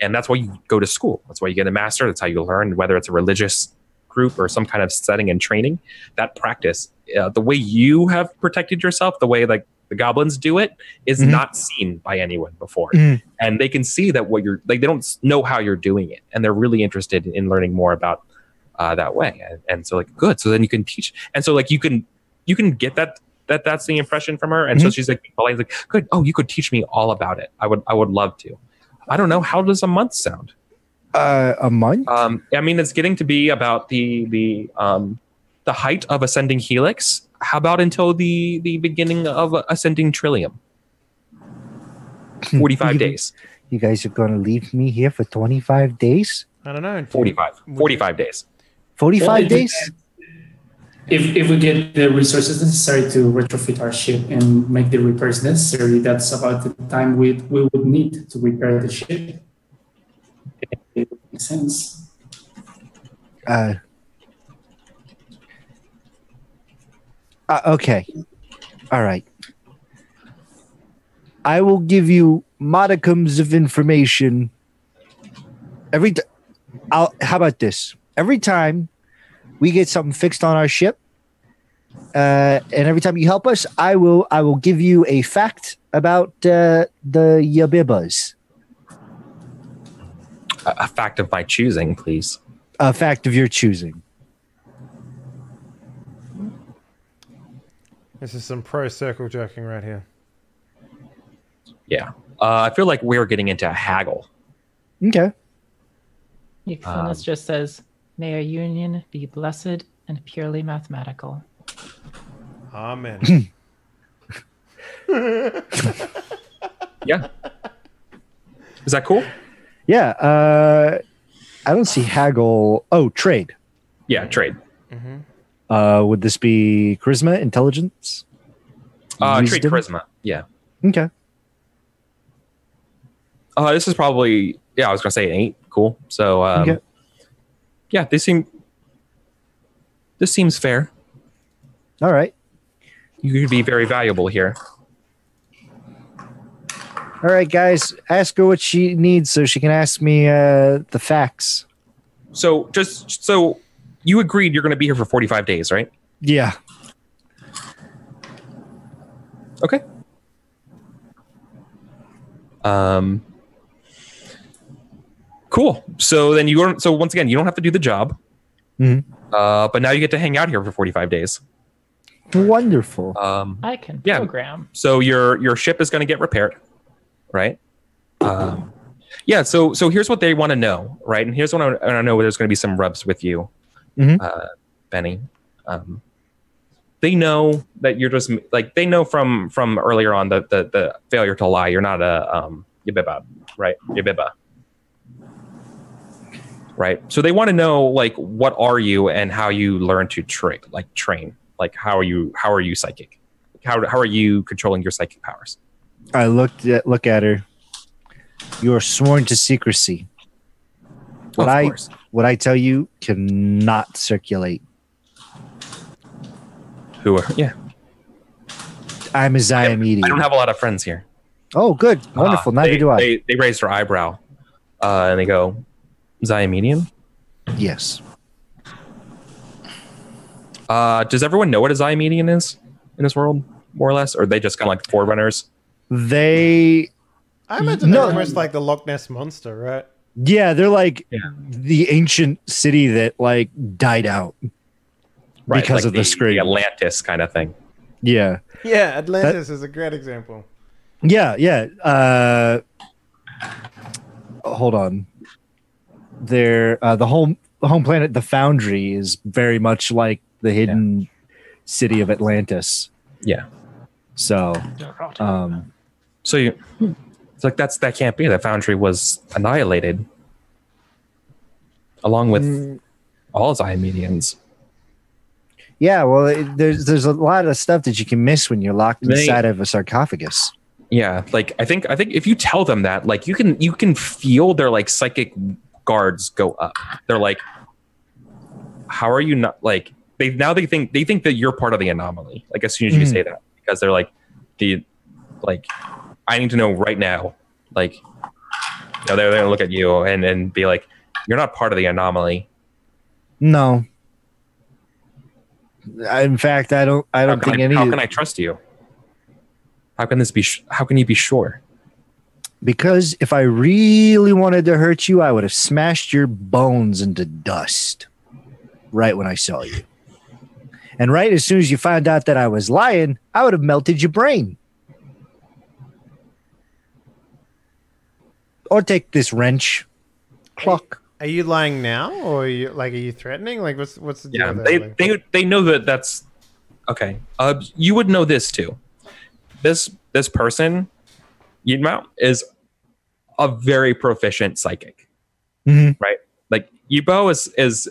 and that's why you go to school. That's why you get a master. That's how you learn, whether it's a religious group or some kind of setting and training. That practice, the way you have protected yourself, the way like the goblins do it, is not seen by anyone before, and they can see that what you're like. They don't know how you're doing it, and they're really interested in learning more about that way. And so like good. So then you can teach, and so like you can get that's the impression from her. And so she's like, good. Oh, you could teach me all about it. I would love to. I don't know. How does a month sound? A month? I mean, it's getting to be about the height of ascending helix. How about until the beginning of ascending trillium? 45 days. You guys are going to leave me here for 25 days? I don't know. 45 days. 45 days? If we get the resources necessary to retrofit our ship and make the repairs necessary, that's about the time we would need to repair the ship. It makes sense. Okay. All right. I will give you modicums of information how about this? Every time we get something fixed on our ship, and every time you help us, I will give you a fact about the Yabibas. A fact of my choosing, please. A fact of your choosing. This is some pro circle jerking right here. Yeah. I feel like we're getting into a haggle. Okay. Ictinus just says, may our union be blessed and purely mathematical. Amen. Yeah. Is that cool? Yeah. I don't see haggle. Oh, trade. Yeah, trade. Would this be charisma, intelligence? Trade wisdom? charisma. Yeah. Okay. This is probably, I was going to say an 8. Cool. So, Okay. yeah, this seems fair. All right. You could be very valuable here. All right, guys. Ask her what she needs so she can ask me the facts. So so you agreed you're going to be here for 45 days, right? Yeah. Okay. Cool. So then once again, you don't have to do the job. But now you get to hang out here for 45 days. Wonderful. I can yeah. program. So your ship is going to get repaired, right? Yeah. So here's what they want to know, right? And here's what I know. There's going to be some rubs with you, Benny. they know that you're just like, they know from earlier on the failure to lie. You're not a Yabiba, right? Yabiba. Right. So they want to know, like, what are you and how you learn to train. Like, how are you psychic? How are you controlling your psychic powers? I look at her. You are sworn to secrecy. What I tell you cannot circulate. Yeah. I'm a Ziamedian. I don't have a lot of friends here. Oh, good. Wonderful. Neither do I. They raised her eyebrow and they go, Ziamedian? Yes. Does everyone know what a Ziamedian is in this world, more or less? Or are they just kind of like forerunners? I imagine they're almost like the Loch Ness Monster, right? Yeah, they're like the ancient city that like died out because of the screen. The Atlantis kind of thing. Yeah. Yeah, Atlantis is a great example. Yeah. Hold on. The home planet, the Foundry, is very much like the hidden city of Atlantis. Yeah. So, it's like that can't be. The Foundry was annihilated, along with all Ziamedians. Yeah, well, there's a lot of stuff that you can miss when you're locked inside of a sarcophagus. Yeah, like I think if you tell them that, like you can feel their like psychic guards go up. They're like, how are you not like they think that you're part of the anomaly. Like as soon as you say that, because they're like I need to know right now. Like, they're gonna look at you and be like, you're not part of the anomaly. No. In fact, I don't think any. How can I trust you? How can this be? How can you be sure? Because if I really wanted to hurt you, I would have smashed your bones into dust right when I saw you. And right as soon as you found out that I was lying, I would have melted your brain. Or take this wrench. Cluck. Are you lying now, or are you threatening? Like, what's the deal? Yeah, they know that's okay. You would know this too. This person, Yidmao, is a very proficient psychic, right? Like Yibo is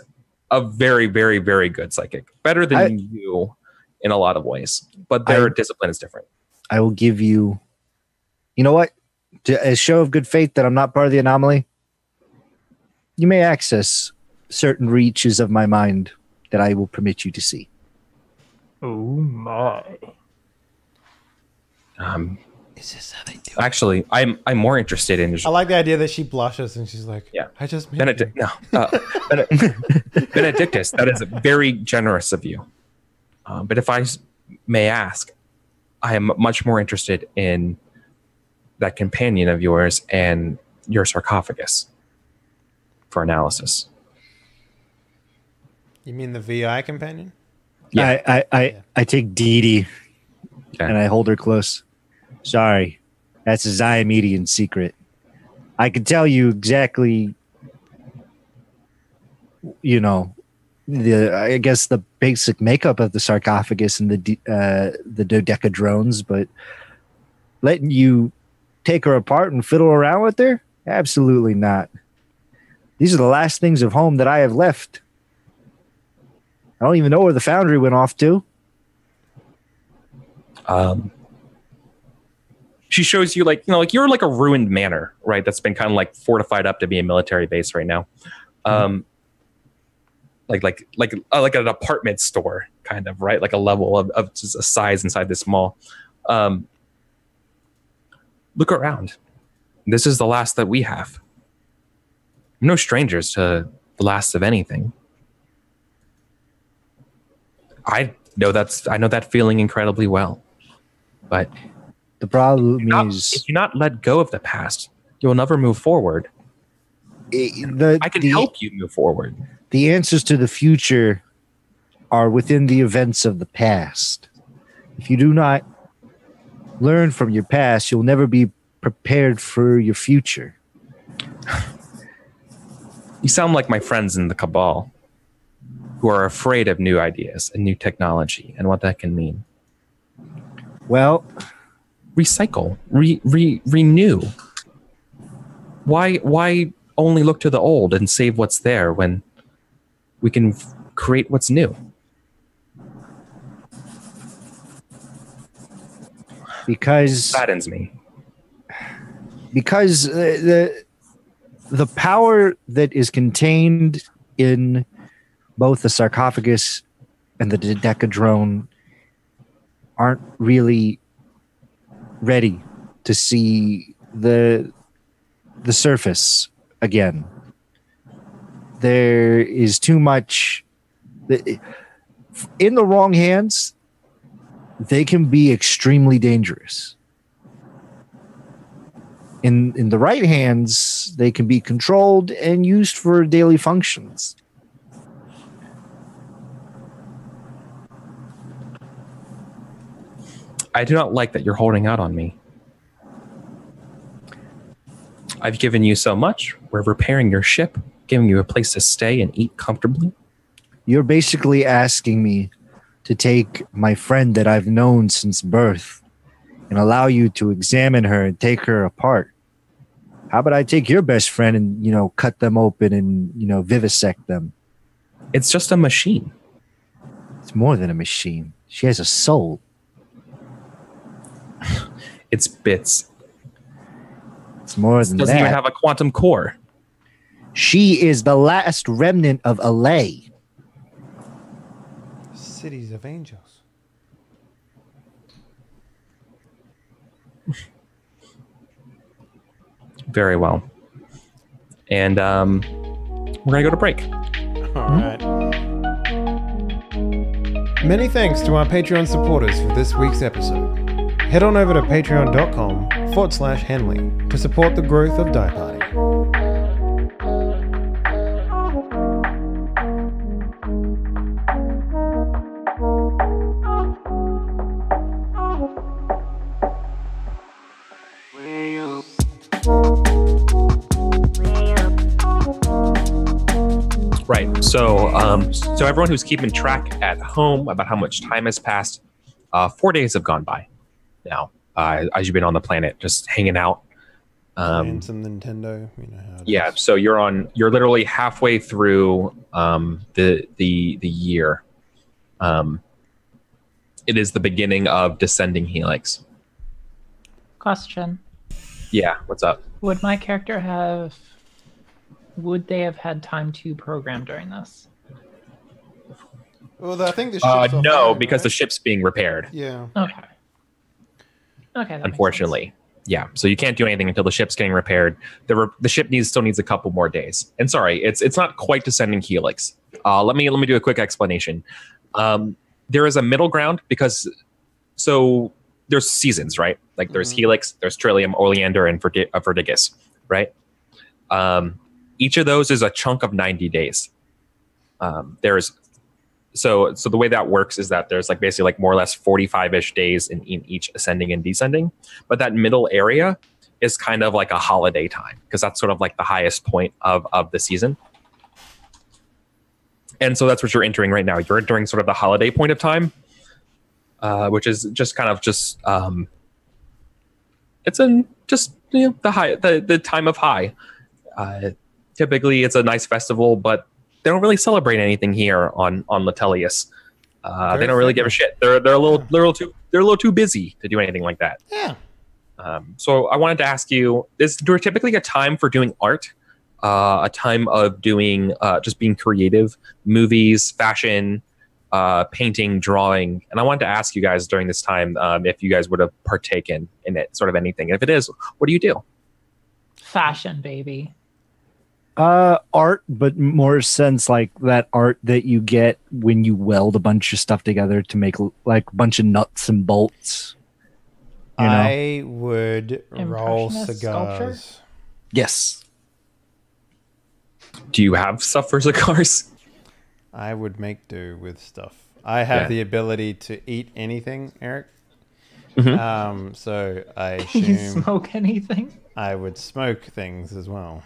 a very, very, very good psychic, better than you in a lot of ways, but their discipline is different. I will give you. You know what? A show of good faith that I'm not part of the anomaly. You may access certain reaches of my mind that I will permit you to see. Oh my. Is this how they do it? Actually, I'm more interested in. I like the idea that she blushes and she's like, yeah, I just Benedictus. That is very generous of you. But if I may ask, I am much more interested in that companion of yours and your sarcophagus for analysis. You mean the VI companion? Yeah. I take Dee Dee and I hold her close. Sorry, that's a Ziamedian secret. I can tell you exactly, I guess the basic makeup of the sarcophagus and the dodecadrones, but letting you take her apart and fiddle around with her? Absolutely not. These are the last things of home that I have left. I don't even know where the Foundry went off to. She shows you like you're like a ruined manor, right? That's been kind of like fortified up to be a military base right now. Like an apartment store kind of, right? Like a level of just a size inside this mall. Look around. This is the last that we have. I'm no strangers to the last of anything. I know that feeling incredibly well. But the problem is, if you not let go of the past, you'll never move forward. I can help you move forward. The answers to the future are within the events of the past. If you do not learn from your past, you'll never be prepared for your future. You sound like my friends in the Cabal. who are afraid of new ideas and new technology and what that can mean. Well, Recycle, renew. Why only look to the old and save what's there when we can create what's new? Because Saddens me. Because the power that is contained in both the sarcophagus and the dodecadrone aren't really ready to see the surface again. There is too much. In the wrong hands, they can be extremely dangerous. In the right hands, they can be controlled and used for daily functions. I do not like that you're holding out on me. I've given you so much. We're repairing your ship, giving you a place to stay and eat comfortably. You're basically asking me to take my friend that I've known since birth and allow you to examine her and take her apart. How about I take your best friend and, cut them open and, vivisect them? It's just a machine. It's more than a machine. She has a soul. It's bits. It's more than that. Doesn't even have a quantum core. She is the last remnant of Alay. Cities of angels. Very well. And we're going to go to break. All right. Many thanks to our Patreon supporters for this week's episode. Head on over to patreon.com/Henley to support the growth of Die Party. Right. So everyone who's keeping track at home about how much time has passed, 4 days have gone by now. As you've been on the planet, just hanging out. And some Nintendo, how it Yeah. is. So you're literally halfway through the year. It is the beginning of descending helix. Question. Yeah. What's up? Would they have had time to program during this? Well, I think the ship's No, offline, because the right? ship's being repaired. Yeah. Okay. Okay. that makes Unfortunately. Yeah, so you can't do anything until the ship's getting repaired. The ship still needs a couple more days. And sorry, it's not quite descending helix. Let me do a quick explanation. There is a middle ground because there's seasons, right? Like there's helix, there's trillium, oleander, and vertigus, right? Each of those is a chunk of 90 days. So the way that works is that there's basically more or less 45-ish days in each ascending and descending. But that middle area is kind of like a holiday time because that's sort of the highest point of the season. And so that's what you're entering right now. You're entering sort of the holiday point of time, which is just it's the time of high. Typically, it's a nice festival, but they don't really celebrate anything here on Latelius. They don't really give a shit. They're a little too busy to do anything like that. Yeah. So I wanted to ask you: is there typically a time for doing art? A time of doing just being creative, movies, fashion, painting, drawing? And I wanted to ask you guys during this time if you guys would have partaken in it, sort of anything. And if it is, what do you do? Fashion, baby. Art, but more sense like that art that you get when you weld a bunch of stuff together to make a bunch of nuts and bolts. I would roll Impressionist cigars. sculpture? Yes. Do you have stuff for cigars? I would make do with stuff. I have the ability to eat anything, Eric. So I You assume smoke anything? I would smoke things as well.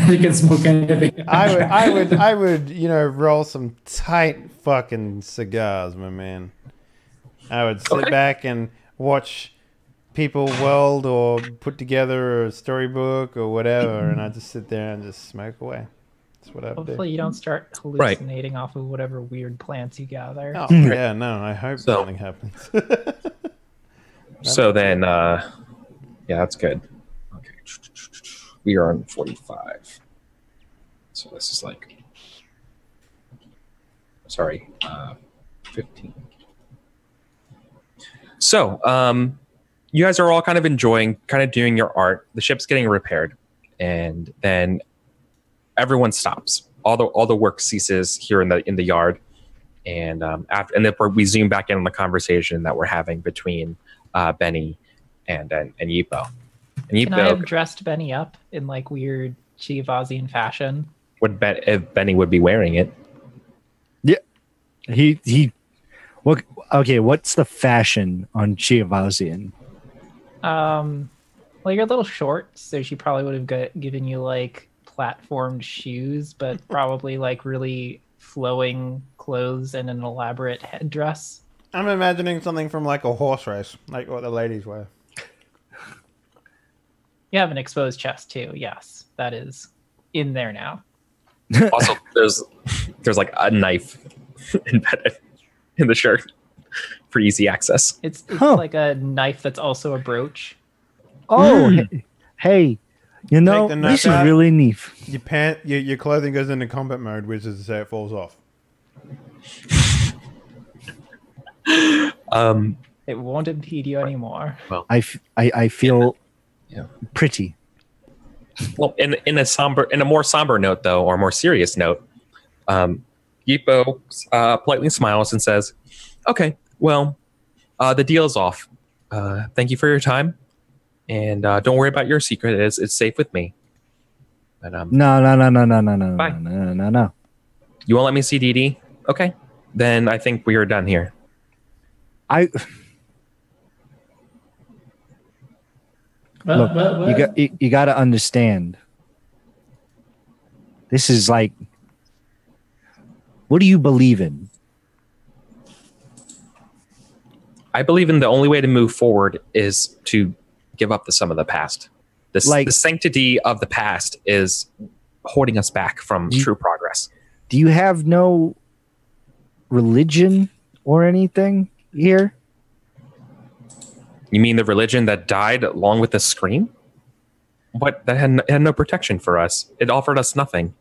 You can smoke anything. I would, roll some tight fucking cigars, my man. I would sit back and watch people weld or put together a storybook or whatever, and I'd just sit there and just smoke away. That's what I would do. Hopefully you don't start hallucinating off of whatever weird plants you gather. Oh, yeah, no, I hope something happens. So then, yeah, that's good. Okay. We are on 45. So this is like, sorry, 15. So, you guys are all kind of enjoying, kind of doing your art. The ship's getting repaired, and then everyone stops. All the work ceases here in the yard, and then we zoom back in on the conversation that we're having between Benny and Yipo. And Yipo, can I have dressed Benny up in like weird Chiavazian fashion? If Benny would be wearing it? Yeah, he. What? Okay, what's the fashion on Chiavazian? Well, you're a little short, so she probably would have given you like platformed shoes, but probably like really flowing clothes and an elaborate headdress. I'm imagining something from like a horse race, like what the ladies wear. You have an exposed chest too. Yes, that is in there now. Also, there's like a knife embedded in the shirt for easy access. It's like a knife that's also a brooch. Oh, hey, this is really neat. Your clothing goes into combat mode, which is to say it falls off. It won't impede you anymore. Well, I feel pretty. Well, in a more somber note, though, or more serious note, Yipo politely smiles and says, "Okay, well, the deal's off. Thank you for your time, and don't worry about your secret. It's safe with me." But, No. Bye. No. You won't let me see Dee Dee? Okay, then I think we are done here. Look, you got to understand. This is like, what do you believe in? I believe in the only way to move forward is to give up some of the past. The sanctity of the past is holding us back from true progress. Do you have no religion or anything here? You mean the religion that died along with the scream? But that had no protection for us. It offered us nothing.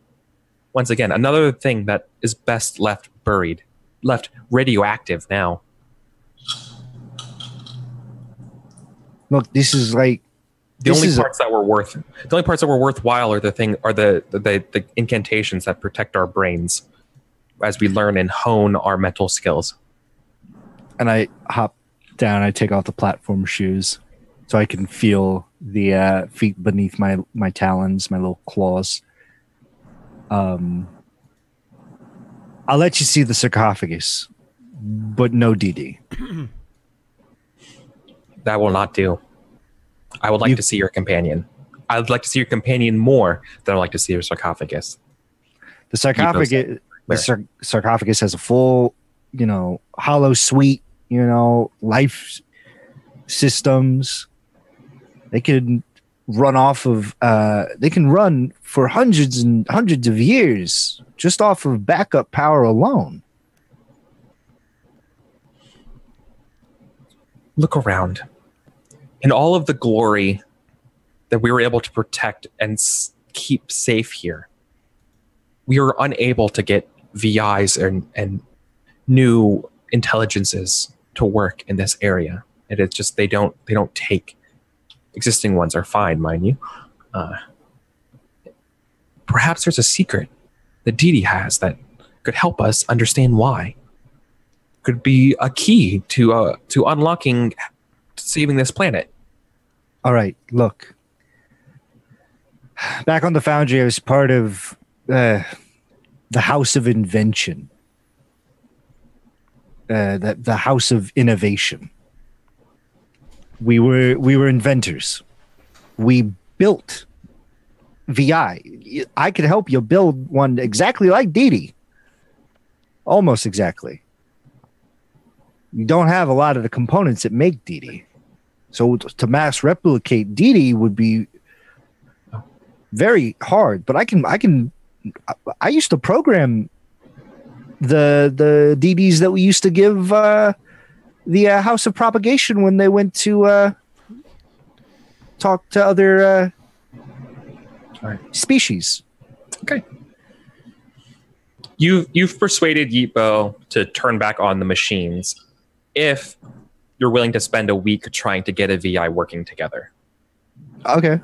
Once again, another thing that is best left buried, left radioactive now. Look, this is like the only parts that were worthwhile are the incantations that protect our brains as we learn and hone our mental skills. And I hop down, I take off the platform shoes so I can feel the feet beneath my talons, my little claws. I'll let you see the sarcophagus, but no DD. That will not do. I would like to see your companion. I would like to see your companion more than I'd like to see your sarcophagus. The sarcophagus has a full, hollow suite, life systems. They can run they can run for hundreds and hundreds of years just off of backup power alone. Look around. In all of the glory that we were able to protect and keep safe here, we were unable to get VIs and new intelligences to work in this area. And it's just they don't take. Existing ones are fine, mind you. Perhaps there's a secret that Dee Dee has that could help us understand why. Could be a key to unlocking, saving this planet. All right, look. Back on the Foundry, I was part of the House of Invention, the House of Innovation. We were inventors. we built VI. I could help you build one exactly like Didi. Almost exactly. You don't have a lot of the components that make Didi. So to mass replicate Didi would be very hard, but I used to program the DDs that we used to give the House of Propagation when they went to talk to other species. Okay. You've persuaded Yipo to turn back on the machines if you're willing to spend a week trying to get a VI working together. Okay.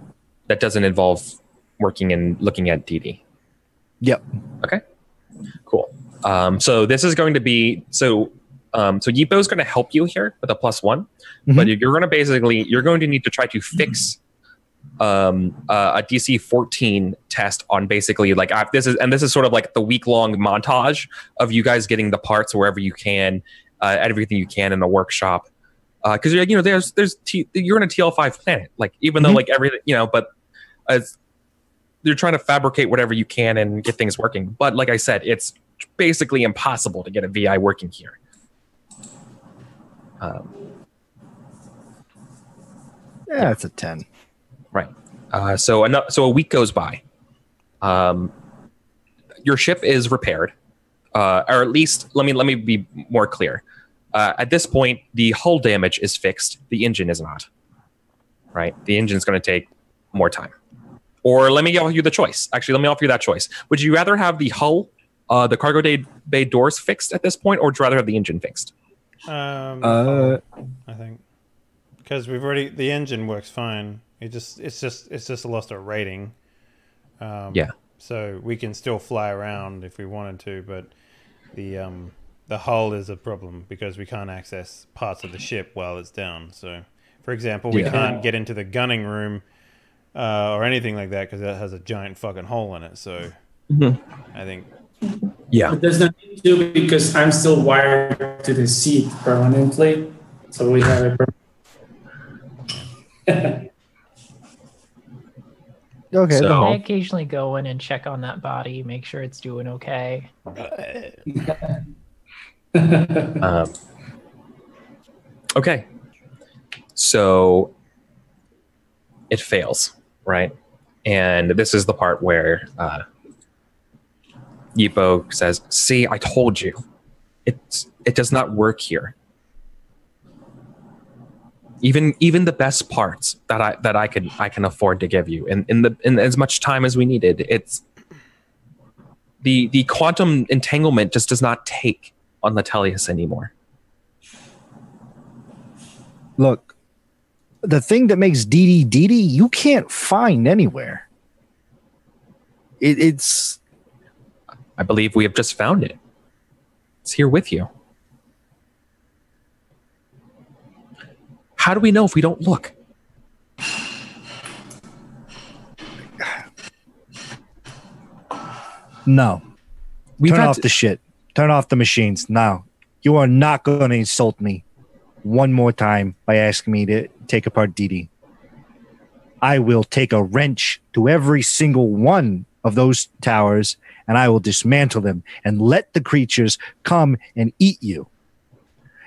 That doesn't involve working and looking at DD. Yep. Okay. Cool. So this is going to be so Yipo is going to help you here with a +1, but you're going to need to try to fix a DC 14 test on basically like this is sort of like the week-long montage of you guys getting the parts wherever you can, everything you can in the workshop, because you're in a TL5 planet, like even though like everything but you're trying to fabricate whatever you can and get things working. But like I said, it's basically impossible to get a VI working here. Yeah, it's a 10. Right. So a week goes by. Your ship is repaired, or at least let me be more clear. At this point, the hull damage is fixed. The engine is not. Right. The engine's going to take more time. Or let me offer you the choice. Actually, let me offer you that choice. Would you rather have the hull, the cargo bay doors fixed at this point, or would you rather have the engine fixed? I think because the engine works fine. It's just lost a rating. Yeah. So we can still fly around if we wanted to, but the hull is a problem because we can't access parts of the ship while it's down. So, for example, we can't get into the gunning room or anything like that because that has a giant fucking hole in it. So, I think. Yeah. But there's no need to because I'm still wired to the seat permanently, so we have a. Okay. So- I occasionally go in and check on that body, make sure it's doing okay. Okay. So it fails, right? And this is the part where Yipo says, "See, I told you. It does not work here. Even the best parts that I can afford to give you in as much time as we needed, it's the quantum entanglement just does not take on the Tellius anymore." Look, the thing that makes DD you can't find anywhere. It's. I believe we have just found it. It's here with you. How do we know if we don't look? No. We've Turn had off the shit. Turn off the machines. Now, you are not going to insult me one more time by asking me to take apart DD. I will take a wrench to every single one of those towers and I will dismantle them and let the creatures come and eat you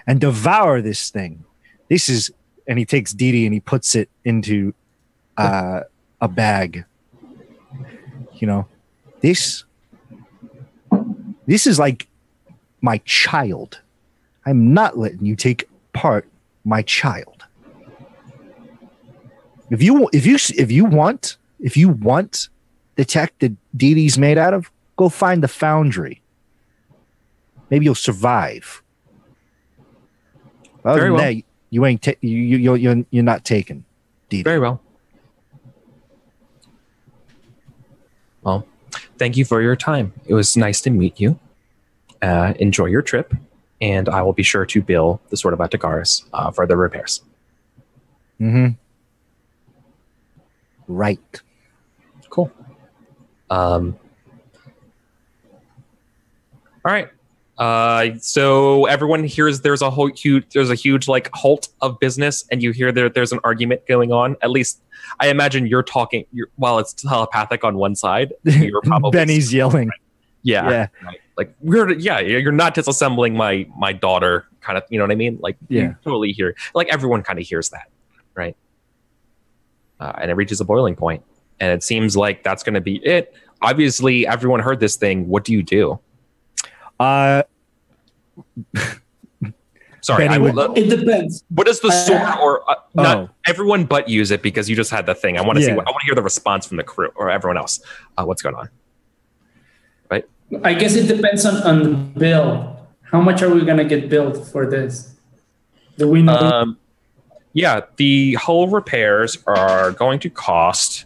and devour this thing. This is, and he takes DD and he puts it into a bag. You know, this is like my child. I'm not letting you take apart my child. If you want the tech that DD's made out of, go find the foundry. Maybe you'll survive. Other Very than well. that, you ain't you're not taking DD. Very well. Well, thank you for your time. It was nice to meet you. Enjoy your trip, and I will be sure to bill the Sword of Atagaris for the repairs. Mm-hmm. Right. Cool. All right. So everyone hears there's a huge like halt of business, and you hear there's an argument going on. At least I imagine you're talking. While it's telepathic on one side, you're probably Benny's yelling. Yeah. Right. Like you're not disassembling my daughter, kind of. You know what I mean? Like you totally hear. Like everyone kind of hears that, right? And it reaches a boiling point, and it seems like that's going to be it. Obviously, everyone heard this thing. What do you do? Sorry, it depends. What is the sword or not everyone but use it because you just had the thing. I want to see. I want to hear the response from the crew or everyone else. What's going on? Right. I guess it depends on the bill. How much are we gonna get billed for this? Do we know? Yeah, the hull repairs are going to cost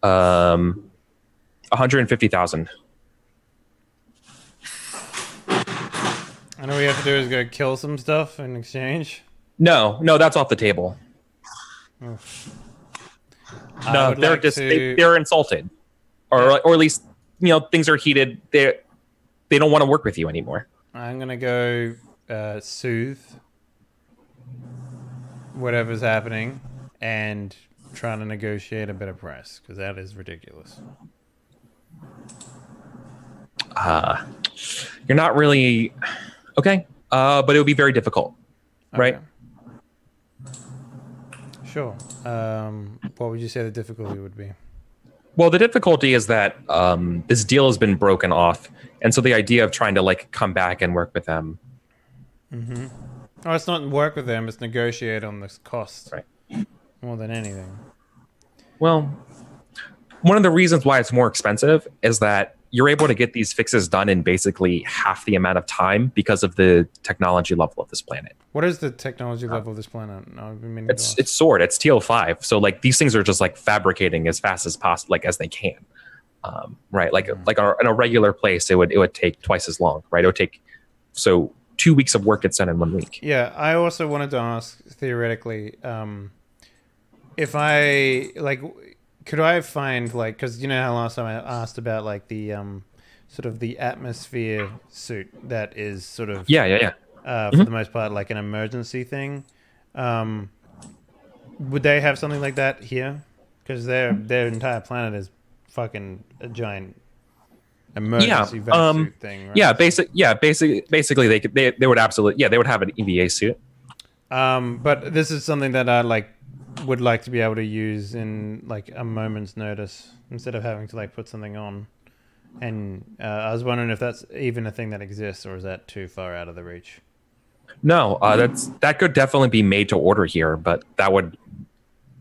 $150,000. And all we have to do is go kill some stuff in exchange? No, that's off the table. No, they're they're insulted, or at least things are heated. They don't want to work with you anymore. I'm gonna go soothe whatever's happening and trying to negotiate a better price because that is ridiculous. You're not really. Okay, but it would be very difficult, right? Sure. What would you say the difficulty would be? Well, the difficulty is that this deal has been broken off, and so the idea of trying to like come back and work with them. Mm-hmm. Oh, it's not work with them; it's negotiate on this cost, right? More than anything. Well, one of the reasons why it's more expensive is that you're able to get these fixes done in basically half the amount of time because of the technology level of this planet. What is the technology level of this planet? It's SWORD. It's TL5. So like these things are just like fabricating as fast as possible, like as they can. Right. Like in a regular place, it would take twice as long. Right. It would take 2 weeks of work gets done in 1 week. Yeah. I also wanted to ask theoretically, if I like. Could I find because you know how last time I asked about like the sort of the atmosphere suit that is sort of for the most part like an emergency thing. Would they have something like that here? Because their entire planet is fucking a giant emergency suit thing. Right? Basically they would absolutely they would have an EVA suit. But this is something that I would like to be able to use in like a moment's notice instead of having to like put something on. And I was wondering if that's even a thing that exists, or is that too far out of the reach? No, that could definitely be made to order here, but that would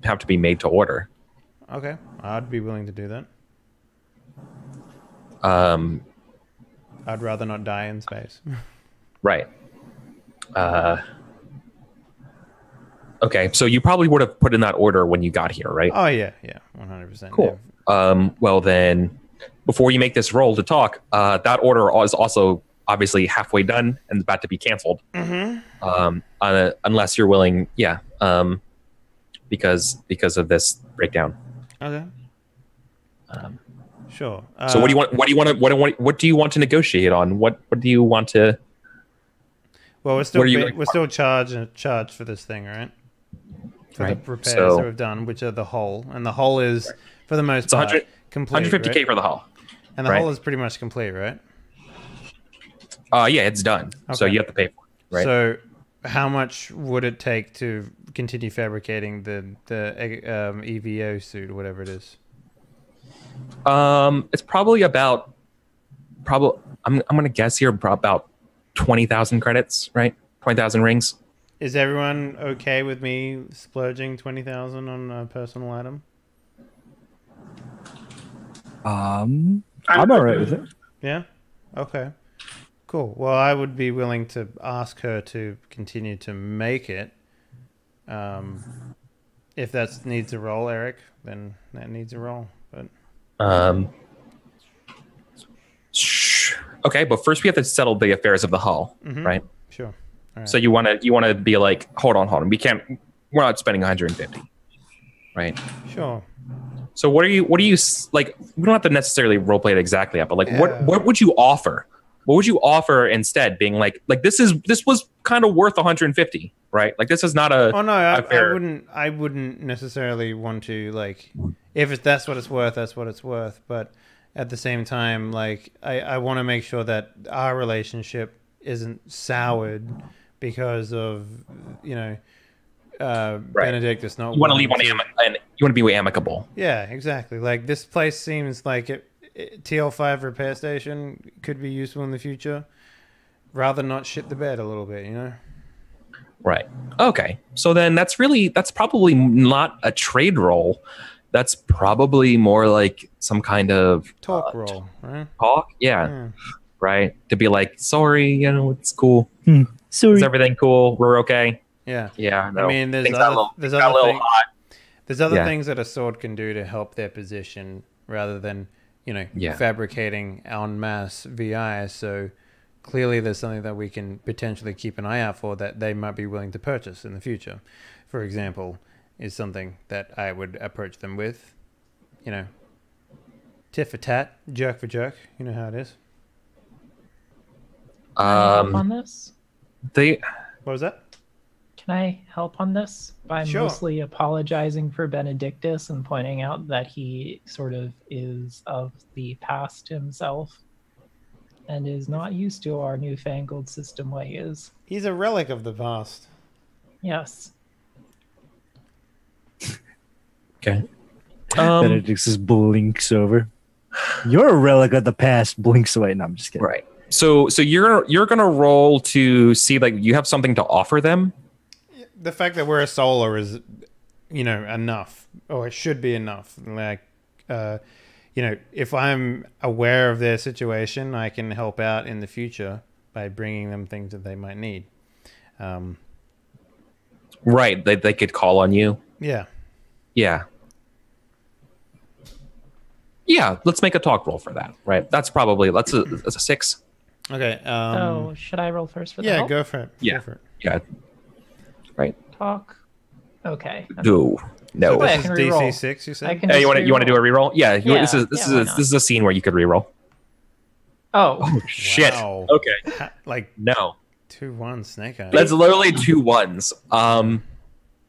have to be made to order. Okay, I'd be willing to do that. I'd rather not die in space. Right. Okay, so you probably would have put in that order when you got here, right? Oh, yeah, 100%. Cool. Yeah. Well, then, before you make this roll to talk, that order is also obviously halfway done and about to be canceled. Mm-hmm. Unless you're willing, because of this breakdown. Okay. Sure. So what do you want? What do you want to negotiate on? What do you want to? Well, we're still charged for this thing, right? For the repairs that we've done, which are the hull, and the hull is for the most part complete. 150K right? for the hull, and the hull is pretty much complete, right? Yeah, it's done. Okay. So you have to pay for it, right? So, how much would it take to continue fabricating the EVO suit, or whatever it is? It's probably about I'm gonna guess here about 20,000 credits, right? 20,000 rings. Is everyone okay with me splurging 20,000 on a personal item? I'm all right with it. Yeah. Okay. Cool. Well, I would be willing to ask her to continue to make it. If that needs a roll, Eric, then that needs a roll. But okay, but first we have to settle the affairs of the hull, right? Sure. All right. So you want to be like, hold on. We're not spending 150, right? Sure. So what do you like? We don't have to necessarily roleplay it exactly, but like, what would you offer? What would you offer instead? Being like this was kind of worth 150, right? Like this is not a. Oh no, a fair... I wouldn't necessarily want to like if that's what it's worth, that's what it's worth. But at the same time, like I want to make sure that our relationship isn't soured because of Benedict is not. You want to leave and you want to be amicable. Yeah, exactly. Like this place seems like TL5 repair station could be useful in the future. Rather not shit the bed a little bit, Right. Okay. So then that's probably not a trade roll. That's probably more like some kind of talk roll, right? Talk? Yeah. Right. To be like, sorry, it's cool. Sorry. Is everything cool? We're okay. Yeah. Yeah. No. I mean, there's other things that a sword can do to help their position rather than, fabricating en masse VI. So clearly there's something that we can potentially keep an eye out for that they might be willing to purchase in the future. For example, is something that I would approach them with, tit for tat, jerk for jerk. You know how it is. Can I help on this? What was that? Can I help on this by mostly apologizing for Benedictus and pointing out that he sort of is of the past himself and is not used to our newfangled system ways? He's a relic of the past. Yes. Okay. Benedictus blinks over. You're a relic of the past. Blinks away. No, I'm just kidding. Right. So you're gonna roll to see like you have something to offer them. The fact that we're a solar is, enough, or it should be enough. Like, if I'm aware of their situation, I can help out in the future by bringing them things that they might need. Right. They could call on you. Yeah. Yeah. Yeah. Let's make a talk roll for that. Right. That's a 6. Okay. So should I roll first for that? Yeah, go for it. Yeah. Go for it. Yeah. Right. Talk. Okay. No. So I this can is reroll. DC6, you said? I can Hey, just you want to do a reroll? Yeah. This why is a scene where you could reroll. Oh. Shit. Wow. Okay. Like No. 2-1 snake eyes. That's literally 2 1s.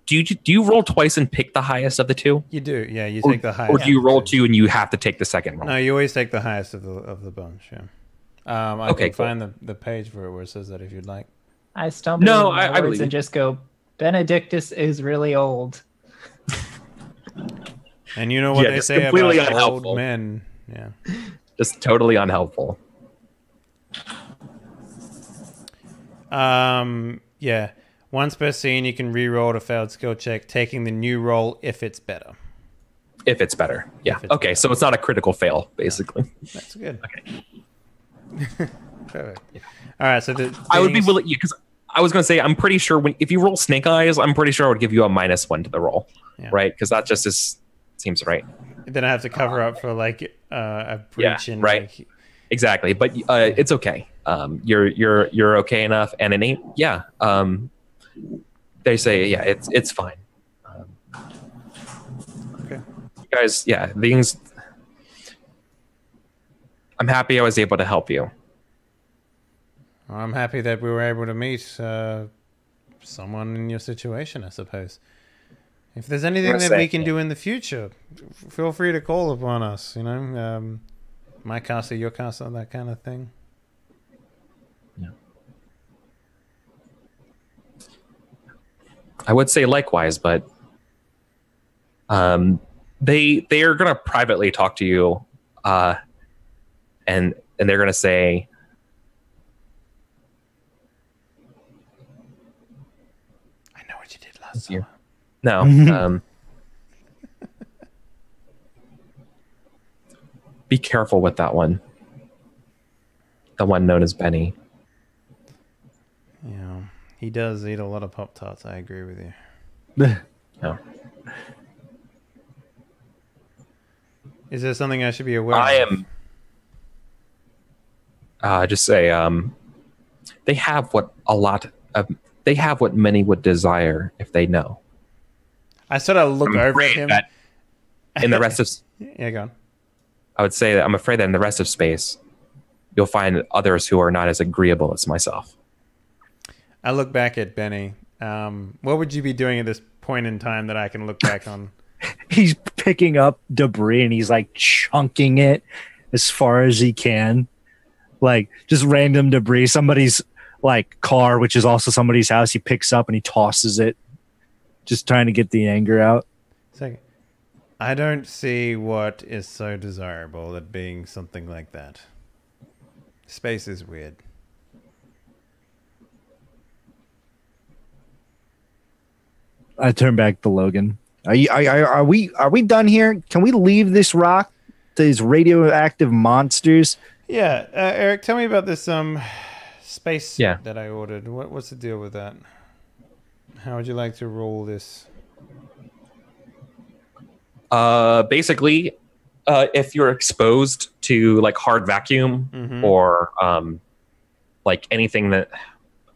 Do you roll twice and pick the highest of the 2? You do, yeah. You take the highest. Or do you roll 2 and you have to take the second roll? No, you always take the highest of the bunch. Yeah. I can find the page for it where it says that if you'd like. I stumble No, over my I words believe and just go, Benedictus is really old. And you know what they just say completely about unhelpful. old men. Yeah. Just totally unhelpful. Yeah. Once per scene, you can re-roll a failed skill check, taking the new roll if it's better. If it's better. Yeah. it's Okay, better. so it's not a critical fail, basically. That's good. Okay. Perfect. Yeah. All right, so I would be willing, because I was going to say, I'm pretty sure if you roll snake eyes, I'm pretty sure I would give you a -1 to the roll, right? Because that just seems right. Then I have to cover up for like a breach in right. like, Exactly, but it's okay. You're okay enough, and it ain't. Yeah. They say it's fine. okay. You guys, things. I'm happy I was able to help you. Well, I'm happy that we were able to meet someone in your situation, I suppose. If there's anything that we can do in the future, feel free to call upon us, my castle, your castle, that kind of thing. Yeah. I would say likewise, but they are going to privately talk to you, and they're going to say, I know what you did last summer. No. Be careful with that one. The one known as Benny. Yeah, he does eat a lot of Pop-Tarts. I agree with you. No. Is there something I should be aware I of? am. Just say they have what many would desire if they know. I sort of look I'm over afraid at him. that in the rest of, Yeah, go on. I would say that I'm afraid that in the rest of space, you'll find others who are not as agreeable as myself. I look back at Benny. What would you be doing at this point in time that I can look back on? He's picking up debris and he's like chunking it as far as he can. Like just random debris. Somebody's like car, which is also somebody's house, he picks up and he tosses it. Just trying to get the anger out. Second. I don't see what is so desirable at being something like that. Space is weird. I turn back to Logan. Are we done here? Can we leave this rock? These radioactive monsters. Yeah, Eric, tell me about this space suit Yeah. that I ordered. What's the deal with that? How would you like to roll this? Basically, if you're exposed to like hard vacuum or like anything that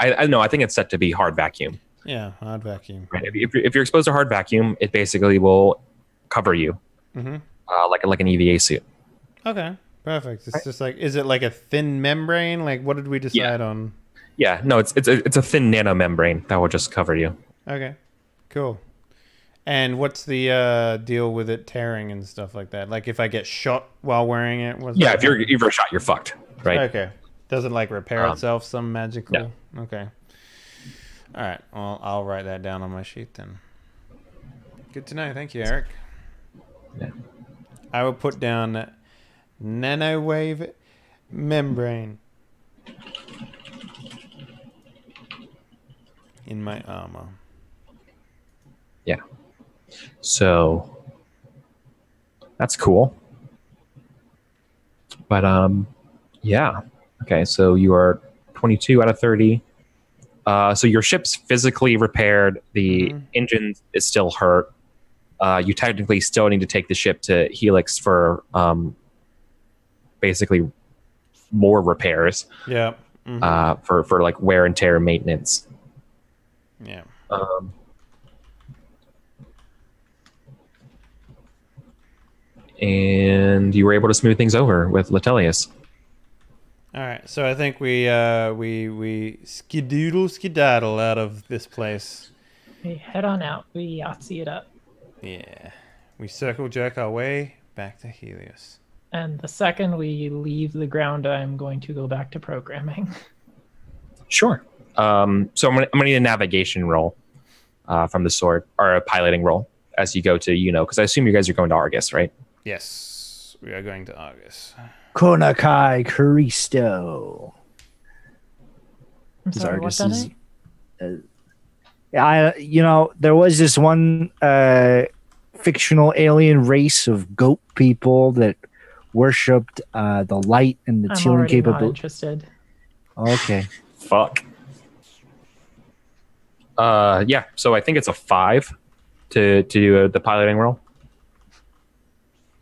I don't know, I think it's set to be hard vacuum. Yeah, hard vacuum. Right. If you're exposed to hard vacuum, it basically will cover you, like an EVA suit. Okay, perfect. It's just like, is it like a thin membrane? Like, what did we decide on? Yeah, no, it's a thin nanomembrane that will just cover you. Okay, cool. And what's the deal with it tearing and stuff like that? Like if I get shot while wearing it? Yeah, if you're shot, you're fucked, right? Okay. Does it like repair itself some magical? No. Okay. All right. Well, I'll write that down on my sheet then. Good to know. Thank you, Eric. Yeah. I will put down nanowave membrane in my armor. Yeah. So that's cool. But yeah. Okay, so you are 22 out of 30. So your ship's physically repaired. The engine is still hurt. You technically still need to take the ship to Helix for basically more repairs. Yeah. For like wear and tear maintenance. Yeah. And you were able to smooth things over with Letelius. All right, so I think we skedaddle out of this place. We head on out. We Yahtzee it up. Yeah, we circle jerk our way back to Helios. And the second we leave the ground, I'm going to go back to programming. Sure. So I'm gonna need a navigation roll from the sword, or a piloting roll as you go to because I assume you guys are going to Argus, right? Yes, we are going to Argus. Konakai Karisto. I'm sorry, what's that name? There was this one fictional alien race of goat people that worshipped the light and the I'm healing already not capability. interested. Okay. Fuck. Yeah. So I think it's a 5 to do the piloting roll.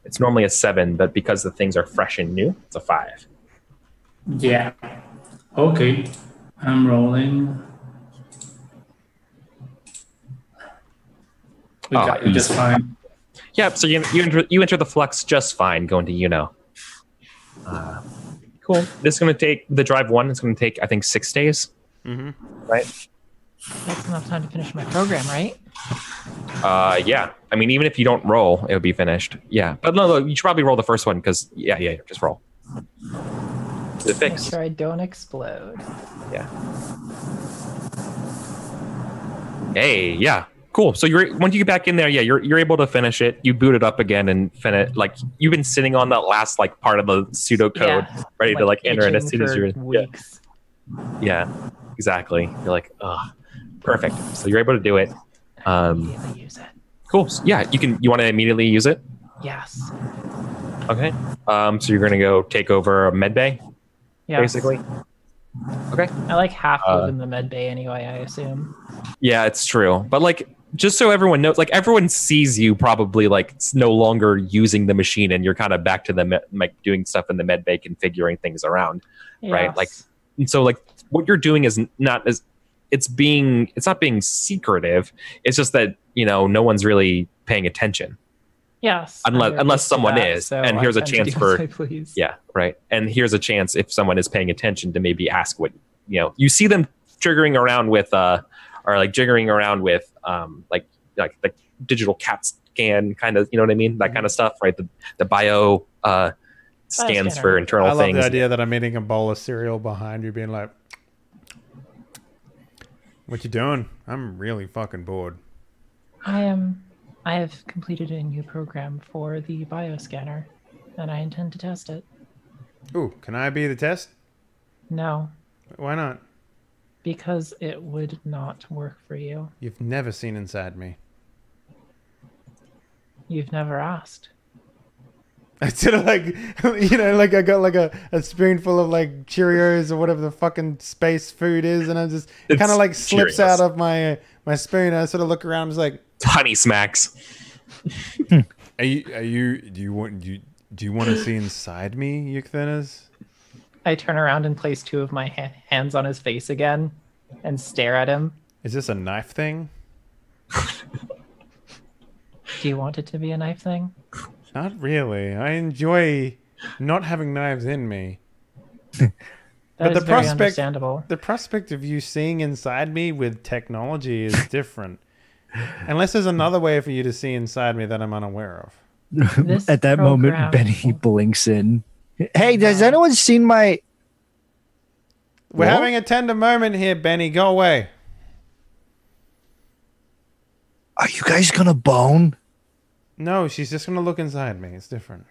It's normally a 7, but because the things are fresh and new, it's a 5. Yeah. Okay. I'm rolling. We got it just fine. Yeah. So you enter the flux just fine, going to Cool. This is going to take the drive 1. It's going to take I think 6 days. Right. That's enough time to finish my program, right? Yeah. I mean, even if you don't roll, it would be finished. Yeah. But no, you should probably roll the first one because, yeah, just roll. The Make fix. sure I don't explode. Yeah. Hey, yeah. Cool. So once you get back in there, yeah, you're able to finish it. You boot it up again and finish. Like you've been sitting on that last like part of the pseudocode, ready to like enter it as soon as you're in. Weeks. Yeah. Exactly. You're like, oh, perfect. So you're able to do it. Immediately use it. Cool. So, yeah, you want to immediately use it? Yes. Okay. So you're gonna go take over a med bay, Yes. basically. Okay. I like half live in the med bay anyway, I assume. Yeah, it's true. But like, just so everyone knows, like everyone sees you probably like no longer using the machine, and you're kind of back to the like doing stuff in the med bay, configuring things around, right? Yes. Like, and so like what you're doing is not as it's not being secretive. It's just that no one's really paying attention. Yes. Unless someone is, and here's a chance for please. Yeah, right. And here's a chance if someone is paying attention to maybe ask what you see them jiggering around with like the digital CAT scan kind of, you know what I mean? That kind of stuff, right? The bio scans for internal things. I love things. the idea that I'm eating a bowl of cereal behind you being like, what you doing? I'm really fucking bored. I have completed a new program for the bioscanner, and I intend to test it. Ooh, can I be the test? No. Why not? Because it would not work for you. You've never seen inside me. You've never asked. I sort of like, like I got like a spoonful of like Cheerios or whatever the fucking space food is, and I just kind of like slips Cheerios. out of my spoon. I sort of look around, and was like, Honey Smacks. do you want to see inside me, Eukthanas? I turn around and place two of my hands on his face again and stare at him. Is this a knife thing? Do you want it to be a knife thing? Not really. I enjoy not having knives in me. That is very understandable. The prospect of you seeing inside me with technology is different. Unless there's another way for you to see inside me that I'm unaware of. At that moment, Benny blinks in. Hey, has anyone seen my... We're having a tender moment here, Benny. Go away. Are you guys gonna bone? No, she's just going to look inside me. It's different.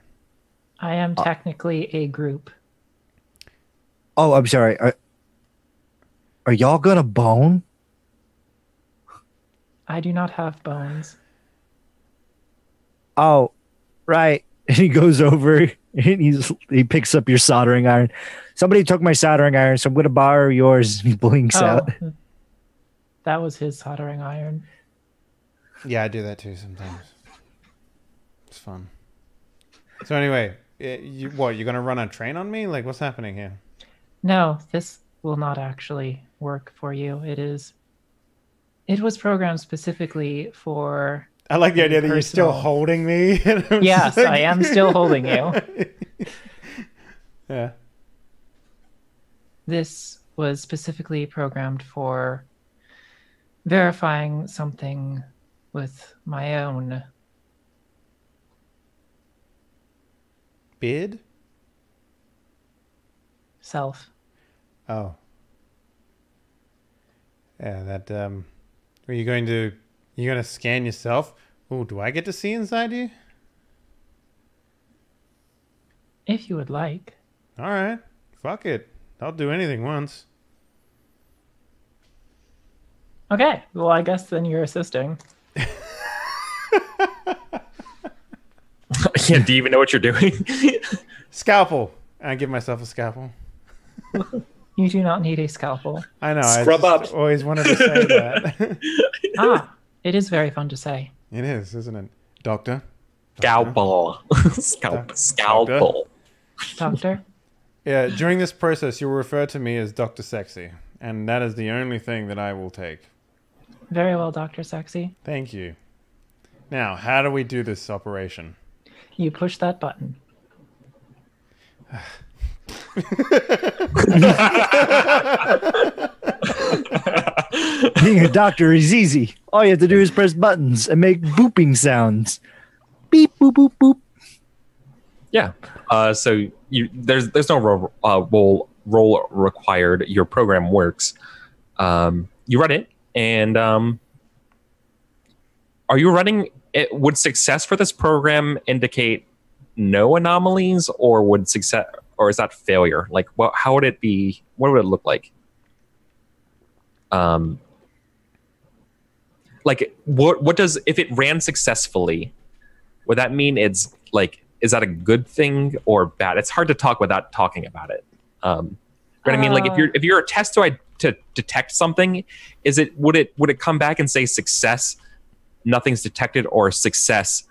I am technically a group. Oh, I'm sorry. Are y'all gonna bone? I do not have bones. Oh, right. And he goes over and he picks up your soldering iron. Somebody took my soldering iron, so I'm gonna borrow yours. And he blinks out. That was his soldering iron. Yeah, I do that too sometimes. It's fun. So anyway, you're going to run a train on me? Like, what's happening here? No, this will not actually work for you. It was programmed specifically for... I like the idea that you're still holding me. Yes, like... I am still holding you. Yeah. This was specifically programmed for verifying something with my own... Beard? Self. Oh. Yeah, that, are you going to scan yourself? Oh, do I get to see inside you? If you would like. All right. Fuck it. I'll do anything once. Okay. Well, I guess then you're assisting. Yeah, do you even know what you're doing? Scalpel. I give myself a scalpel. You do not need a scalpel. I know. Scrub I up. Always wanted to say that. It is very fun to say. It is, isn't it? Doctor? Scalpel. Scalpel. Doctor? Yeah, during this process, you'll refer to me as Dr. Sexy, and that is the only thing that I will take. Very well, Dr. Sexy. Thank you. Now, how do we do this operation? You push that button. Being a doctor is easy. All you have to do is press buttons and make booping sounds. Beep, boop, boop, boop. Yeah. So there's no role required. Your program works. You run it, and are you running it? Would success for this program indicate no anomalies, or would success, or is that failure? Like, how would it be? What would it look like? Like what does, if it ran successfully, would that mean it's like, is that a good thing or bad? It's hard to talk without talking about it. But I mean, like if you're a test to detect something, would it come back and say success, nothing's detected, or success,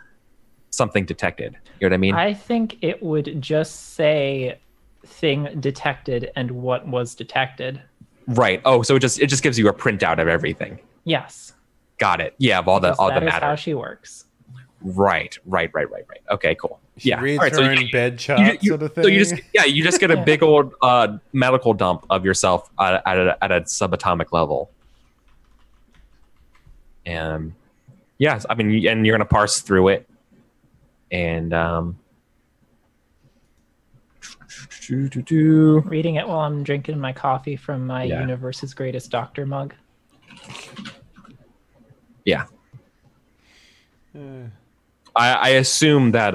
something detected? You know what I mean? I think it would just say thing detected and what was detected. Right. Oh, so it just gives you a printout of everything. Yes. Got it. Yeah, of all the That is matter. how she works. Right. Okay, cool. She Yeah. reads All right, her so own bed chart sort of thing. So you just get a big old medical dump of yourself at a subatomic level. And yes, I mean, and you're going to parse through it. And Reading it while I'm drinking my coffee from my Yeah. Universe's Greatest Doctor mug. yeah. I assume that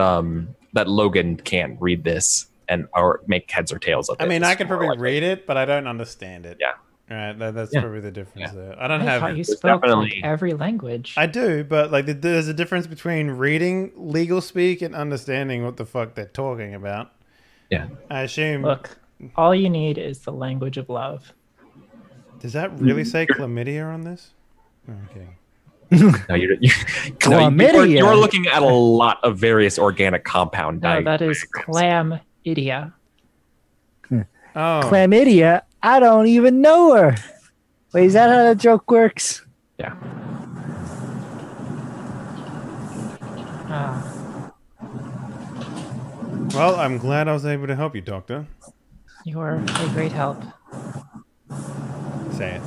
that Logan can't read this or make heads or tails of it. I mean, It's I can more probably likely. read it, but I don't understand it. Yeah. Right. That's Yeah. probably the difference Yeah. there. I don't I have. thought you spoke definitely- like every language. I do, but like there's a difference between reading legal speak and understanding what the fuck they're talking about. Yeah. I assume. Look, all you need is the language of love. Does that really say chlamydia on this? Oh, okay. No, Chlamydia. you're looking at a lot of various organic compound No, that is diagrams. chlamydia. Oh. Chlamydia. I don't even know her. Wait, is that how that joke works? Yeah. Ah, Well, I'm glad I was able to help you, Doctor. you are a great help, Say it.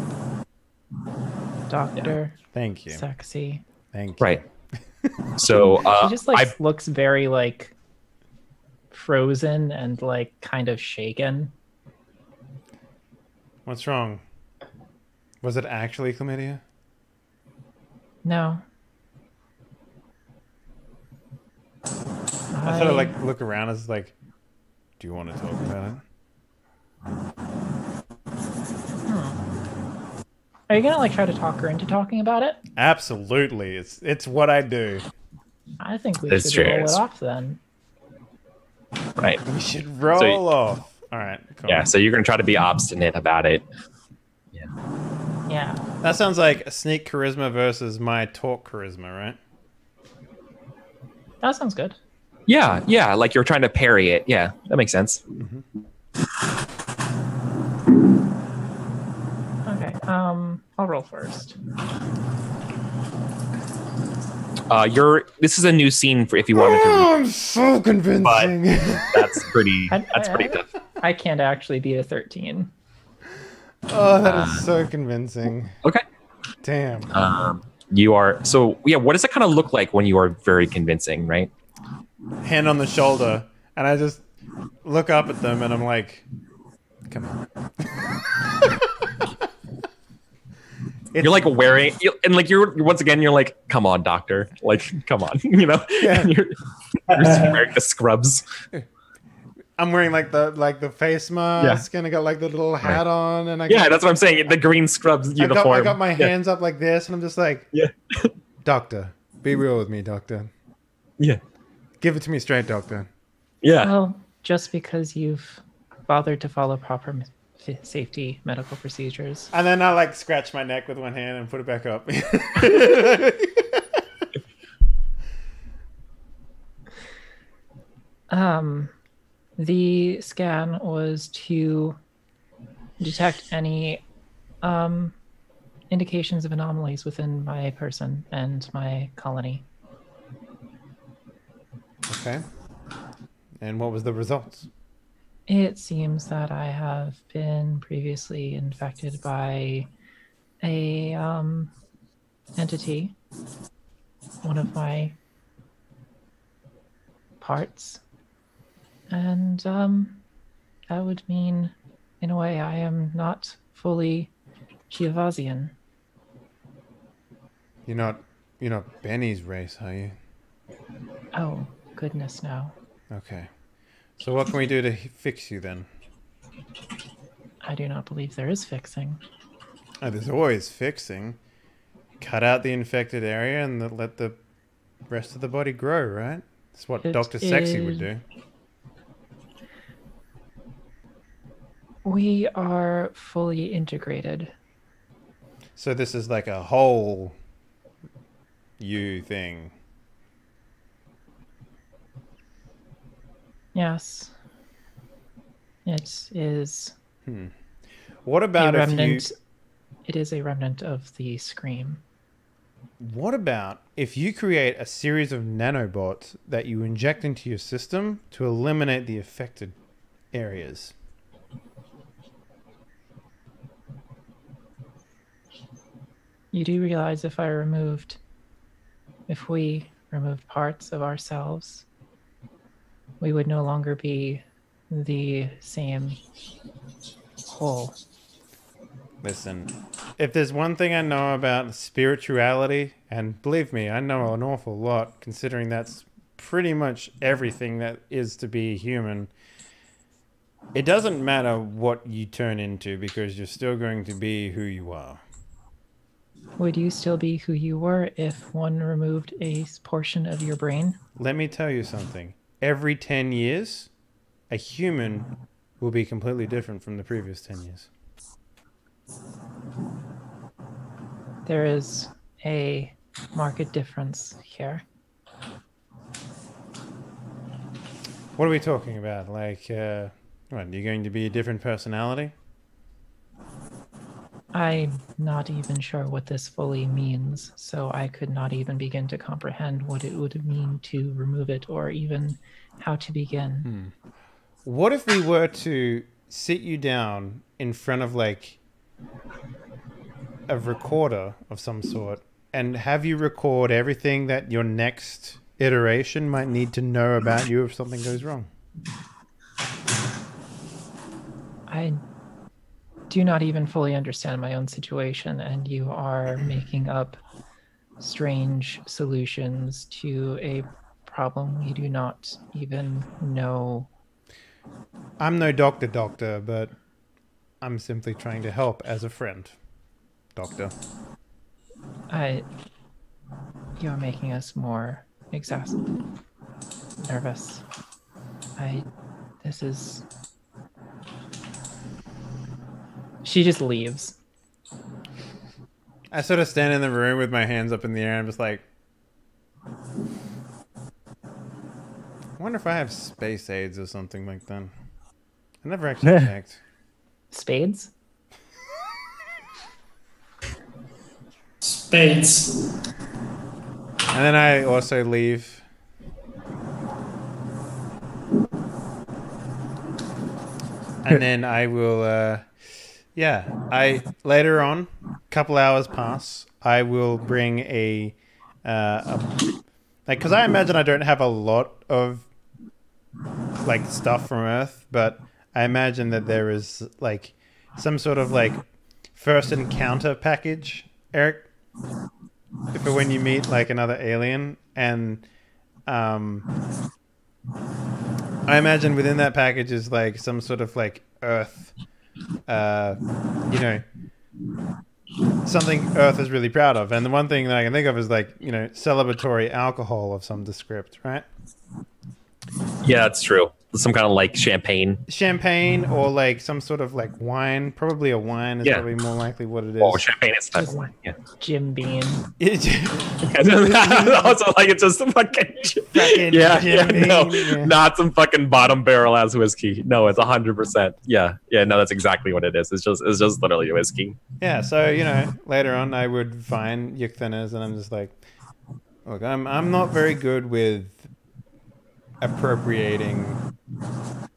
Doctor. Thank you. Sexy. Thank you. Right. So She just like looks very like frozen and like kind of shaken. What's wrong? Was it actually chlamydia? No. I sort of like look around as like, do you want to talk about it? Are you gonna like try to talk her into talking about it? Absolutely. It's what I do. I think we That's should roll true. it off then. right. We should roll off. All right. Cool. Yeah. So you're gonna try to be obstinate about it. Yeah. That sounds like a sneak charisma versus my talk charisma, right? That sounds good. Yeah. Yeah. Like you're trying to parry it. Yeah. That makes sense. Okay. I'll roll first. This is a new scene for if you wanted to. I'm so convincing. That's pretty. That's pretty tough. I can't actually beat a 13. Oh, that is so convincing. Okay. Damn. You are so yeah. What does it kind of look like when you are very convincing, right? Hand on the shoulder, and I just look up at them, and I'm like, "Come on." You're like wearing, and like you're once again, you're like, come on, doctor, like, come on, you know, Yeah. And you're just wearing the scrubs. I'm wearing like the face mask, and I got like the little hat on, and I Yeah, got, that's what I'm saying. The green scrubs uniform. I got my hands up like this, and I'm just like, Yeah. Doctor, be real with me, Doctor. Yeah. Give it to me straight, Doctor. Yeah. Well, just because you've bothered to follow proper safety medical procedures. And then I like scratch my neck with one hand and put it back up. The scan was to detect any indications of anomalies within my person and my colony. Okay. And what was the results? It seems that I have been previously infected by a entity, one of my parts, and that would mean, in a way, I am not fully Shiavazian. You're not Benny's race, are you? Oh, goodness, no. Okay. So what can we do to fix you then? I do not believe there is fixing. Oh, there's always fixing. Cut out the infected area and let the rest of the body grow, right? That's what It Dr. Sexy would is- do. We are fully integrated. So this is like a whole you thing. Yes. It is What a about if you... remnant. It is a remnant of the scream. what about if you create a series of nanobots that you inject into your system to eliminate the affected areas? You do realize if we removed parts of ourselves, we would no longer be the same whole. Listen, if there's one thing I know about spirituality, and believe me, I know an awful lot, considering that's pretty much everything that is to be human, it doesn't matter what you turn into because you're still going to be who you are. Would you still be who you were if one removed a portion of your brain? Let me tell you something. Every 10 years, a human will be completely different from the previous 10 years. There is a market difference here. What are we talking about? Like, what, you're going to be a different personality? I'm not even sure what this fully means, so I could not even begin to comprehend what it would mean to remove it or even how to begin. What if we were to sit you down in front of, like, a recorder of some sort and have you record everything that your next iteration might need to know about you if something goes wrong? I do not even fully understand my own situation, and you are making up strange solutions to a problem we do not even know. I'm no doctor, but I'm simply trying to help as a friend. Doctor. You're making us more nervous. This is... She just leaves. I sort of stand in the room with my hands up in the air and I'm just like, I wonder if I have space AIDS or something like that. I never actually checked. Spades? Spades. And then I also leave. And then I will, later on, a couple hours pass, I will bring because I imagine I don't have a lot of, like, stuff from Earth, but I imagine that there is, like, some sort of, like, first encounter package, Eric, for when you meet, like, another alien, and I imagine within that package is, like, some sort of, like, Earth, something Earth is really proud of. And the one thing that I can think of is, like, celebratory alcohol of some descript, right? Yeah, that's true. Some kind of like champagne. Champagne or like some sort of like wine. Probably a wine is probably more likely what it is. Oh, champagne is type of wine. Yeah. Jim Beam. Also, like it's just a fucking not some fucking bottom barrel ass whiskey. No, it's 100%. Yeah, no, that's exactly what it is. It's just literally a whiskey. Yeah, so later on I would find Yick thinners, and I'm just like, look, I'm not very good with appropriating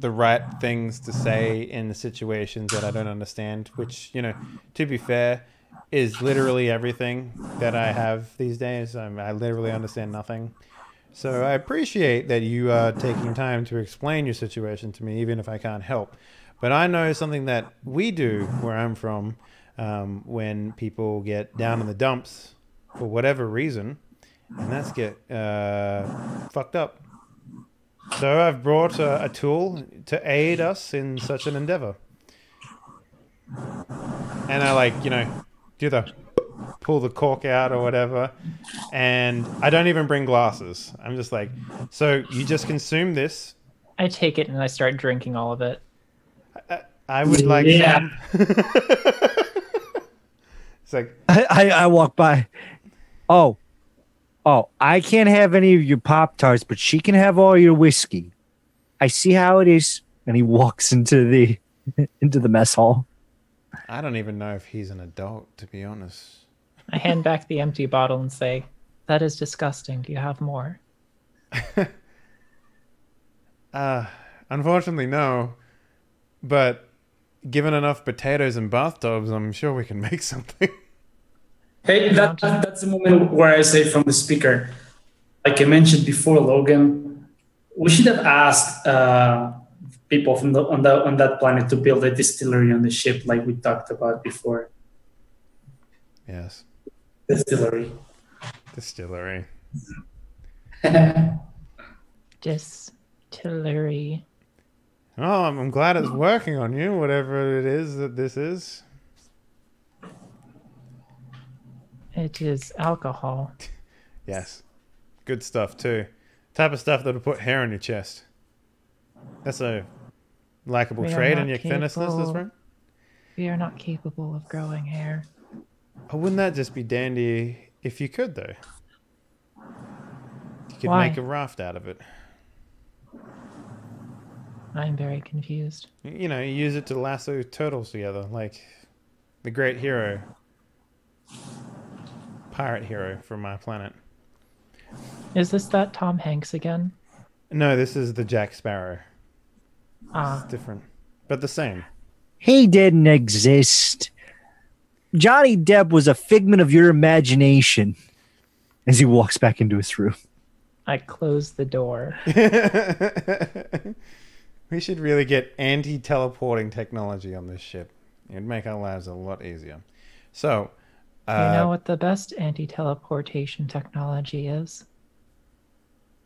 the right things to say in the situations that I don't understand, which, to be fair, is literally everything that I have these days. I literally understand nothing. So I appreciate that you are taking time to explain your situation to me, even if I can't help. But I know something that we do where I'm from when people get down in the dumps for whatever reason, and that's get fucked up. So I've brought a tool to aid us in such an endeavor. And I do the pull the cork out or whatever. And I don't even bring glasses. I'm just like, so you just consume this. I take it and I start drinking all of it. I would like some. It's like I walk by. Oh, I can't have any of your Pop-Tarts, but she can have all your whiskey. I see how it is. And he walks into the mess hall. I don't even know if he's an adult, to be honest. I hand back the empty bottle and say, "That is disgusting. Do you have more?" Unfortunately, no. But given enough potatoes and bathtubs, I'm sure we can make something. Hey, that's the moment where I say from the speaker, like I mentioned before, Logan, we should have asked people from on that planet to build a distillery on the ship, like we talked about before. Yes. Distillery. Distillery. Oh, I'm glad it's working on you, whatever it is that this is. It is alcohol. Yes. Good stuff, too. Type of stuff that'll put hair on your chest. That's a likable We are trait not in your thinness, that's right. We are not capable of growing hair. Oh, wouldn't that just be dandy if you could, though? You could Why? make a raft out of it. I'm very confused. You know, you use it to lasso turtles together, like the great hero. Pirate hero from my planet. Is this that Tom Hanks again? No, this is the Jack Sparrow. Ah, It's different, but the same. He didn't exist. Johnny Depp was a figment of your imagination. As he walks back into his room. I closed the door. We should really get anti-teleporting technology on this ship. It'd make our lives a lot easier. So, You know what the best anti-teleportation technology is?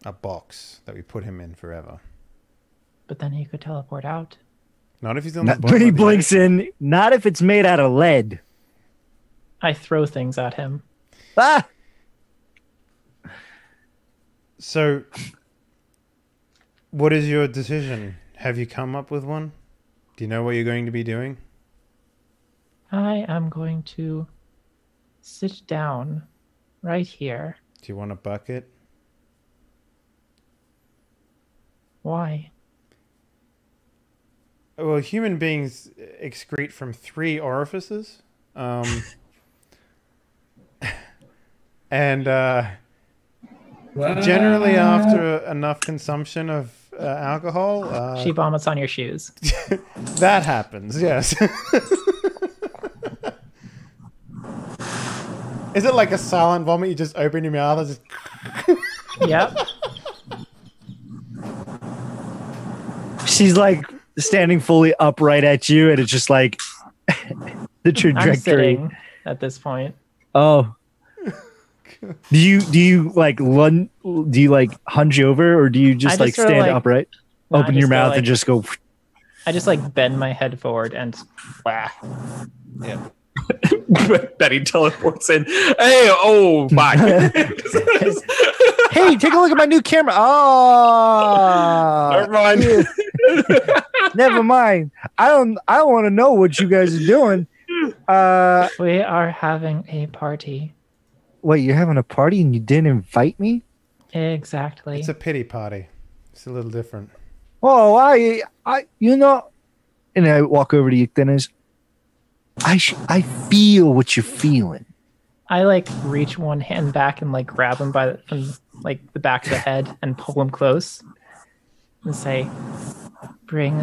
a box that we put him in forever. But then he could teleport out. Not if he's on the Not bottom when he of the blinks ocean. in. Not if it's made out of lead. I throw things at him. Ah! So, what is your decision? Have you come up with one? Do you know what you're going to be doing? I am going to sit down right here. Do you want a bucket? Why? Well, human beings excrete from 3 orifices. And generally after enough consumption of alcohol... She vomits on your shoes. that happens, yes. Is it like a silent vomit? You just open your mouth and just... Yep. She's like standing fully upright at you, and it's just like the I'm trajectory. sitting at this point. Oh. Do you like hunch over, or do you just I like just sorta, stand like- upright, No, I open your just go, mouth, like- and just go? I just like bend my head forward and wah. Yeah. Betty teleports in. Hey, oh, bye. Hey, take a look at my new camera. Oh, Never mind. never mind. I don't want to know what you guys are doing. We are having a party. Wait, you're having a party and you didn't invite me? Exactly. It's a pity party. It's a little different. Oh, I, you know, and I walk over to you, Dennis. I feel what you're feeling. I like reach one hand back and like grab him from like the back of the head and pull him close and say, "Bring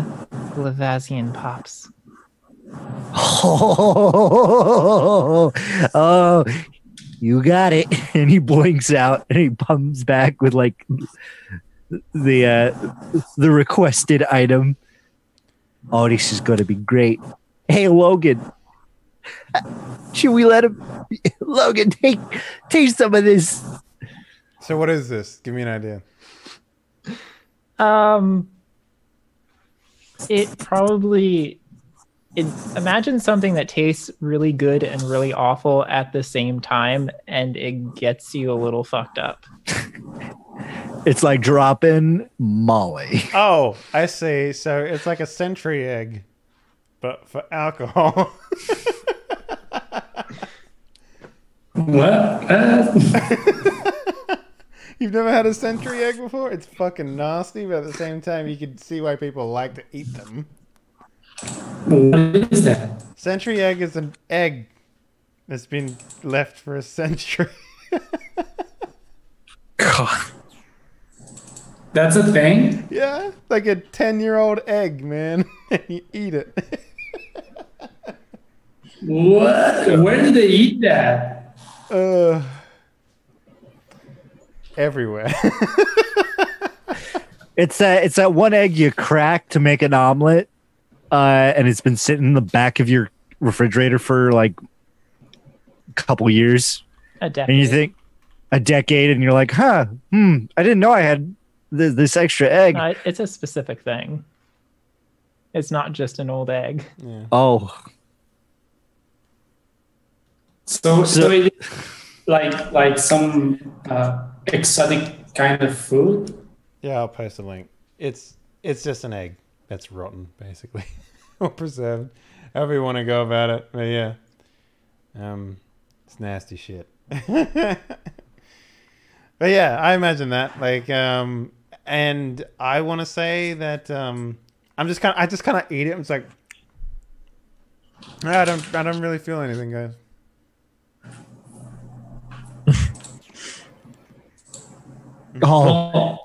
Glavazian pops." Oh, you got it. And he blinks out and he comes back with like the requested item. Oh, this is gonna be great. Hey, Logan, should we let him? Logan, take some of this. So what is this? Give me an idea. It probably imagine something that tastes really good and really awful at the same time, and it gets you a little fucked up. It's like dropping Molly. Oh, I see. So it's like a century egg, but for alcohol. What? You've never had a century egg before? It's fucking nasty, but at the same time, you can see why people like to eat them. What is that? Century egg is an egg that's been left for a century. God. That's a thing? Yeah, like a 10-year-old egg, man. And you eat it. What? Where do they eat that? Everywhere. It's that one egg you crack to make an omelet, and it's been sitting in the back of your refrigerator for like a couple years, A decade. and you think a decade, and you're like, I didn't know I had this extra egg. No, it's a specific thing. It's not just an old egg. Yeah. Oh, So it is like some exotic kind of food? Yeah, I'll post a link. It's just an egg that's rotten, basically, or preserved. However you want to go about it, but yeah, it's nasty shit. But yeah, I imagine that. Like, and I want to say that I just kind of eat it. I'm just like, I don't really feel anything, guys. You will.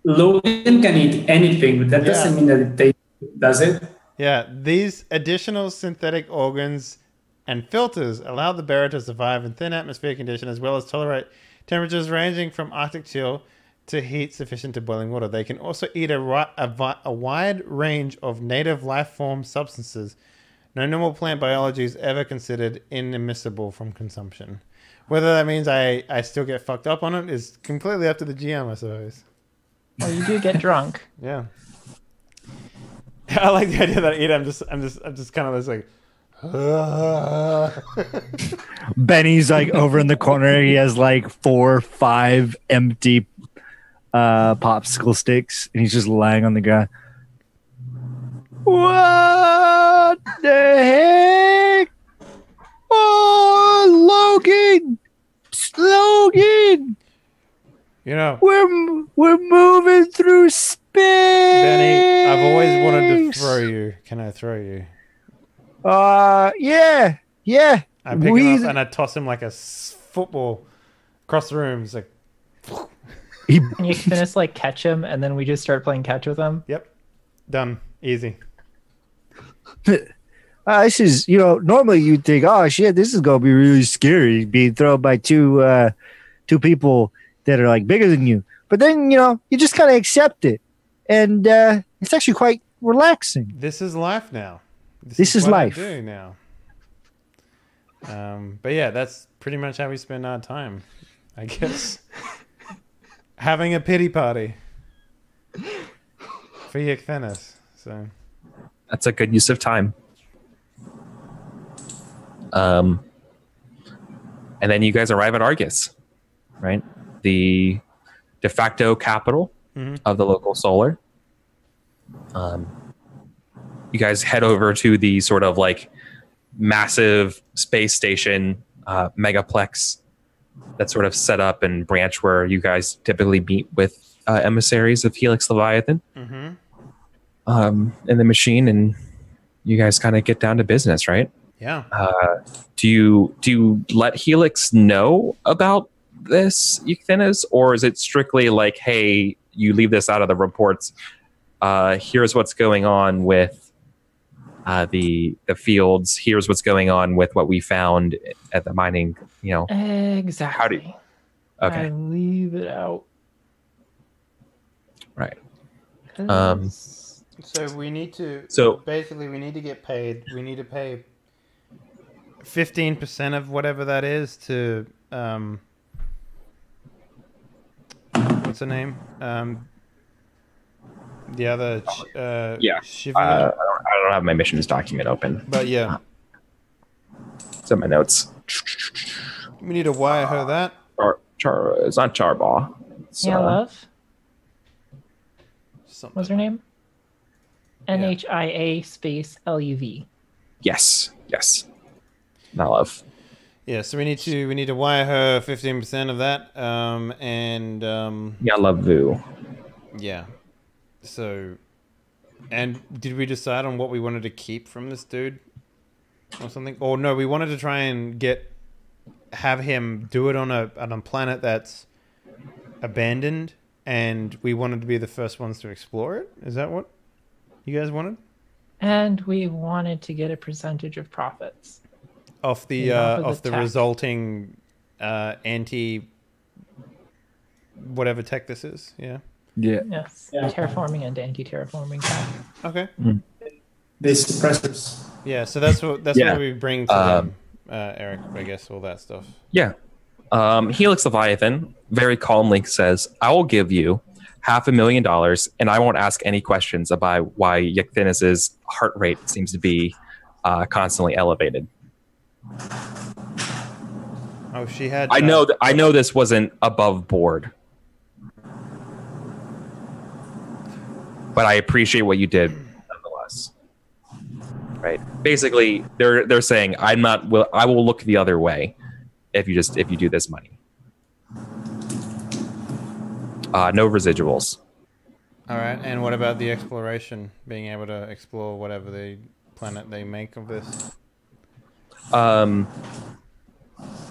Logan can eat anything, but that doesn't mean that it tastes, does it? Yeah, these additional synthetic organs and filters allow the bearer to survive in thin atmosphere conditions as well as tolerate temperatures ranging from Arctic chill to heat sufficient to boiling water. They can also eat a wide range of native life form substances. No normal plant biology is ever considered inadmissible from consumption. Whether that means I still get fucked up on it is completely up to the GM, I suppose. Well, you do get drunk. Yeah. I like the idea that I eat it. I'm just kind of just like Benny's like over in the corner. He has like 4 or 5 empty popsicle sticks, and he's just lying on the ground. What the heck? Oh, Logan! You know, We're moving through space. Benny, I've always wanted to throw you. Can I throw you? Yeah. I pick him up and I toss him like a football across the room. It's like, And you can just like catch him, and then we just start playing catch with him. yep, done, easy. This is, normally you'd think, oh shit, this is gonna be really scary, being thrown by two people that are like bigger than you. But then you just kind of accept it, and it's actually quite relaxing. This is life now. This is what life. I do now. But yeah, that's pretty much how we spend our time, I guess. Having a pity party for Yekthenis. So That's a good use of time. And then you guys arrive at Argus, right? The de facto capital of the local solar. You guys head over to the sort of like massive space station megaplex that's sort of set up and branch where you guys typically meet with emissaries of Helix Leviathan in the machine, and you guys kind of get down to business, right? yeah. Do you let Helix know about this, Yekthenis, or is it strictly like, hey, you leave this out of the reports? Here's what's going on with the fields. Here's what's going on with what we found at the mining. Exactly. How do you? Okay. I leave it out. Right. 'Cause So we need to. So- basically, we need to get paid. We need to pay 15% of whatever that is to what's her name? The other Yeah. Shiva. I don't have my missions document open. But yeah, It's in my notes. we need to wire her that. It's not Charbaugh. It's, yeah, love. Something. What's her name? NHIA space LUV. Yes. Not love. Yeah, so we need to wire her 15% of that. Yeah, love Vu. Yeah. So, and did we decide on what we wanted to keep from this dude? or something. Or no, we wanted to try and have him do it on a planet that's abandoned, and we wanted to be the first ones to explore it. Is that what you guys wanted? And we wanted to get a percentage of profits Off the tech. resulting anti whatever tech this is. Yeah. Yeah. Yes, terraforming and anti-terraforming tech. Okay. The suppressors. Yeah. So that's what we bring to them, Eric. I guess all that stuff. Yeah. Helix Leviathan very calmly says, "I will give you $500,000, and I won't ask any questions about why Yecthinis's heart rate seems to be constantly elevated." Oh, she had. I know this wasn't above board, but I appreciate what you did nonetheless. Right? Basically, they're saying I will look the other way if you do this money. No residuals. All right. And what about the exploration? Being able to explore whatever the planet they make of this.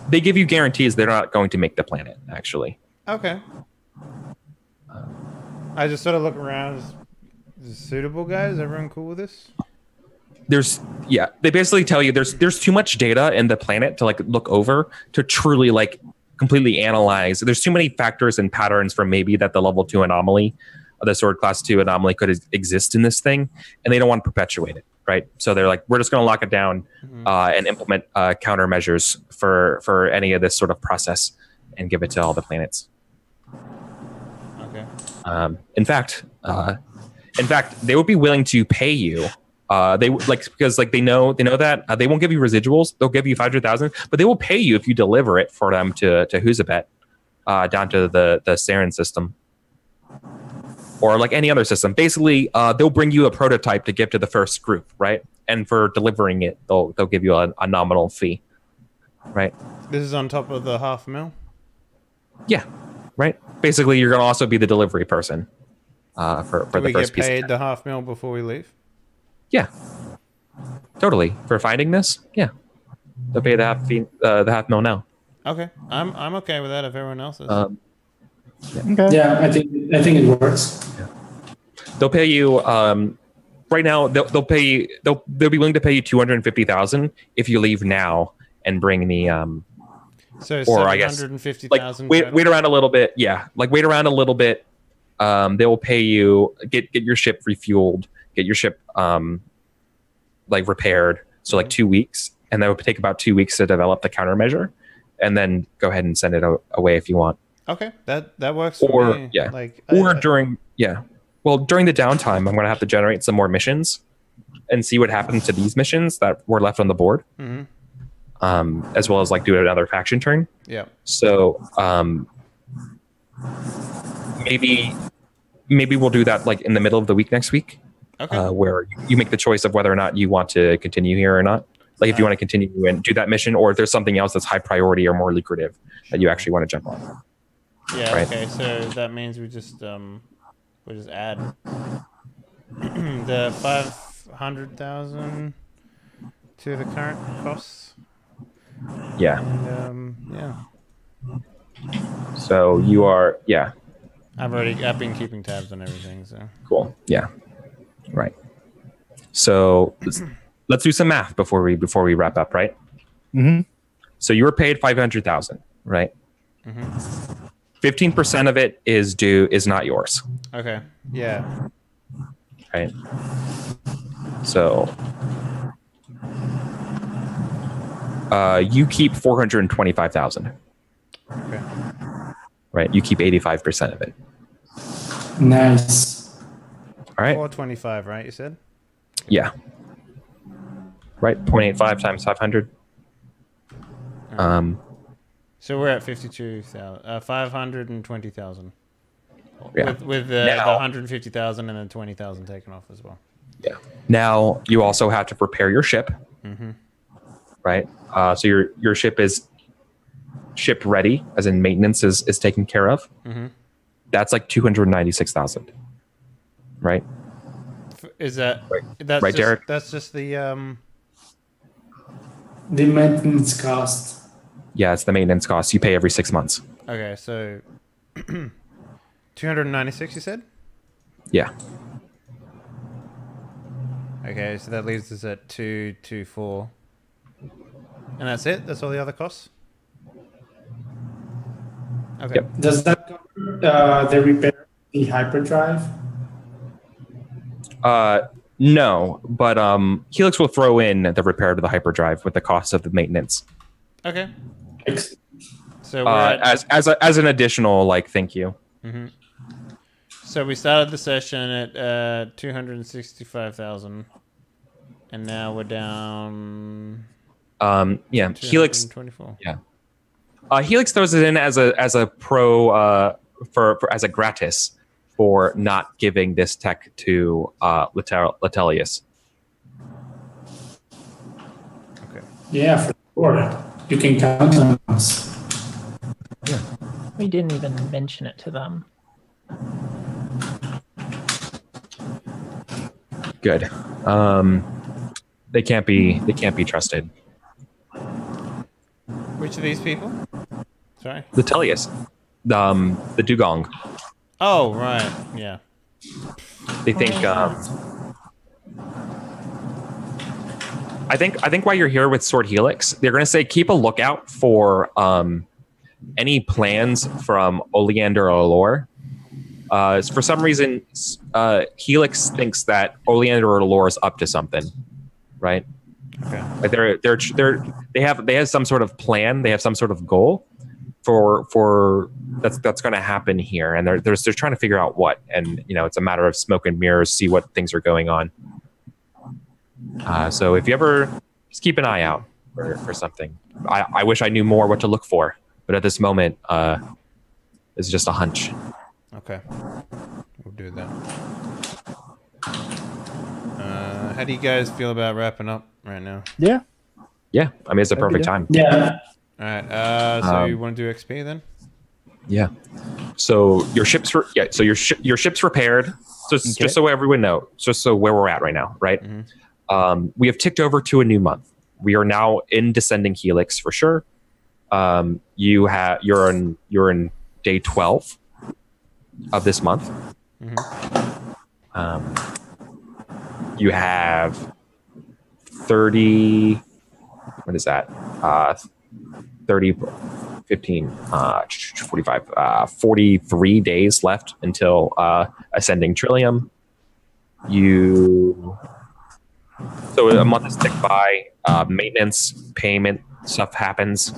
They give you guarantees they're not going to make the planet. Actually. Okay. I just sort of look around. Is it suitable, guys? Is everyone cool with this? They basically tell you there's too much data in the planet to like look over to truly like completely analyze. There's too many factors and patterns for maybe that the level 2 anomaly, the sword class 2 anomaly could exist in this thing, and they don't want to perpetuate it, right? So they're like, we're just going to lock it down and implement countermeasures for any of this sort of process and give it to all the planets. Okay. In fact, they would be willing to pay you. Because they know that they won't give you residuals. They'll give you 500,000, but they will pay you if you deliver it for them to Huzabet, down to the Saren system, or like any other system. Basically, they'll bring you a prototype to give to the first group, right? And for delivering it, they'll give you a nominal fee, right? This is on top of the $500,000. Yeah, right. Basically, you're going to also be the delivery person for the first piece. Do we get paid the $500,000 before we leave? Yeah, totally. For finding this, yeah, they'll pay the $500,000 now. Okay, I'm okay with that if everyone else is. Okay. Yeah, I think it works. Yeah. They'll pay you right now. They'll pay you. They'll be willing to pay you $250,000 if you leave now and bring the So or I guess $750,000. Wait around a little bit. Yeah, like wait around a little bit. They will pay you get your ship refueled. Get your ship like repaired, so like 2 weeks, and that would take about 2 weeks to develop the countermeasure, and then go ahead and send it away if you want. Okay, that works for me. Yeah, like during the downtime, I'm going to have to generate some more missions and see what happens to these missions that were left on the board, as well as like do another faction turn. Yeah. So maybe we'll do that like in the middle of the week next week. Okay. Where you make the choice of whether or not you want to continue here or not. Like if you want to continue and do that mission, or if there's something else that's high priority or more lucrative that you actually want to jump on. Yeah. Right? Okay. So that means we just add the 500,000 to the current costs. Yeah. And, yeah. So you are I've been keeping tabs on everything. So cool. Yeah. Right. So let's do some math before we wrap up, right? Mm-hmm. So you were paid 500,000, right? 15% of it is not yours. Okay. Yeah. Right. So you keep 425,000. Okay. Right. You keep 85% of it. Nice. All right. 425, right? You said. Yeah. Right. 0.85 times 500. So we're at 52,000, 520,000. Yeah. With the 150,000 and then 20,000 taken off as well. Yeah. Now you also have to prepare your ship. Right. So your ship is shipped ready, as in maintenance is taken care of. That's like 296,000. Right. Is that right, Derek? That's just the The maintenance cost. Yeah, it's the maintenance cost you pay every 6 months. Okay, so 296, you said? Yeah. Okay, so that leaves us at 224. And that's it? That's all the other costs? Okay. Yep. Does that cover the repair of the hyperdrive? No, but Helix will throw in the repair to the hyperdrive with the cost of the maintenance. Okay. So we're at, as an additional like thank you. Mm-hmm. So we started the session at 265,000, and now we're down. Yeah, Helix. 224. Yeah, Helix throws it in as a pro for as a gratis for not giving this tech to Letelius. Okay. Yeah, for sure. You can count on us. We didn't even mention it to them. Good. They can't be trusted. Which of these people? Sorry. Letelius, the dugong. Oh right, yeah. They think. I think while you're here with Sword Helix, they're going to say keep a lookout for any plans from Oleander or Allure. For some reason, Helix thinks that Oleander or Allure is up to something, right? Okay. Like they have some sort of plan. They have some sort of goal for that's going to happen here, and they're trying to figure out what. And it's a matter of smoke and mirrors, see what things are going on. So if you ever just keep an eye out for something. I wish I knew more what to look for, but at this moment, it's just a hunch. Okay. We'll do that. How do you guys feel about wrapping up right now? Yeah. Yeah, I mean it's a perfect time. Yeah. All right. So you want to do XP then? Yeah. So your ship's your ship's repaired. So just so everyone knows, just so where we're at right now, right? Mm-hmm. We have ticked over to a new month. We are now in descending helix for sure. You're in day 12 of this month. Mm-hmm. You have 30. What is that? 30, 15, 45, 43 days left until ascending Trillium. So a month is ticked by. Maintenance, payment stuff happens.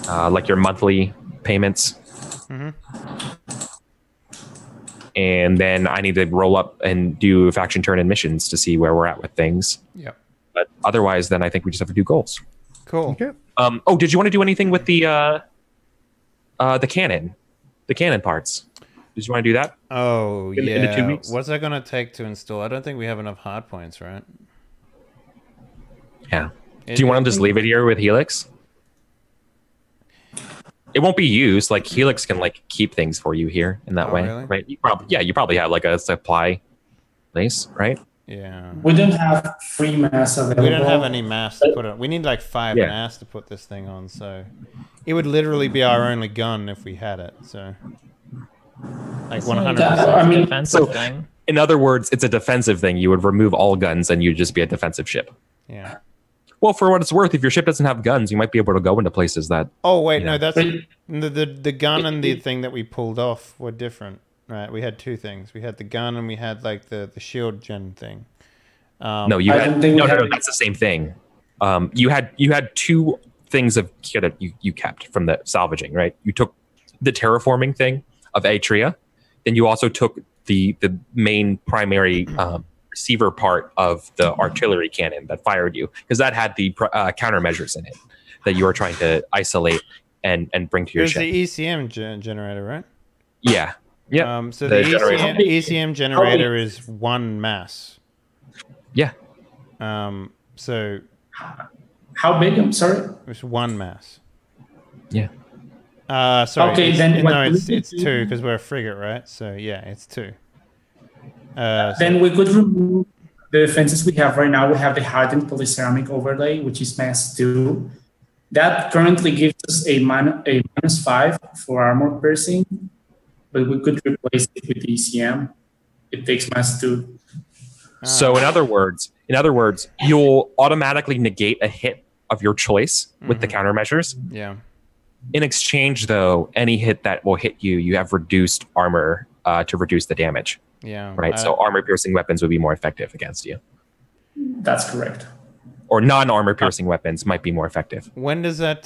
Like your monthly payments. Mm-hmm. And then I need to roll up and do faction turn and missions to see where we're at with things. Yep. But otherwise, then I think we just have to do goals. Cool. Okay. Did you want to do anything with the cannon parts? Did you want to do that? Oh, in the 2 weeks? What's that going to take to install? I don't think we have enough hard points, right? Yeah. Do you want to just leave it here with Helix? It won't be used. Like Helix can keep things for you here in that way, really? right? You probably have a supply place, right? Yeah. We don't have free mass available. We don't have any mass to put on. We need 5 mass to put this thing on, so it would literally be our only gun if we had it. So 100%. I mean, defensive thing. In other words, it's a defensive thing. You would remove all guns and you'd just be a defensive ship. Yeah. Well, for what it's worth, if your ship doesn't have guns, you might be able to go into places that. Oh wait, no, that's the gun and the thing that we pulled off were different, right? We had 2 things. We had the gun and we had the shield gen thing. No, that's the same thing. You had 2 things of kit that you kept from the salvaging, right? You took the terraforming thing of Atria, then you also took the main primary receiver part of the artillery cannon that fired you, because that had the countermeasures in it that you were trying to isolate and bring to your ship. There's the ECM generator, right? Yeah. Yeah. So the ECM generator is 1 mass. Yeah. So how big? I'm sorry. It's 1 mass. Yeah. Sorry. Okay, it's 2 because we're a frigate, right? So yeah, it's 2. Then we could remove the defenses we have right now, we have the hardened polyceramic overlay, which is mass 2. That currently gives us a -5 for armor piercing, but we could replace it with ECM. It takes mass 2. So in other words, you'll automatically negate a hit of your choice with the countermeasures. Yeah. In exchange, though, any hit that will hit you, you have reduced armor to reduce the damage. Yeah. Right. So armor-piercing weapons would be more effective against you. That's correct. Or non-armor-piercing weapons might be more effective. When does that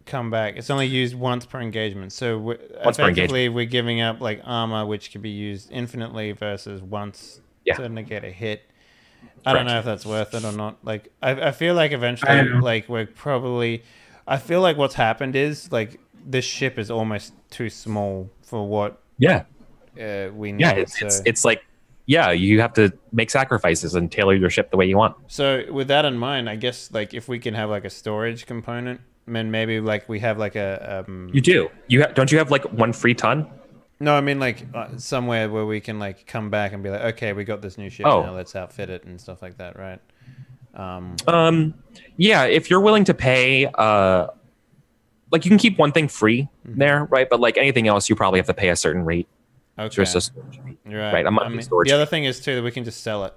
come back? It's only used once per engagement. So effectively, we're giving up like armor, which can be used infinitely versus once to negate a hit. I don't know if that's worth it or not. Like, I feel like eventually, like I feel like what's happened is like this ship is almost too small for what we need. Yeah, it's like, you have to make sacrifices and tailor your ship the way you want. So with that in mind, I guess like if we can have like a storage component, and maybe like we have like a You do. Don't you have like 1 free ton? No, I mean like somewhere where we can like come back and be like, okay, we got this new ship now, let's outfit it and stuff like that, right? Yeah, if you're willing to pay, like you can keep one thing free there, right? But like anything else, you probably have to pay a certain rate. Okay. Right. The other thing is too that we can just sell it.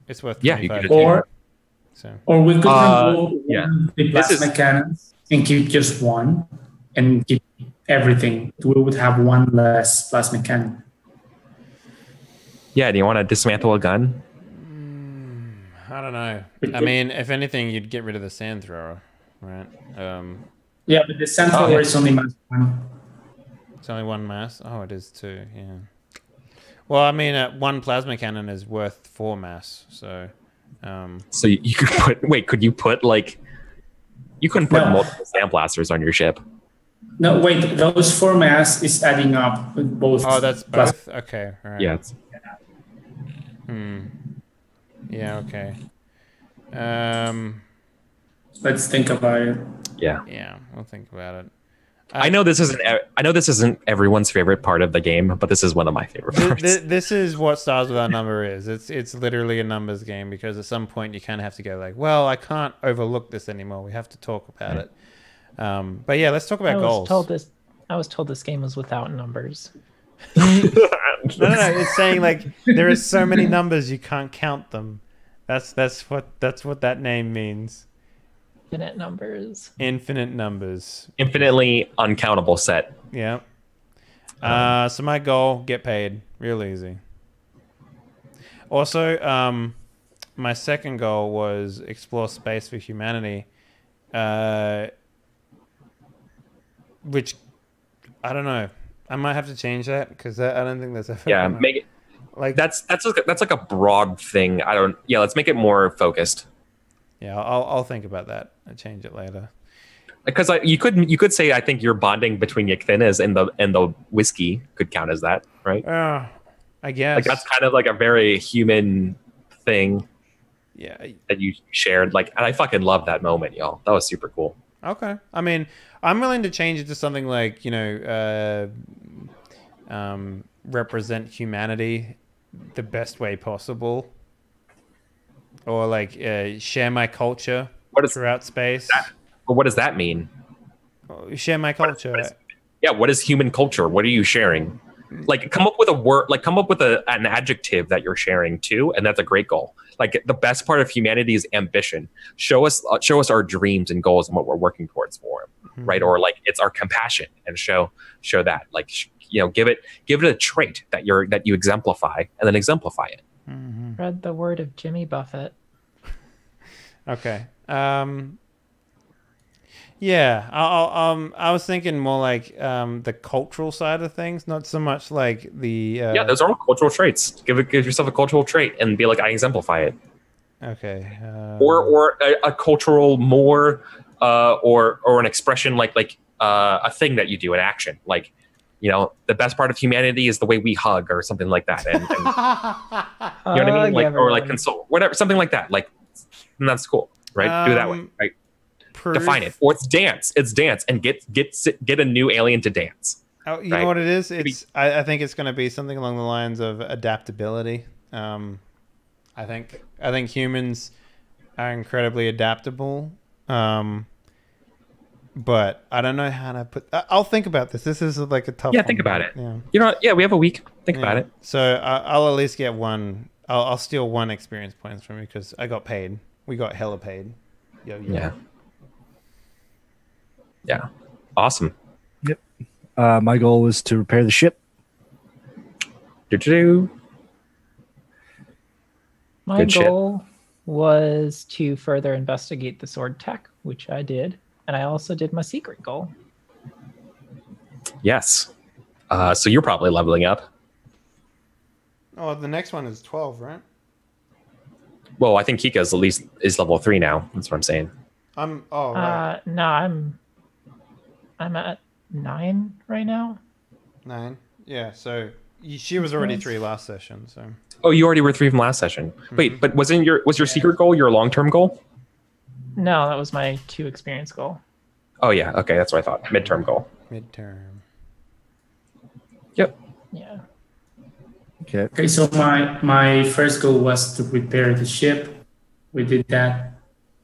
It's worth 25. Or we could remove the plasma cannons and keep just one, and keep everything. We would have one less plasma cannon. Yeah. Do you want to dismantle a gun? I don't know. I mean, if anything, you'd get rid of the sand thrower, right? Yeah, but the sand thrower is only mass 1. It's only 1 mass. Oh, it is 2. Yeah. Well, I mean, 1 plasma cannon is worth 4 mass. So. So you could put. Wait, could you put like? You couldn't put multiple sandblasters on your ship. No, wait. Those 4 mass is adding up with both. Oh, that's both. Okay. All right. Yeah. Yeah. Okay. Let's think about it. Yeah. Yeah, we'll think about it. I know this isn't everyone's favorite part of the game, but this is one of my favorite parts. This is what Stars Without Number is. It's literally a numbers game, because at some point you kind of have to go like, well, I can't overlook this anymore. We have to talk about it. But yeah, let's talk about goals. I was told this game was without numbers. No. It's saying like there are so many numbers you can't count them. That's what that name means. Infinite numbers. Infinite numbers. Infinitely uncountable set. Yeah. So my goal, get paid. Real easy. Also, my second goal was explore space for humanity. Which, I don't know. I might have to change that, because I don't think that's ever gonna, make it like that's like a broad thing. Let's make it more focused. Yeah, I'll think about that. I'll change it later. Because you could say, I think your bonding between Yekthenas and the whiskey could count as that, right? I guess. Like that's kind of like a very human thing. Yeah. That you shared. Like, and I fucking love that moment, y'all. That was super cool. Okay. I mean, I'm willing to change it to something like, represent humanity the best way possible. Or like share my culture throughout space. What does that mean? Share my culture. What is human culture? What are you sharing? Like, come up with a word. Like, come up with an adjective that you're sharing too, and that's a great goal. Like, the best part of humanity is ambition. Show us our dreams and goals and what we're working towards for them, right? Or like, it's our compassion, and show that. Like, give it a trait that you exemplify, and then exemplify it. Read the word of Jimmy Buffett. Okay. Yeah, I was thinking more like the cultural side of things, not so much like the. Those are all cultural traits. Give yourself a cultural trait and be like, I exemplify it. Okay. Or a cultural more, or an expression like a thing that you do, an action, like. The best part of humanity is the way we hug, or something like that. And you know what I mean? Like, or like console, whatever, something like that. Like, and that's cool, right? Do it that way, right? Define it. Or it's dance. It's dance, and get a new alien to dance. Oh, you know what it is? I think it's going to be something along the lines of adaptability. I think humans are incredibly adaptable. But I don't know how to put. I'll think about this. This is like a tough. Yeah, think about it. Yeah. You know what? Yeah, we have a week. Think about it. So I'll at least get one. I'll steal one experience points from you because I got paid. We got hella paid. Yo. Yeah. Awesome. Yep. My goal was to repair the ship. My Good shit. goal was to further investigate the sword tech, which I did. And I also did my secret goal. Yes. So you're probably leveling up. Oh, the next one is 12, right? Well, I think Kika's at least is level 3 now. That's what I'm saying. Right. No, I'm at 9 right now. 9. Yeah. So she was already 3 last session. So. Oh, you already were 3 from last session. Wait, but was your secret goal your long-term goal? No, that was my 2 experience goal. Oh yeah. Okay, that's what I thought. Midterm goal. Midterm. Yep. Yeah. Okay, so my first goal was to repair the ship. We did that.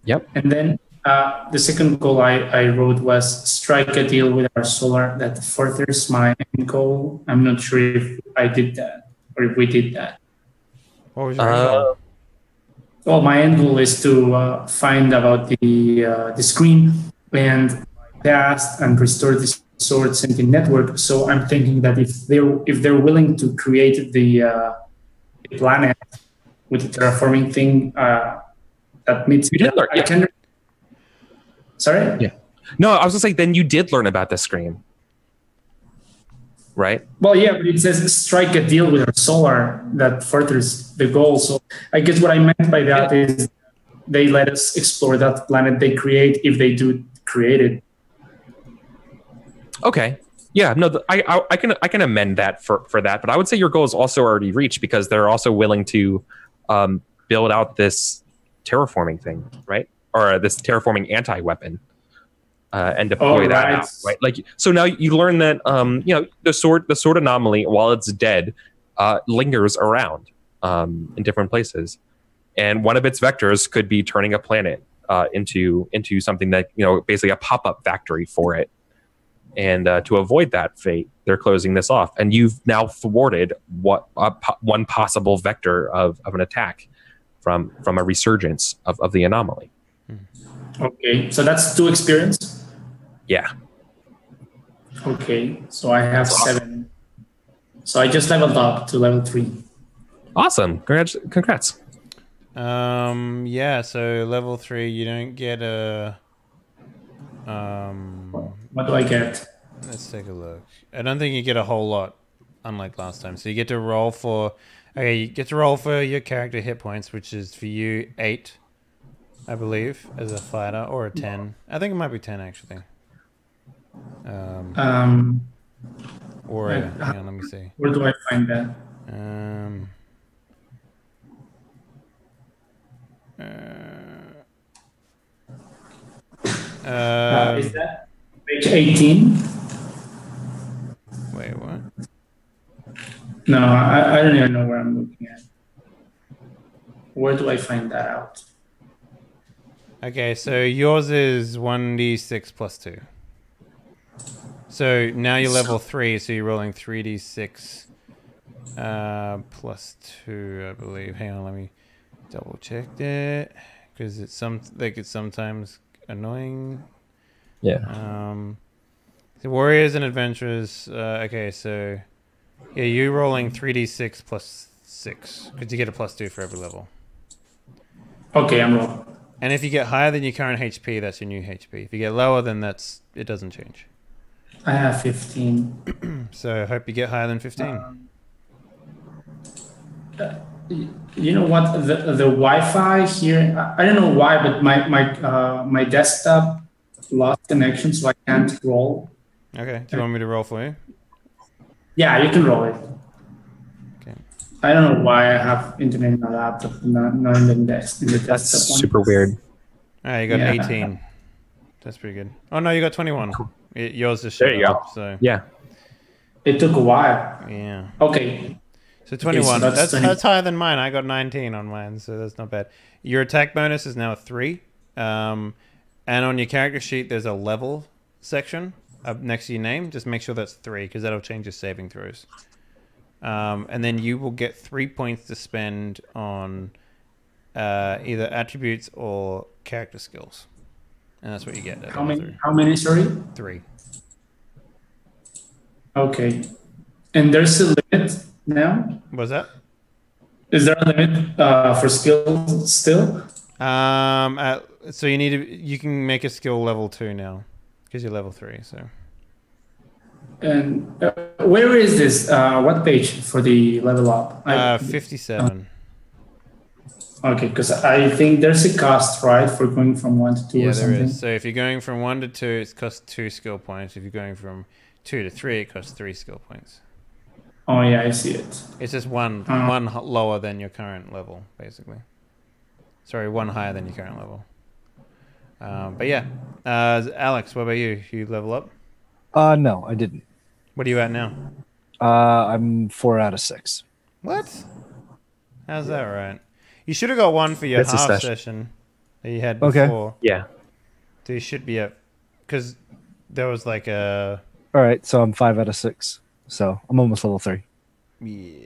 Yep. And then the second goal I wrote was strike a deal with our solar that furthers my end goal. I'm not sure if I did that or if we did that. What was your goal? Well, my end goal is to find about the screen and test and restore the sword sentient network. So I'm thinking that if they're willing to create the planet with the terraforming thing that meets. You did learn. Yeah. Sorry. Yeah. No, I was gonna say then you did learn about the screen, right? Well, yeah, but it says strike a deal with our solar that furthers the goal. So I guess what I meant by that is they let us explore that planet they create if they do create it. Okay. Yeah. No, I can amend that for that, but I would say your goal is also already reached because they're also willing to build out this terraforming thing, right? Or this terraforming anti-weapon. And deploy that out, right? Like, so now you learn that the sword anomaly, while it's dead, lingers around in different places, and one of its vectors could be turning a planet into something that basically a pop-up factory for it. And to avoid that fate, they're closing this off, and you've now thwarted one possible vector of an attack from a resurgence of the anomaly. Okay, so that's 2 experience. Yeah. Okay, so I have 7. So I just leveled up to level 3. Awesome. Congrats. Yeah, so level 3, you don't get a... What do I get? Let's take a look. I don't think you get a whole lot, unlike last time. So you get to roll for... Okay, you get to roll for your character hit points, which is for you 8, I believe, as a fighter, or a 10. I think it might be 10, actually. Hang on, let me see. Where do I find that? Is that page 18? Wait, what? No, I don't even know where I'm looking at. Where do I find that out? Okay, so yours is 1d6 plus 2. So now you're level 3, so you're rolling 3d6 plus 2, I believe. Hang on, let me double check that, because it's sometimes annoying. Yeah. The warriors and adventurers. Okay, so yeah, you're rolling 3d6 plus 6, because you get a plus 2 for every level. Okay, I'm rolling. And if you get higher than your current HP, that's your new HP. If you get lower, then it doesn't change. I have 15. So I hope you get higher than 15. You know what? The Wi-Fi here, I don't know why, but my desktop lost connection, so I can't roll. Okay. Do you want me to roll for you? Yeah, you can roll it. Okay. I don't know why I have internet in my laptop, not in the desktop. That's super weird. All right, you got 18. That's pretty good. Oh no, you got 21. Yours just showed There you up, go. So Yeah. It took a while. yeah. Okay. So 21. so that's 20. That's higher than mine. I got 19 on mine, so that's not bad. Your attack bonus is now a 3. And on your character sheet, there's a level section up next to your name. Just make sure that's 3, because that'll change your saving throws. And then you will get 3 points to spend on either attributes or character skills. And that's what you get. How many, sorry? 3. Okay. And there's a limit now? What's that? Is there a limit for skills still? So you can make a skill level 2 now, because you're level 3, so. And where is this? What page for the level up? 57. Okay, because I think there's a cost, right, for going from 1 to 2 or something. There is. So if you're going from 1 to 2, it costs 2 skill points. If you're going from 2 to 3, it costs 3 skill points. Oh yeah, I see it. It's just one lower than your current level, basically. Sorry, 1 higher than your current level. But yeah, Alex, what about you? You level up? No, I didn't. What are you at now? I'm 4 out of 6. What? How's that right? You should have got 1 for your That's a half session. session that you had Okay. before. Yeah. So you should be at, because there was like a. All right, so I'm 5 out of 6. So I'm almost level 3. Yeah.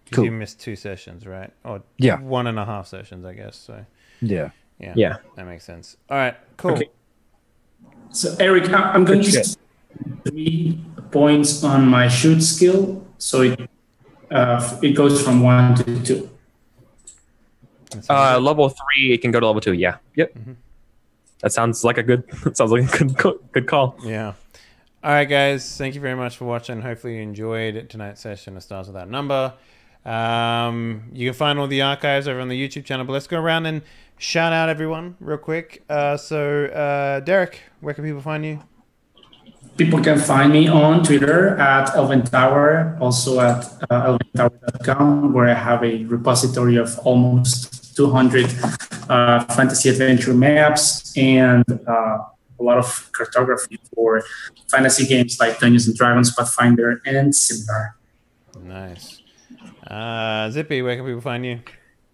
Because Cool. you missed 2 sessions, right? Or Yeah. 1.5 sessions, I guess. So Yeah. yeah, that makes sense. All right, cool. Okay. So Eric, I'm going Good to use 3 points on my shoot skill, so it goes from 1 to 2. Level 3, it can go to level 2. Yeah. Yep. That sounds like a good. Sounds like a good call. Yeah. All right, guys. Thank you very much for watching. Hopefully you enjoyed tonight's session of Stars Without Number. You can find all the archives over on the YouTube channel, but let's go around and shout out everyone real quick. So Derek, where can people find you? People can find me on Twitter at Elven Tower, also at elventower.com, where I have a repository of almost 200 fantasy adventure maps and a lot of cartography for fantasy games like Dungeons and Dragons, Pathfinder, and similar. Nice. Zippy, where can people find you?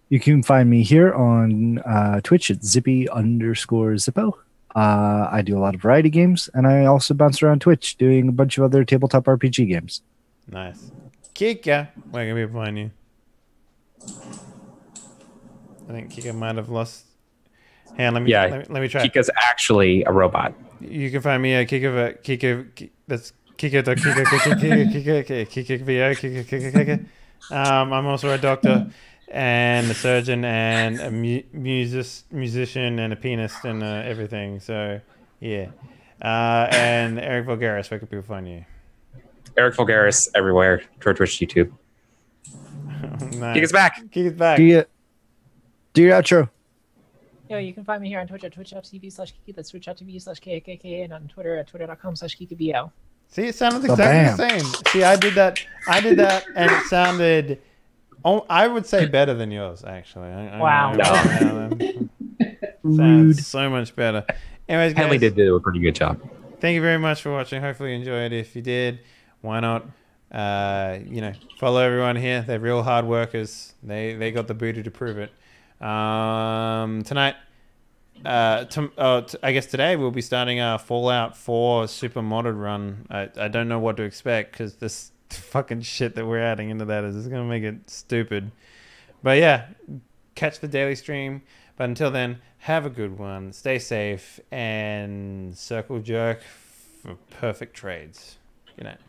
You can find me here on Twitch at zippy_zippo. I do a lot of variety games, and I also bounce around Twitch doing a bunch of other tabletop RPG games. Nice. Kika, where can people find you? I think Kika might have lost. Hang on, let me try. Kika's actually a robot. You can find me at Kika. That's Kika. I'm also a doctor and a surgeon and a musician and a pianist and everything. So yeah. And Eric Vulgaris, where can people find you? Eric Vulgaris everywhere. Twitch, YouTube. Nice. Kika's back. Kika's back. Do your outro. Yo, you can find me here on Twitch at twitch.tv/Kiki. That's twitch.tv/KKK, and on Twitter at twitter.com/KikiBL. See, it sounded exactly the same. See, I did that, and it sounded, I would say better than yours, actually. Wow. Sounds so much better. Anyways, Henley guys, did do a pretty good job. thank you very much for watching. Hopefully you enjoyed it. If you did, why not? Follow everyone here. They're real hard workers. They got the booty to prove it. Tonight, I guess today we'll be starting our Fallout 4 super modded run. I don't know what to expect because this fucking shit that we're adding into that is going to make it stupid. But yeah, catch the daily stream. But until then, have a good one. Stay safe and circle jerk for perfect trades. Good night.